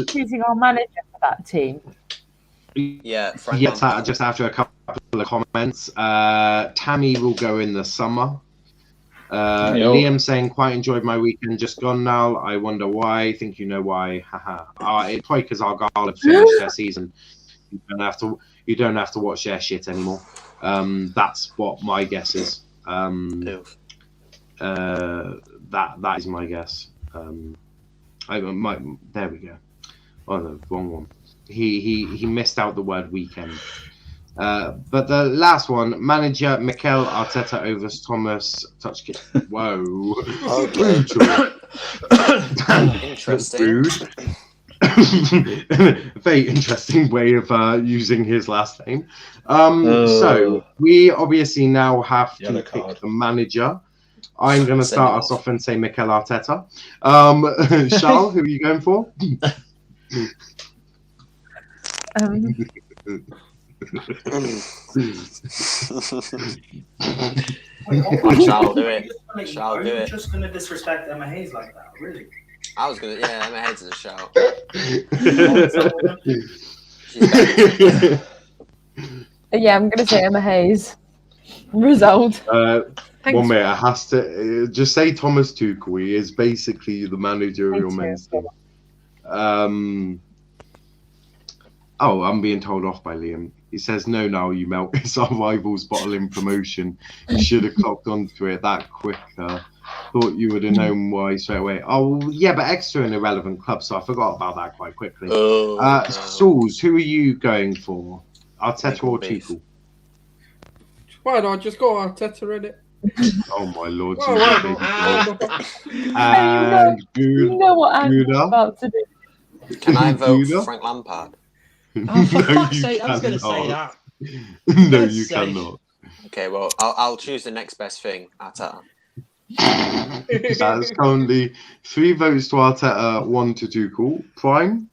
choosing our manager for that team? Yeah, just after a couple of comments, Tammy will go in the summer. Liam saying, quite enjoyed my weekend just gone now. I wonder why. I think you know why. Haha. It's probably because Argyle have finished their season. You don't have to watch their shit anymore. That's what my guess is. That is my guess. There we go. Oh no, wrong one. He missed out the word weekend. But the last one, manager Mikel Arteta over Thomas Tuchel. Whoa. Interesting. Very interesting way of using his last name. So we obviously now have to pick the manager. I'm going to start us off and say Mikel Arteta. Charl, who are you going for? Charl, do it. Charl, Are do you it. just going to disrespect Emma Hayes like that? Really? I was gonna, yeah, Emma Hayes is a shout. Yeah, I'm gonna say Emma Hayes. Result. 1 minute. I has to just say Thomas Tuchel. He is basically the manager of your men's team. Oh, I'm being told off by Liam. He says, "No, Niall, you melt. It's our rivals bottling promotion. You should have clocked onto it that quicker. Thought you would have known why straight away." Oh, yeah, but Exeter are an irrelevant club, so I forgot about that quite quickly. Sauls, who are you going for? Arteta or Tuchel? Why not? Just go Arteta in it. Oh my lord! And you know what I'm about to do. Can I vote for Frank Lampard? Oh, for fuck's sake, I was going to say that. No, you cannot. Okay, well, I'll choose the next best thing, Arteta. That's currently 3 votes to Arteta, 1 to Tuchel. Prime?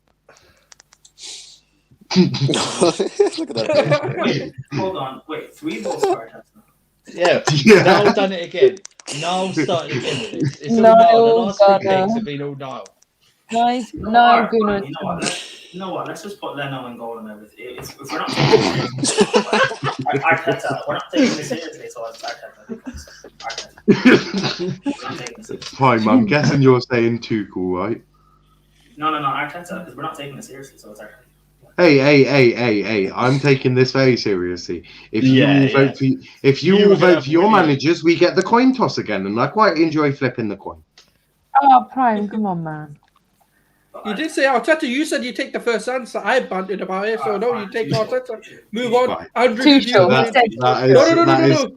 Look at that. Wait, hold on. Wait, 3 votes for Arteta. Yeah. Niall done it again. Niall started again with this. It's all Niall, Niall. The last 3 Gunnar. picks have been all Niall. Nice. No, No, Gunnar. You know what? Let's just put Leno in goal and everything. If we're not taking it seriously, Arteta, we're not taking this seriously, so it's Arteta. We're not taking it seriously. Prime, I'm guessing you're saying Tuchel, right? No, Arteta, because we're not taking it seriously, so it's Arteta. Hey, I'm taking this very seriously. If you all vote for your managers, we get the coin toss again, and I quite enjoy flipping the coin. Oh, Prime, come on, man. You did say Arteta. You said you take the first answer. I banted about it, so no, you take Arteta. Move on. Right. Andrew, Tuchel.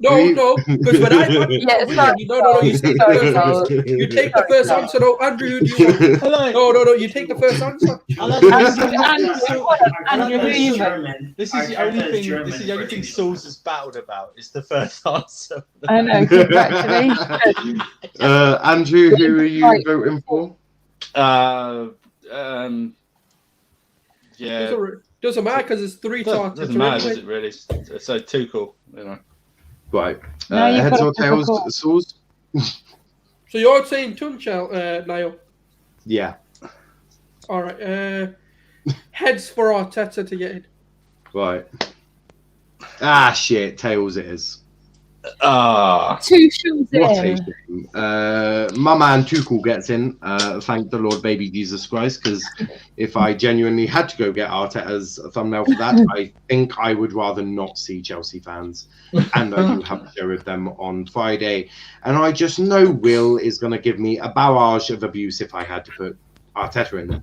No. Because when I banted, you take the first answer. No, Andrew, who do you want? No. You take the first answer. This is the only thing Sauls has battled about. It's the first answer. I know. Congratulations. Andrew, who are you voting for? Yeah. Doesn't matter because it's 3 to Arteta. Doesn't matter, does it really? So Tuchel, you know. Right. Now you've Heads got or to tails, pick a Sauls? So you're saying Tuchel, Niall? Yeah. All right. Heads for Arteta to get in. Right. Ah, shit. Tails it is. Tuchel's What a in. shame. My man Tuchel gets in. Thank the Lord, baby Jesus Christ, because if I genuinely had to go get Arteta's thumbnail for that, I think I would rather not see Chelsea fans. And I do have a show with them on Friday. And I just know Will is going to give me a barrage of abuse if I had to put Arteta in there,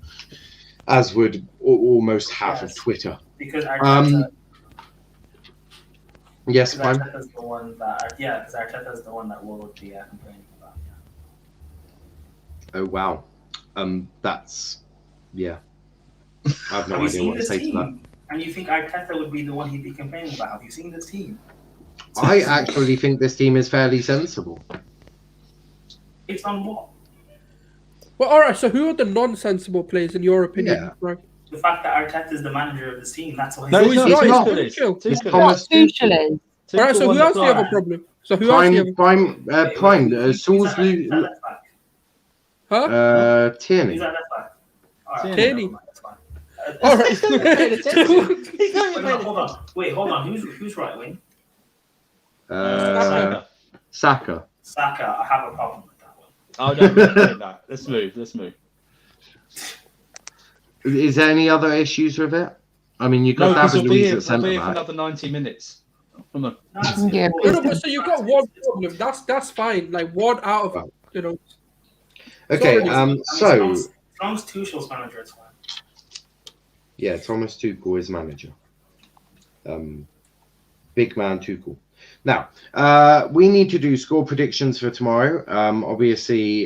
as would almost half of Twitter. Because Arteta... Yes, fine. Arteta's the one that, because Arteta's the one that will be complaining about. Oh wow, that's I have no idea what to say to that. And you think Arteta would be the one he'd be complaining about? Have you seen this team? I actually think this team is fairly sensible. Based on what? Well, all right. So who are the non-sensible players in your opinion? Yeah. Right. The fact that Arteta is the manager of this team, that's why. No, he's not. Tuchel. It's Thomas Tuchel is. All right. So who else do you have a problem? So who else do you have? Prime. Sauls. Huh? Tierney. Who's that left back? All right, Tierney. never mind, that's fine. All right. Wait, hold on. Who's right wing? Saka. Saka. I have a problem with that one. Oh no, let's move. Is there any other issues with it? I mean, you got David Luiz at centre for back. another 90 minutes. Come on. Yeah, No, but so you've got one problem. That's fine. Like one out of Okay. So Tom's Tuchel's manager. It's fine. yeah, Thomas Tuchel is manager. Big man Tuchel. Now, we need to do score predictions for tomorrow. Obviously,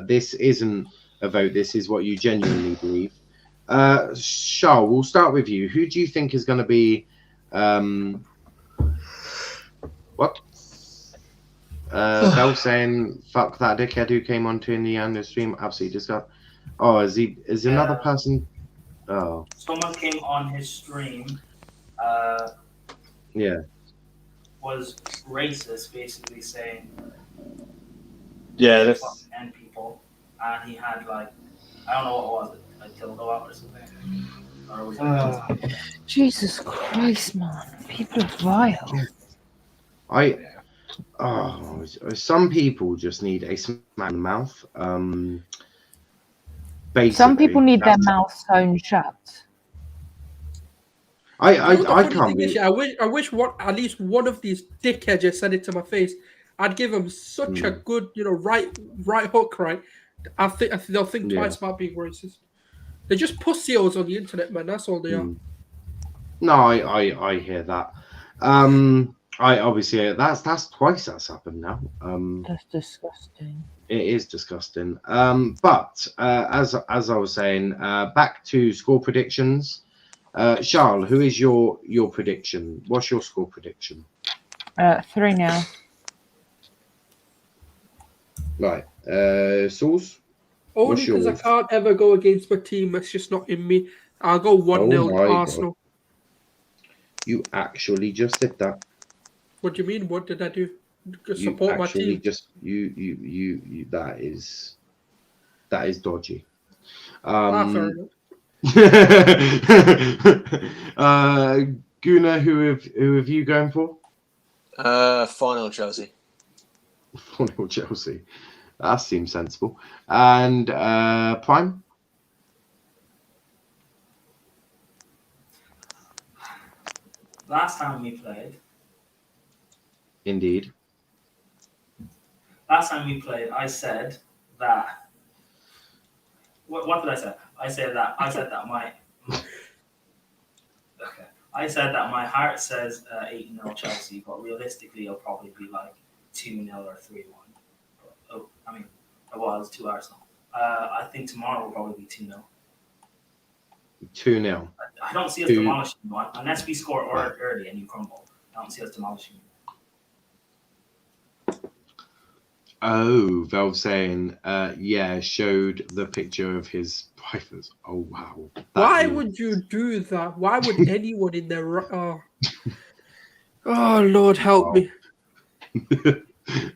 this isn't a vote. This is what you genuinely believe. Charl, we'll start with you. Who do you think is going to be... what? Bell saying, fuck that dickhead who came onto in the stream. Absolutely disgusting. Oh, is another person... Oh. Someone came on his stream. Yeah. Was racist, basically saying. Yeah, that's. And people, and he had like, I don't know what it was, a dildo out or something. Jesus Christ, man! People are vile. Some people just need a smack in the mouth. Some people need their mouth sewn shut. I can't be. I wish at least one of these dickheads just said it to my face. I'd give them such a good, right hook, right? I think they'll think twice about being racist. They're just pussios on the internet, man. That's all they are. No, I hear that. I obviously that's twice that's happened now. That's disgusting. It is disgusting. But as I was saying, back to score predictions. Charl, who is your prediction? What's your score prediction? 3-0. Right. Sauce? Only because I can't ever go against my team. That's just not in me. I'll go 1-0 to Arsenal. God. You actually just did that. What do you mean? What did I do? Support my team. You that is dodgy. Guna, who have you going for? 4-0 Chelsea. 4-0 Chelsea. That seems sensible. And Prime? Last time we played. Indeed. Last time we played, I said that. What did I say? I said that my. Okay. I said that my heart says 8-0 Chelsea, but realistically, it'll probably be like 2-0 or 3-1. It was 2 Arsenal. I think tomorrow will probably be 2-0. 2-0. I don't see us demolishing one unless we score early and you crumble. I don't see us demolishing you. Oh, Valve saying, showed the picture of his privates. Oh, wow. Why would you do that? Why would anyone in there? Oh, Lord, help me.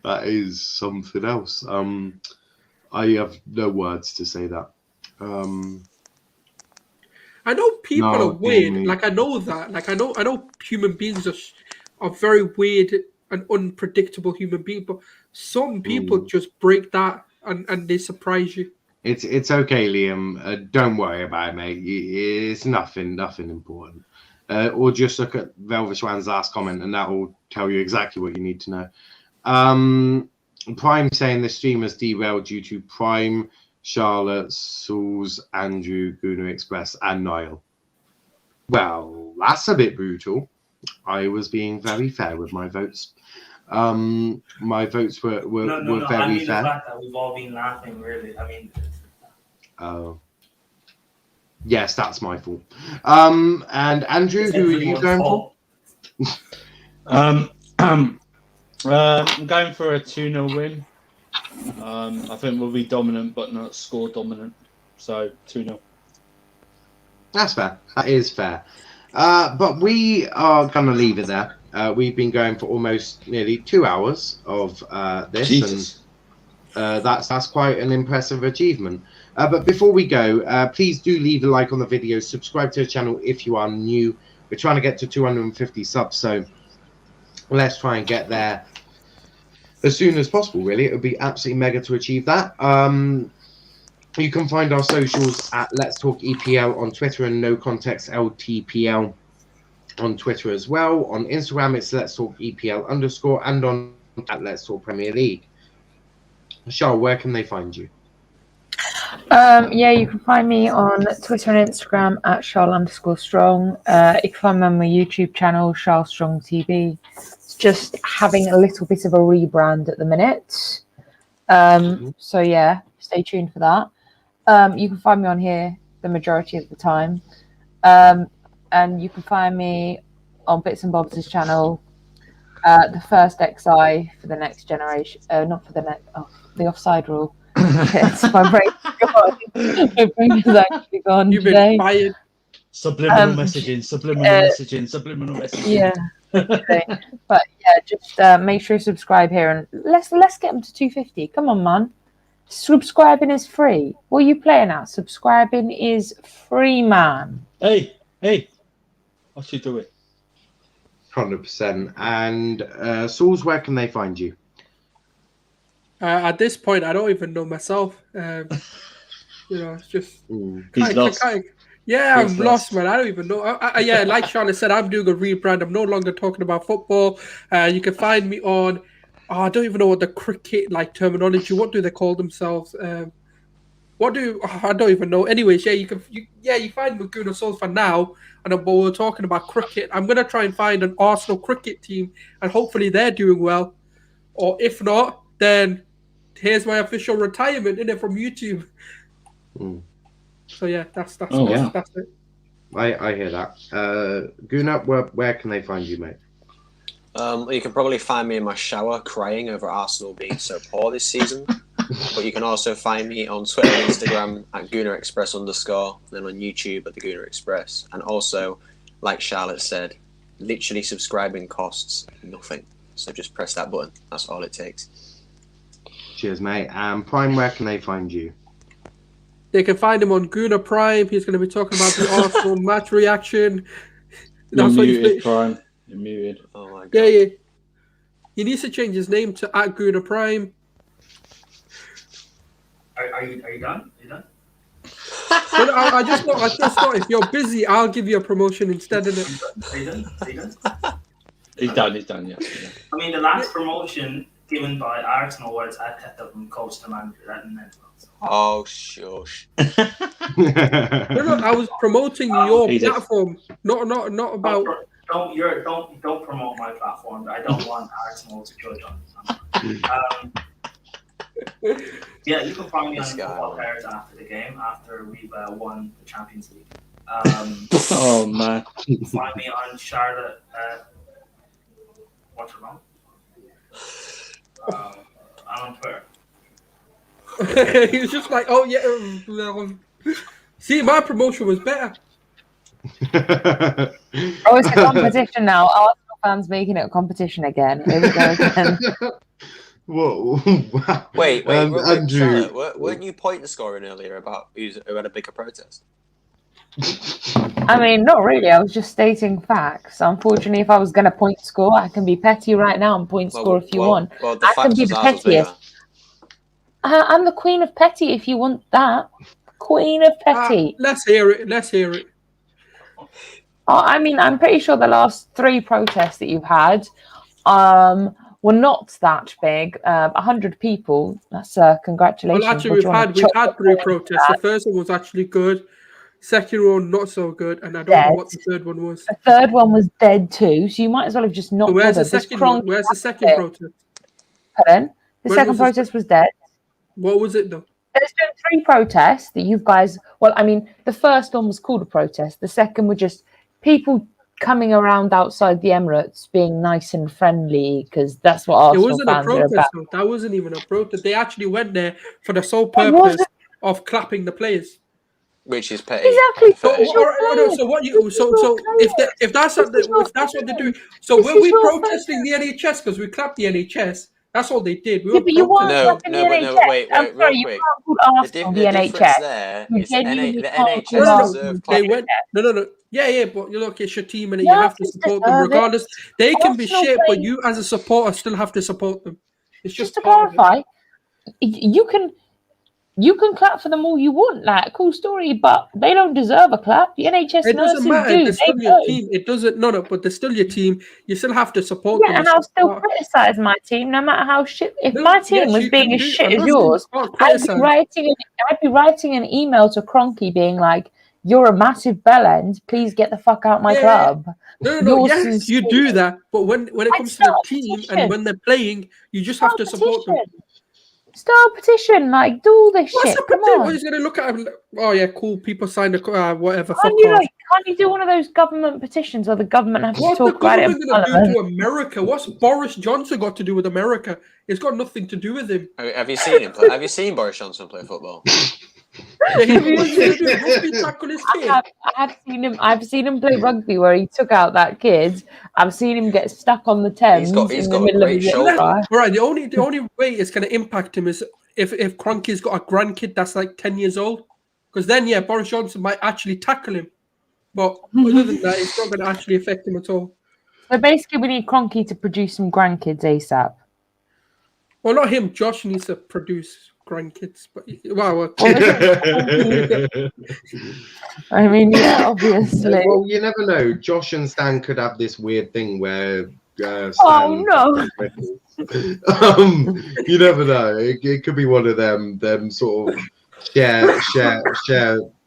That is something else. I have no words to say that. I know people are weird. Like I know that. Like I know human beings are very weird and unpredictable human beings. But some people just break that and they surprise you. It's okay, Liam. Don't worry about it, mate. It's nothing important. Or just look at Velvet Schwan's last comment, and that will tell you exactly what you need to know. Prime saying the stream has derailed due to Prime, Charlotte, Sauls, Andrew, Guna Express, and Niall. Well, that's a bit brutal. I was being very fair with my votes. My votes were very I mean fair. The fact that we've all been laughing, really. I mean. Oh. Yes, that's my fault. And Andrew, who are you going for? I'm going for a 2-0 win. I think we'll be dominant, but not score dominant. So 2-0. That's fair. That is fair. But we are going to leave it there. We've been going for almost nearly 2 hours of this. Jesus. And that's quite an impressive achievement. But before we go, please do leave a like on the video. Subscribe to the channel if you are new. We're trying to get to 250 subs, so let's try and get there as soon as possible, really. It would be absolutely mega to achieve that. You can find our socials at Let's Talk EPL on Twitter and No Context LTPL on Twitter as well. On Instagram, it's Let's Talk EPL _ and on at Let's Talk Premier League. Charl, where can they find you? You can find me on Twitter and Instagram at Charl_Strong. You can find me on my YouTube channel, Charl Strong TV. It's just having a little bit of a rebrand at the minute. So yeah, stay tuned for that. You can find me on here the majority of the time. And you can find me on Bits and Bobs' channel, the first XI for the next generation. Not for the next, the offside rule. Yes, my brain is gone. My brain is actually gone. You've been fired. Subliminal messaging. Yeah. Okay. But yeah, just make sure you subscribe here and let's get them to 250. Come on, man. Subscribing is free. What are you playing at? Subscribing is free, man. Hey, I should do it. 100%. And Sauls, where can they find you? At this point, I don't even know myself. It's just He's lost. I'm lost, man. I don't even know. Like Charlotte said, I'm doing a rebrand. I'm no longer talking about football. You can find me on. I don't even know what the cricket terminology. What do they call themselves? I don't even know. Anyways, you find me Gooner Souls for now. But we're talking about cricket. I'm gonna try and find an Arsenal cricket team, and hopefully they're doing well. Or if not, then here's my official retirement from YouTube. So yeah, that's it. I hear that. Gooner, where can they find you, mate? You can probably find me in my shower crying over Arsenal being so poor this season. But you can also find me on Twitter and Instagram at GoonerExpress_, then on YouTube at the Gooner Express. And also, like Charlotte said, literally subscribing costs nothing. So just press that button. That's all it takes. Cheers, mate. Prime, where can they find you? They can find him on Gooner Prime. He's going to be talking about the Arsenal match reaction. You're muted, Prime. You're muted. Oh my god. Yeah. He needs to change his name to @Gooner Prime. Are you done? But I just thought if you're busy, I'll give you a promotion instead of it. Are you done? He's done, yeah. I mean, the last promotion given by Arsenal was Arteta from coach to manager. Oh, shush. No, I was promoting your platform, not about. Don't promote my platform. I don't want Arsenal to judge on. Yeah, you can find me on Football Players after the game, after we've won the Champions League. Oh man! You can find me on Charlotte. What's your name? I'm on Twitter. He was just like, oh yeah. See, my promotion was better. It's a competition now. Arsenal fans making it a competition again. Here we go again. Whoa! Wait, Andrew, Charlotte, weren't you point scoring earlier about who had a bigger protest? I mean, not really. I was just stating facts. Unfortunately, if I was going to point score, I can be petty right now and point score if you want. Well, the I can fact be was the ours was pettiest. bigger. I'm the queen of petty if you want that. Queen of petty. Let's hear it. I mean, I'm pretty sure the last 3 protests that you've had were not that big. 100 people. That's congratulations. Well, actually, we've had 3 protests. The first one was actually good. Second one not so good, and I don't know what the third one was. The third one was dead too, so you might as well have just not. So where's the second one? Where's the second protest? Pardon? The second protest was dead. What was it though? There's been 3 protests that you guys. Well, I mean, the first one was called a protest. The second were just people coming around outside the Emirates being nice and friendly because that's what Arsenal fans are about. That wasn't even a protest. They actually went there for the sole purpose of clapping the players. Which is petty. Exactly. So if that's what they do, so were we protesting the NHS because we clapped the NHS? That's all they did. But you weren't clapping the NHS. Wait, I'm sorry, you quick. can't call Arsenal the NHS. There You is the genuinely can't NHS call deserve They went. No. Yeah, but you look, it's your team, and you have to support them regardless. They can be shit, but you as a supporter still have to support them. It's just to clarify, you can clap for them all you want, like cool story, but they don't deserve a clap. The NHS nurses do. They're still your team. It doesn't. No, but they're still your team. You still have to support them. Yeah, and I'll still criticize my team, no matter how shit. If my team was being as shit as yours, I'd be writing an email to Kroenke being like, "You're a massive bellend. Please get the fuck out my club." No. Yes, you do that, but when it comes to the team and when they're playing, you just have to support them. Start a petition, like do all this shit. Come on. What is going to look at? Oh yeah, cool. People signed a whatever. Can't you do one of those government petitions where the government has to talk about it? What's the government going to do to America? What's Boris Johnson got to do with America? It's got nothing to do with him. Have you seen him play? Have you seen Boris Johnson play football? Yeah, he wants to do rugby tackle his kid. I've seen him play rugby where he took out that kid. I've seen him get stuck on the Thames He's in got the a middle of great his shoulder. Right, the only way it's going to impact him is if Kroenke's got a grandkid that's like 10 years old, because then Boris Johnson might actually tackle him. But other than that, it's not going to actually affect him at all. So basically, we need Kroenke to produce some grandkids ASAP. Well, not him. Josh needs to produce grandkids. But wow. I mean, yeah, obviously. Well, you never know. Josh and Stan could have this weird thing where Stan. Oh no! You never know. It could be one of them sort of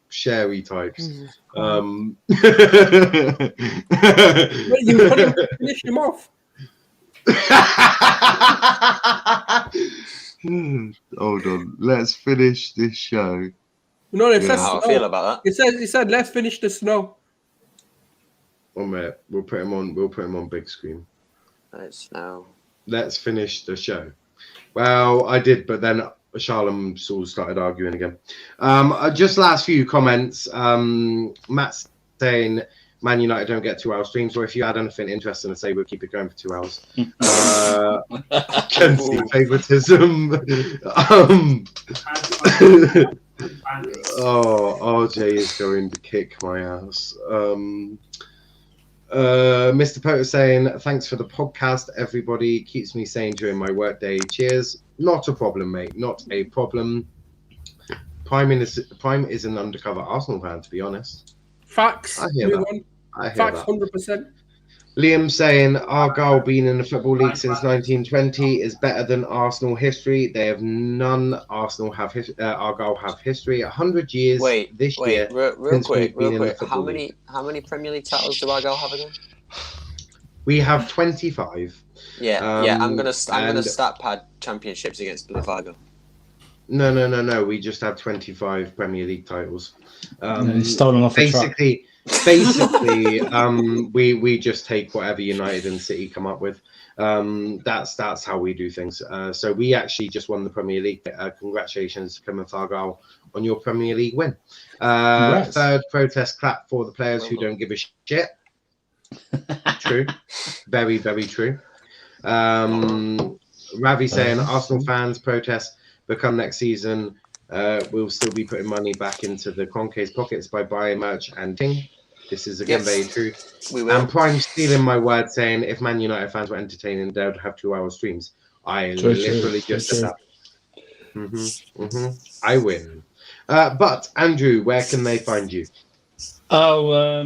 sharey types. You want him to finish him off. Hold on. Let's finish this show. No, it says how I feel about that. It said let's finish the snow. Oh mate, we'll put him on big screen. Snow. Let's finish the show. Well, I did, but then Charl and Saul started arguing again. Just last few comments. Matt's saying Man United don't get 2 hour streams, or if you had anything interesting to say, we'll keep it going for 2 hours. Can see favoritism. RJ is going to kick my ass. Mr. Potter saying, thanks for the podcast. Everybody keeps me sane during my workday. Cheers. Not a problem, mate. Not a problem. Prime is an undercover Arsenal fan, to be honest. Facts. I hear that. Facts, 100%. Liam saying, Argyle being in the Football League since 1920 is better than Arsenal history. They have none. Argyle have history. 100 years this year. Real quick. How many Premier League titles do Argyle have again? We have 25. Yeah. I'm gonna stat pad championships against Blue Argyle. No. We just have 25 Premier League titles. Stolen off basically, we just take whatever United and City come up with. That's how we do things. So we actually just won the Premier League. Congratulations, Plymouth Argyle, on your Premier League win. Third protest clap for the players who don't give a shit. True, very, very true. Ravi saying Arsenal fans protest become next season. We'll still be putting money back into the Kroenke's pockets by buying merch and ting. This is again very true. We will. And Prime stealing my word, saying if Man United fans were entertaining, they would have 2 hour streams. I literally just said that. I win. But Andrew, where can they find you? This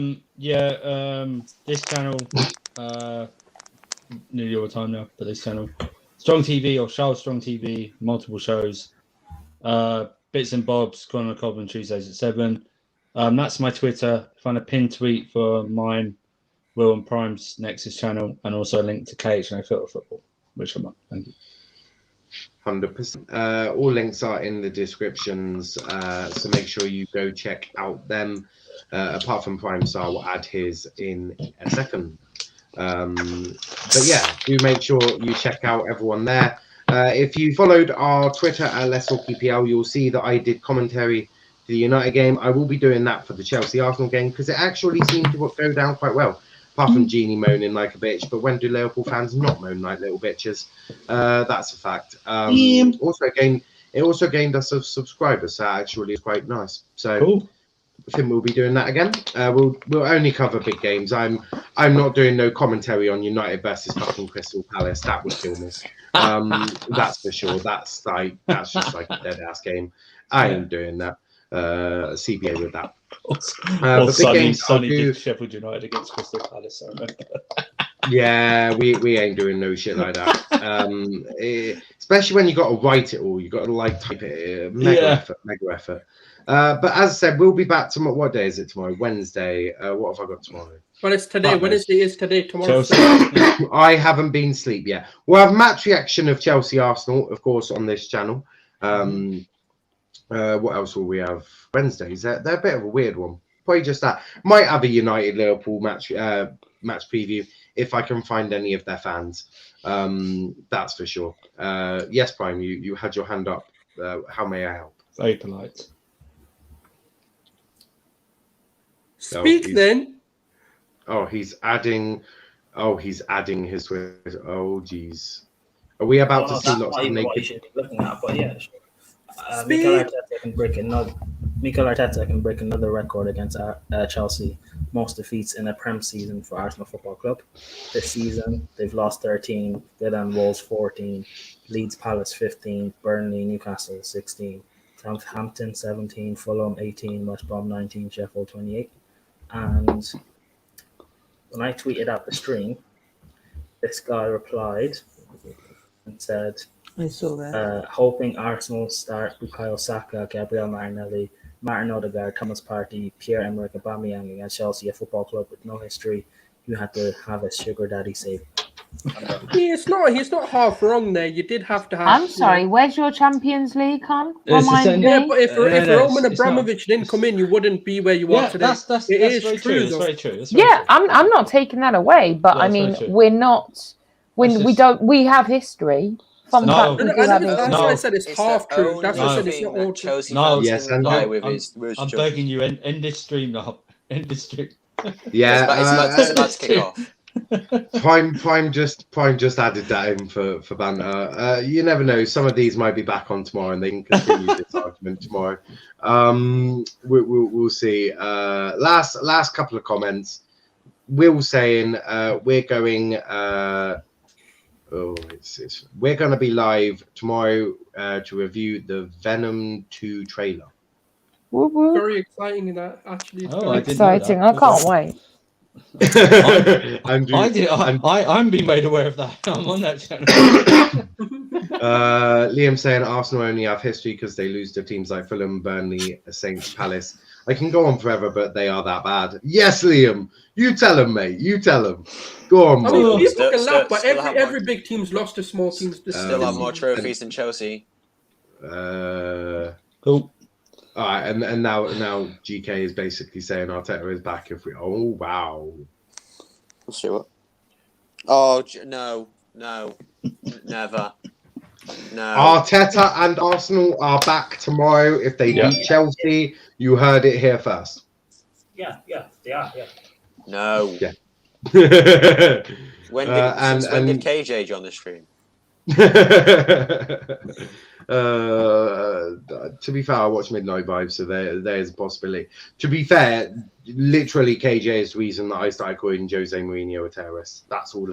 channel, nearly all the time now, but this channel, Strong TV or Charl Strong TV, multiple shows. Bits and Bobs, Connor Cobb Tuesdays at 7. That's my Twitter. Find a pinned tweet for mine, Will and Prime's Nexus channel, and also a link to KHNO Football, which I'm on. Thank you. 100%. All links are in the descriptions, so make sure you go check out them. Apart from Prime Star, will add his in a second. But yeah, do make sure you check out everyone there. If you followed our Twitter at Let's Talk EPL, you'll see that I did commentary to the United game. I will be doing that for the Chelsea Arsenal game because it actually seemed to go down quite well. Apart from Genie moaning like a bitch, but when do Liverpool fans not moan like little bitches? That's a fact. It also gained us a subscriber, so actually it's quite nice. So cool. I think we'll be doing that again. We'll only cover big games. I'm not doing no commentary on United versus fucking Crystal Palace. That would kill me. That's for sure. That's just like a dead ass game. I ain't doing that. CBA with that. Sunny Sheffield United against Crystal Palace. Yeah, we ain't doing no shit like that. Especially when you got to write it all, you got to type it. Mega effort. But as I said, we'll be back tomorrow. What day is it tomorrow? Wednesday. What have I got tomorrow? Well, it's today. Wednesday is today. Tomorrow. I haven't been asleep yet. We'll have match reaction of Chelsea Arsenal, of course, on this channel. What else will we have? Wednesdays. They're a bit of a weird one. Probably just that. Might have a United Liverpool match preview if I can find any of their fans. That's for sure. Yes, Prime, you had your hand up. How may I help? Very polite. Speak then. Oh, he's adding. Oh, he's adding his Twitter. Oh, geez. Are we about to see lots of naked? You should be looking at, but yeah. Sure. Mikel Arteta can break another record against Chelsea. Most defeats in a Prem season for Arsenal Football Club. This season, they've lost 13, Villa and Wolves 14, Leeds Palace 15, Burnley, Newcastle 16, Southampton 17, Fulham 18, West Brom 19, Sheffield 28. And when I tweeted out the stream, this guy replied and said, I saw that. Hoping Arsenal start Bukayo Saka, Gabriel Martinelli, Martin Odegaard, Thomas Partey, Pierre-Emerick Aubameyang against Chelsea, a football club with no history. You had to have a sugar daddy save. He's not half wrong there. You did have to have. I'm sorry, where's your Champions League, hon? It's the same- Yeah, but if Roman it's Abramovich didn't come in, you wouldn't be where you are today. That's very true. That's very true. That's very Yeah, true. I'm not taking that away, but Yeah, I it's mean, very true. we're not. When That's we just- don't, we have history. Fun No. fact, we No, do have that's history. why I said it's half the true. only That's why I said it's thing not that all true. Chelsea No, fans yes, can and lie I'm- with I'm, is Where's I'm Joe? begging you, end this stream now. End this stream. Yeah, It's about to kick off. Prime just added that in for banter. You never know. Some of these might be back on tomorrow, and they can continue this argument tomorrow. We'll see. Last couple of comments. Will saying we're going. We're going to be live tomorrow to review the Venom 2 trailer. Woo woo. Very exciting that actually. It's Oh, very I didn't know Exciting! that. I can't wait. Andrew, I'm being made aware of that. I'm on that channel. Liam saying Arsenal only have history because they lose to teams like Fulham, Burnley, Saints, Palace. I can go on forever, but they are that bad. Yes, Liam, you tell him, mate. You tell him. Go on, I mean, mate. people can laugh, but still have every big team's lost to small teams. Still have more trophies than Chelsea. Cool. All right, and now GK is basically saying Arteta is back. If we, oh wow, We'll see what. Oh no, never. No. Arteta and Arsenal are back tomorrow. If they beat Chelsea, you heard it here first. Yeah, they are. Yeah. No. Yeah. When did KJ join the stream? To be fair, I watch Midnight Vibes, so there's a possibility. To be fair, literally KJ is the reason that I started calling Jose Mourinho a terrorist. That's all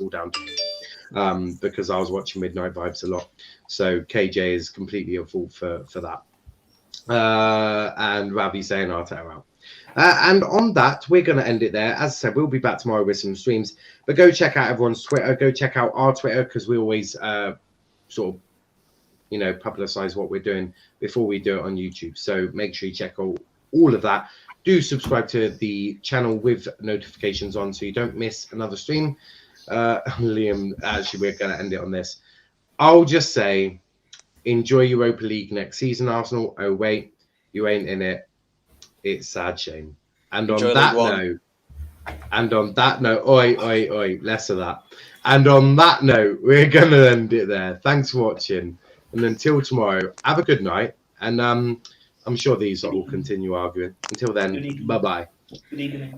down to him. Because I was watching Midnight Vibes a lot. So KJ is completely at fault for that. And Ravi saying Arteta out. And on that, we're going to end it there. As I said, we'll be back tomorrow with some streams. But go check out everyone's Twitter. Go check out our Twitter, because we always sort of, publicize what we're doing before we do it on YouTube. So make sure you check out all of that. Do subscribe to the channel with notifications on so you don't miss another stream. Liam, actually, we're going to end it on this. I'll just say, enjoy Europa League next season, Arsenal. Oh, wait, you ain't in it. It's sad shame. And on that note, oi, less of that. And on that note, we're going to end it there. Thanks for watching. And until tomorrow, have a good night. And I'm sure these will continue arguing. Until then, bye-bye. Good evening.